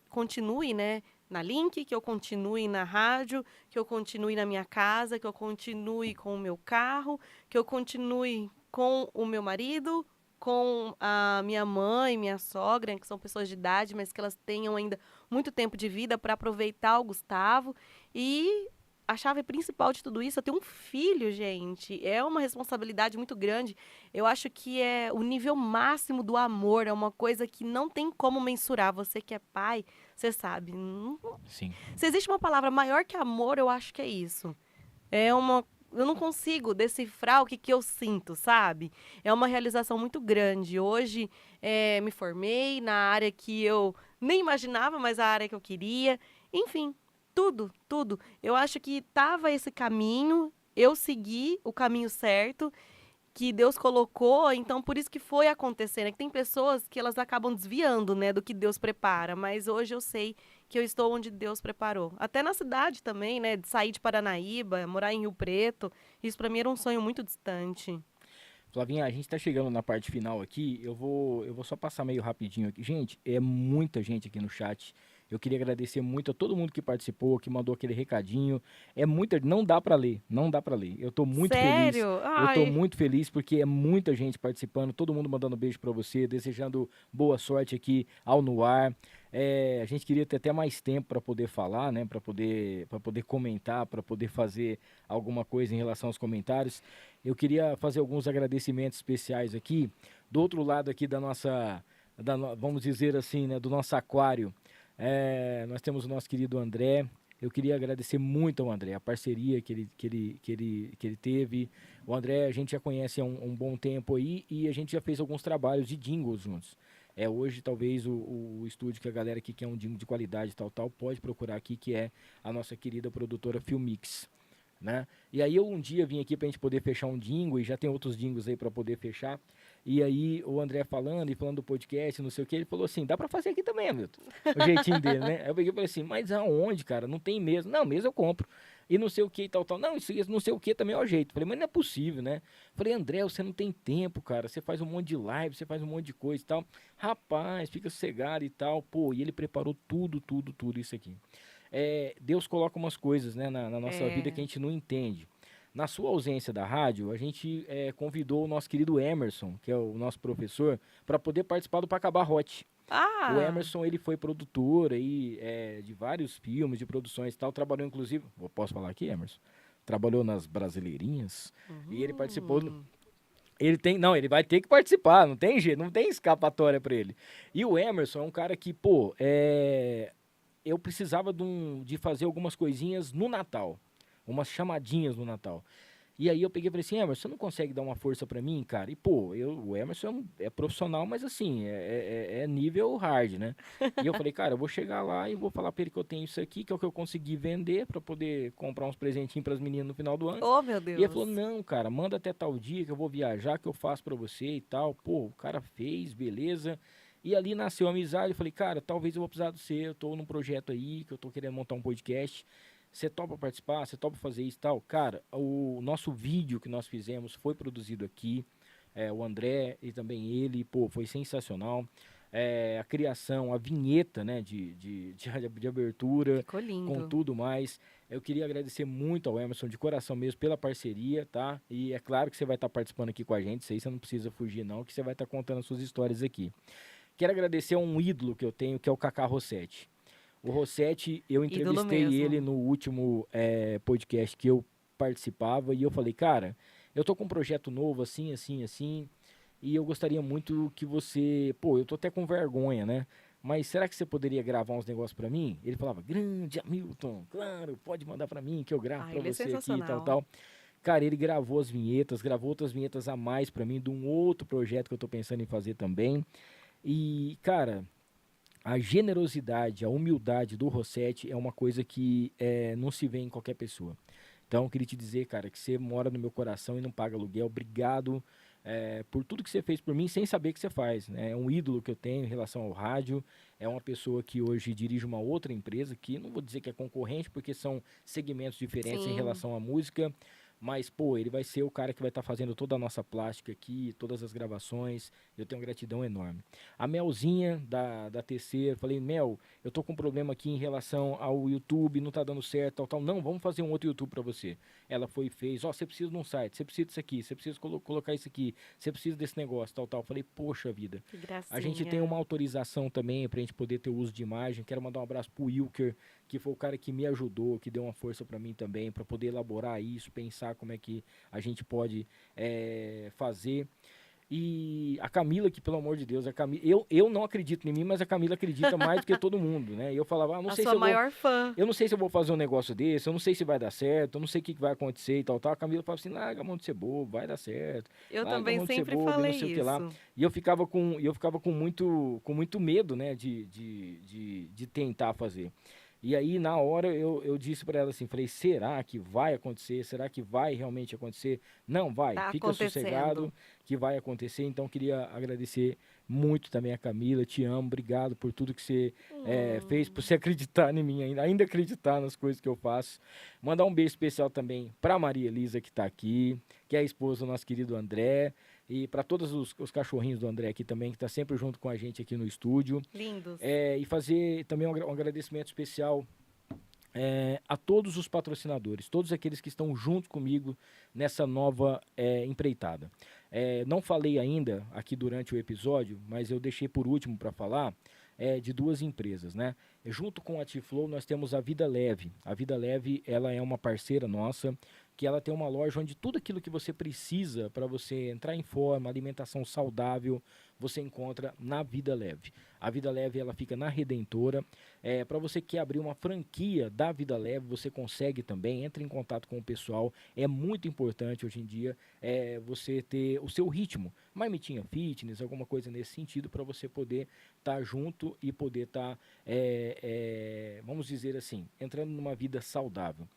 continue, né? na Link, que eu continue na rádio, que eu continue na minha casa, que eu continue com o meu carro, que eu continue com o meu marido, com a minha mãe, minha sogra, que são pessoas de idade, mas que elas tenham ainda muito tempo de vida para aproveitar o Gustavo. E a chave principal de tudo isso é ter um filho, gente. É uma responsabilidade muito grande. Eu acho que é o nível máximo do amor, é uma coisa que não tem como mensurar. Você que é pai, você sabe. Sim. Se existe uma palavra maior que amor, eu acho que é isso. Eu não consigo decifrar o que eu sinto, sabe? É uma realização muito grande. Hoje me formei na área que eu nem imaginava, mas a área que eu queria. Enfim, tudo, tudo. Eu acho que tava esse caminho, eu segui o caminho certo que Deus colocou, então por isso que foi acontecendo. É que tem pessoas que elas acabam desviando, né, do que Deus prepara, mas hoje eu sei que eu estou onde Deus preparou. Até na cidade também, né, de sair de Paranaíba, morar em Rio Preto, isso para mim era um sonho muito distante. Flavinha, a gente tá chegando na parte final aqui, eu vou só passar meio rapidinho aqui. Gente, é muita gente aqui no chat. Eu queria agradecer muito a todo mundo que participou, que mandou aquele recadinho. É muita, não dá pra ler, não dá pra ler. Eu tô muito feliz. Sério? Eu tô Ai, muito feliz porque é muita gente participando, todo mundo mandando beijo pra você, desejando boa sorte aqui ao Noir. A gente queria ter até mais tempo para poder falar, né, para poder comentar, para poder fazer alguma coisa em relação aos comentários. Eu queria fazer alguns agradecimentos especiais aqui. Do outro lado aqui da nossa, vamos dizer assim, né, do nosso aquário, nós temos o nosso querido André. Eu queria agradecer muito ao André, a parceria que ele teve. O André a gente já conhece há um bom tempo aí e a gente já fez alguns trabalhos de jingles juntos. Hoje talvez o estúdio que a galera que quer um jingle de qualidade tal, pode procurar aqui, que é a nossa querida produtora Filmix, né? E aí eu um dia vim aqui pra gente poder fechar um jingle, e já tem outros jingles aí pra poder fechar. E aí o André falando do podcast, não sei o que, ele falou assim, dá pra fazer aqui também, Hamilton. O jeitinho dele, né? Aí eu peguei e falei assim, mas aonde, cara? Não tem mesmo. Não, mesmo eu compro. E não sei o que e tal. Não, isso não sei o que também é o jeito. Falei, mas não é possível, né? Falei, André, você não tem tempo, cara. Você faz um monte de live, você faz um monte de coisa e tal. Rapaz, fica sossegado e tal. Pô, e ele preparou tudo isso aqui. Deus coloca umas coisas, né, na nossa vida que a gente não entende. Na sua ausência da rádio, a gente convidou o nosso querido Emerson, que é o nosso professor, para poder participar do Pacabá Hot. O Emerson, ele foi produtor aí, de vários filmes, de produções e tal, trabalhou inclusive, posso falar aqui, Emerson? Trabalhou nas Brasileirinhas, e ele participou ele vai ter que participar, não tem jeito, não tem escapatória para ele. E o Emerson é um cara que, pô, eu precisava de fazer algumas coisinhas no Natal, umas chamadinhas no Natal. E aí eu peguei e falei assim, Emerson, você não consegue dar uma força pra mim, cara? E pô, o Emerson é profissional, mas assim, é nível hard, né? E eu falei, cara, eu vou chegar lá e vou falar pra ele que eu tenho isso aqui, que é o que eu consegui vender pra poder comprar uns presentinhos pras meninas no final do ano. oh meu Deus. E ele falou, não, cara, manda até tal dia que eu vou viajar, que eu faço pra você e tal. Pô, o cara fez, beleza. E ali nasceu a amizade, eu falei, cara, talvez eu vou precisar de você, eu tô num projeto aí, que eu tô querendo montar um podcast. Você topa participar? Você topa fazer isso e tal? Cara, o nosso vídeo que nós fizemos foi produzido aqui. O André e também ele, pô, foi sensacional. A criação, a vinheta, né, de abertura, Ficou lindo. com tudo mais. Eu queria agradecer muito ao Emerson, de coração mesmo, pela parceria, tá? E é claro que você vai estar participando aqui com a gente, isso aí você não precisa fugir não, que você vai estar contando as suas histórias aqui. Quero agradecer a um ídolo que eu tenho, que é o Cacá Rossetti. O Rossetti, eu entrevistei ele no último podcast que eu participava e eu falei, cara, eu tô com um projeto novo, assim, e eu gostaria muito que você... Pô, eu tô até com vergonha, né? Mas será que você poderia gravar uns negócios pra mim? Ele falava, grande Hamilton, claro, pode mandar pra mim que eu gravo pra você aqui e tal. Cara, ele gravou as vinhetas, gravou outras vinhetas a mais pra mim, de um outro projeto que eu tô pensando em fazer também. E, cara... A generosidade, a humildade do Rossetti é uma coisa que não se vê em qualquer pessoa. Então, eu queria te dizer, cara, que você mora no meu coração e não paga aluguel. Obrigado por tudo que você fez por mim, sem saber que você faz, né? É um ídolo que eu tenho em relação ao rádio. É uma pessoa que hoje dirige uma outra empresa, que não vou dizer que é concorrente, porque são segmentos diferentes em relação à música. Mas, pô, ele vai ser o cara que vai estar fazendo toda a nossa plástica aqui, todas as gravações. Eu tenho gratidão enorme. A Melzinha, da TC, falei, Mel, eu tô com um problema aqui em relação ao YouTube, não tá dando certo, tal, tal. Não, vamos fazer um outro YouTube pra você. Ela foi e fez, você precisa de um site, você precisa disso aqui, você precisa colocar isso aqui, você precisa desse negócio, tal, tal. Falei, poxa vida. Que gracinha. A gente tem uma autorização também pra gente poder ter uso de imagem. Quero mandar um abraço pro Wilker, que foi o cara que me ajudou, que deu uma força pra mim também, pra poder elaborar isso, pensar como é que a gente pode fazer. E a Camila, que pelo amor de Deus, eu não acredito em mim, mas a Camila acredita mais do que todo mundo, né? E eu falava, não sei se eu maior fã. Eu não sei se eu vou fazer um negócio desse, eu não sei se vai dar certo, eu não sei o que vai acontecer e tal, tal. A Camila falava assim, larga a mão de ser bobo, vai dar certo. Eu larga também a mão de ser sempre bobo, falei não sei isso. O que lá. E eu ficava com muito medo, né, de tentar fazer. E aí, na hora, eu disse pra ela assim, falei, será que vai acontecer? Será que vai realmente acontecer? Não, vai, Tá fica acontecendo. sossegado que vai acontecer. Então, queria agradecer muito também a Camila, te amo, obrigado por tudo que você fez, por você acreditar em mim, ainda acreditar nas coisas que eu faço. Mandar um beijo especial também pra Maria Elisa, que tá aqui, que é a esposa do nosso querido André, e para todos os cachorrinhos do André aqui também, que tá sempre junto com a gente aqui no estúdio. Lindos. E fazer também um agradecimento especial a todos os patrocinadores, todos aqueles que estão junto comigo nessa nova empreitada. Não falei ainda aqui durante o episódio, mas eu deixei por último para falar de duas empresas, né? Junto com a T-Flow nós temos a Vida Leve. A Vida Leve, ela é uma parceira nossa, que ela tem uma loja onde tudo aquilo que você precisa para você entrar em forma, alimentação saudável, você encontra na Vida Leve. A Vida Leve, ela fica na Redentora. Para você que quer abrir uma franquia da Vida Leve, você consegue também, entre em contato com o pessoal. É muito importante hoje em dia você ter o seu ritmo. Marmitinha Fitness, alguma coisa nesse sentido, para você poder estar junto e poder estar, vamos dizer assim, entrando numa vida saudável.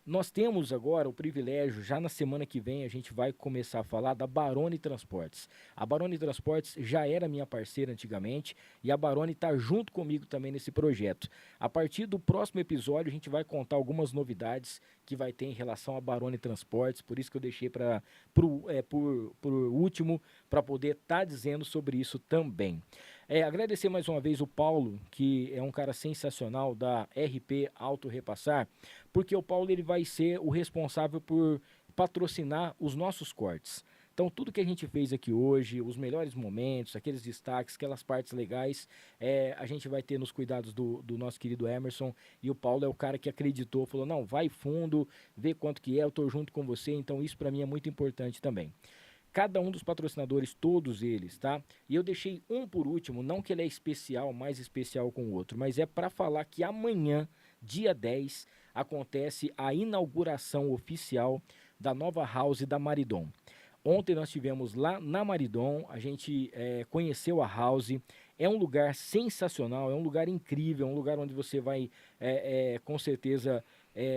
Nós temos agora o privilégio, já na semana que vem a gente vai começar a falar da Barone Transportes. A Barone Transportes já era minha parceira antigamente e a Barone está junto comigo também nesse projeto. A partir do próximo episódio a gente vai contar algumas novidades que vai ter em relação à Barone Transportes, por isso que eu deixei por último para poder estar dizendo sobre isso também. Agradecer mais uma vez o Paulo, que é um cara sensacional da RP Auto Repassar, porque o Paulo ele vai ser o responsável por patrocinar os nossos cortes. Então tudo que a gente fez aqui hoje, os melhores momentos, aqueles destaques, aquelas partes legais, a gente vai ter nos cuidados do nosso querido Emerson, e o Paulo é o cara que acreditou, falou, não, vai fundo, vê quanto que eu tô junto com você, então isso para mim é muito importante também. Cada um dos patrocinadores, todos eles, tá? E eu deixei um por último, não que ele é especial, mais especial com o outro, mas é para falar que amanhã, dia 10, acontece a inauguração oficial da nova house da Maridom. Ontem nós estivemos lá na Maridom, a gente conheceu a house, é um lugar sensacional, é um lugar incrível, é um lugar onde você vai com certeza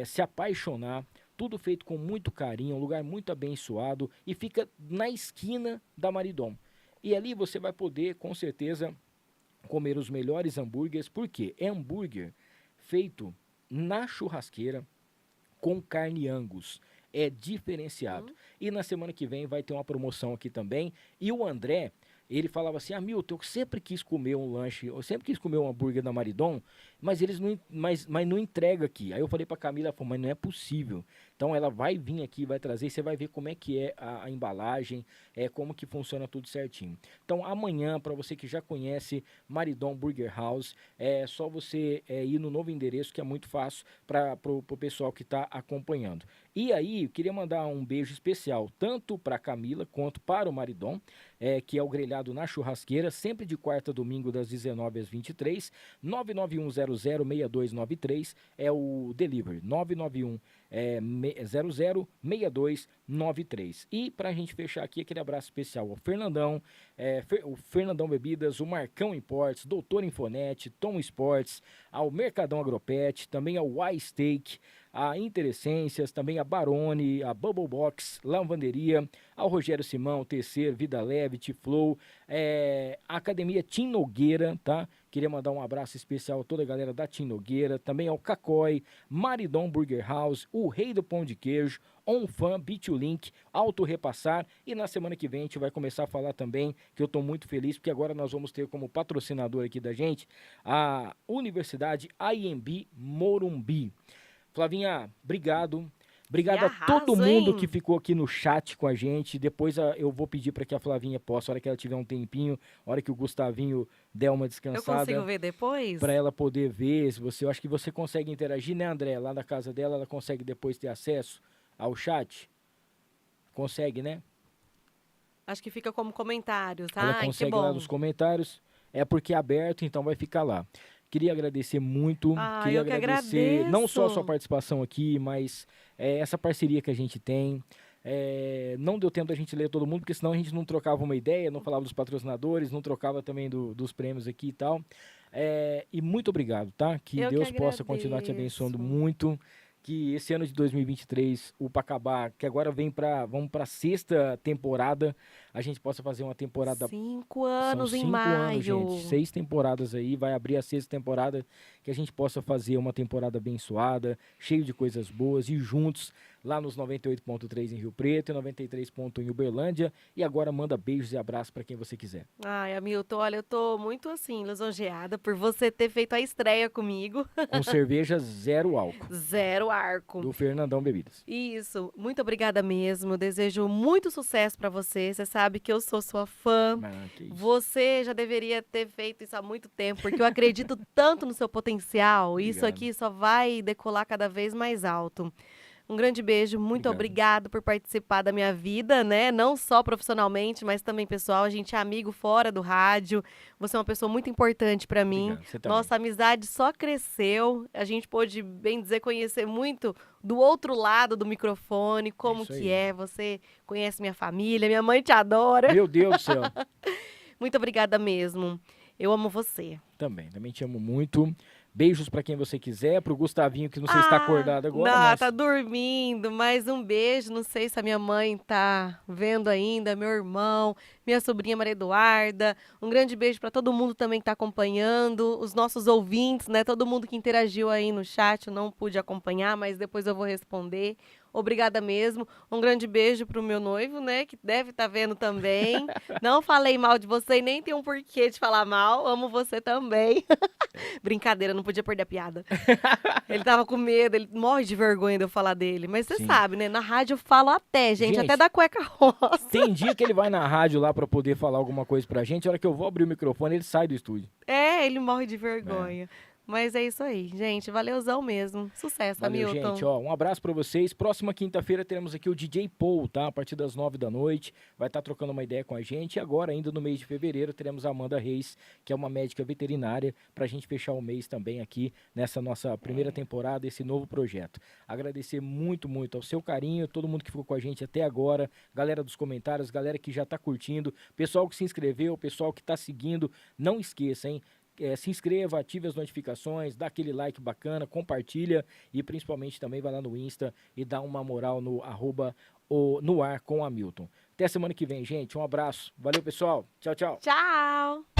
se apaixonar. Tudo feito com muito carinho, um lugar muito abençoado e fica na esquina da Maridom. E ali você vai poder, com certeza, comer os melhores hambúrgueres, porque é hambúrguer feito na churrasqueira com carne Angus. É diferenciado. E na semana que vem vai ter uma promoção aqui também. E o André, ele falava assim, Milton, eu sempre quis comer um lanche, eu sempre quis comer um hambúrguer da Maridom, mas eles não entregam aqui. Aí eu falei pra Camila, ela falou, mas não é possível. Então ela vai vir aqui, vai trazer, você vai ver como é que é a embalagem, como que funciona tudo certinho. Então amanhã, para você que já conhece Maridom Burger House, é só você ir no novo endereço, que é muito fácil para o pessoal que está acompanhando. E aí, eu queria mandar um beijo especial, tanto para Camila quanto para o Maridom, que é o grelhado na churrasqueira, sempre de quarta a domingo, das 19 às 23, 991006293 é o delivery, 991006293. E para a gente fechar aqui, aquele abraço especial ao Fernandão, o Fernandão Bebidas, o Marcão Imports, Doutor Infonete, Tom Sports, ao Mercadão Agropet, também ao Y Steak, a Interessências, também a Barone, a Bubble Box, Lavanderia, ao Rogério Simão, Tecer, Vida Leve, Tiflow, a Academia Tim Nogueira, tá? Queria mandar um abraço especial a toda a galera da Tim Nogueira, também ao Cacói, Maridon Burger House, o Rei do Pão de Queijo, OnFan, Bitulink, Auto Repassar, e na semana que vem a gente vai começar a falar também, que eu tô muito feliz, porque agora nós vamos ter como patrocinador aqui da gente a Universidade IMB Morumbi. Flavinha, obrigado. Obrigado a todo mundo que ficou aqui no chat com a gente. Depois eu vou pedir para que a Flavinha possa, a hora que ela tiver um tempinho, a hora que o Gustavinho der uma descansada. Eu consigo ver depois? Para ela poder ver. Eu acho que você consegue interagir, né, André? Lá na casa dela, ela consegue depois ter acesso ao chat? Consegue, né? Acho que fica como comentários, tá? Ela consegue lá nos comentários. É porque é aberto, então vai ficar lá. Queria agradecer muito, queria agradecer não só a sua participação aqui, mas essa parceria que a gente tem. Não deu tempo da gente ler todo mundo, porque senão a gente não trocava uma ideia, não falava dos patrocinadores, não trocava também dos prêmios aqui e tal. E muito obrigado, tá? Que Deus possa continuar te abençoando muito. Que esse ano de 2023, o Pacabá, que agora vamos para a 6ª temporada, a gente possa fazer uma temporada... 5 anos São em 5 maio. anos, gente. 6 temporadas aí, vai abrir a 6ª temporada, que a gente possa fazer uma temporada abençoada, cheio de coisas boas, e juntos lá nos 98.3 em Rio Preto e 93.1 em Uberlândia. E agora manda beijos e abraços para quem você quiser. Ai, Hamilton, olha, eu tô muito assim, lisonjeada por você ter feito a estreia comigo. Com cerveja 0 álcool. 0 arco. Do Fernandão Bebidas. Isso, muito obrigada mesmo. Eu desejo muito sucesso pra você. Você sabe que eu sou sua fã. Você já deveria ter feito isso há muito tempo, porque eu acredito tanto no seu potencial. Obrigado. Isso aqui só vai decolar cada vez mais alto. Um grande beijo, muito obrigado por participar da minha vida, né? Não só profissionalmente, mas também pessoal. A gente é amigo fora do rádio. Você é uma pessoa muito importante para mim. Nossa amizade só cresceu. A gente pôde, bem dizer, conhecer muito do outro lado do microfone, como que é. Você conhece minha família, minha mãe te adora. Meu Deus do céu. Muito obrigada mesmo. Eu amo você. Também te amo muito. Beijos pra quem você quiser, pro Gustavinho, que não sei se tá acordado agora. Não, tá dormindo, mas um beijo, não sei se a minha mãe tá vendo ainda, meu irmão, minha sobrinha Maria Eduarda. Um grande beijo pra todo mundo também que tá acompanhando, os nossos ouvintes, né? Todo mundo que interagiu aí no chat, eu não pude acompanhar, mas depois eu vou responder. Obrigada mesmo. Um grande beijo pro meu noivo, né? Que deve estar vendo também. Não falei mal de você e nem tem um porquê de falar mal. Amo você também. Brincadeira, não podia perder a piada. Ele tava com medo, ele morre de vergonha de eu falar dele. Mas você sabe, né? Na rádio eu falo até, gente, até da cueca rosa. Tem dia que ele vai na rádio lá pra poder falar alguma coisa pra gente. A hora que eu vou abrir o microfone, ele sai do estúdio. Ele morre de vergonha. Mas é isso aí, gente. Valeuzão mesmo. Sucesso, Valeu, Hamilton. gente. Um abraço pra vocês. Próxima quinta-feira teremos aqui o DJ Paul, tá? A partir das 9 da noite. Vai estar trocando uma ideia com a gente. E agora, ainda no mês de fevereiro, teremos a Amanda Reis, que é uma médica veterinária, pra gente fechar o mês também aqui nessa nossa primeira temporada, esse novo projeto. Agradecer muito, muito ao seu carinho, todo mundo que ficou com a gente até agora, galera dos comentários, galera que já tá curtindo, pessoal que se inscreveu, pessoal que tá seguindo. Não esqueça, hein? Se inscreva, ative as notificações, dá aquele like bacana, compartilha e principalmente também vai lá no Insta e dá uma moral no @no ar com Hamilton. Até semana que vem, gente. Um abraço. Valeu, pessoal. Tchau, tchau. Tchau.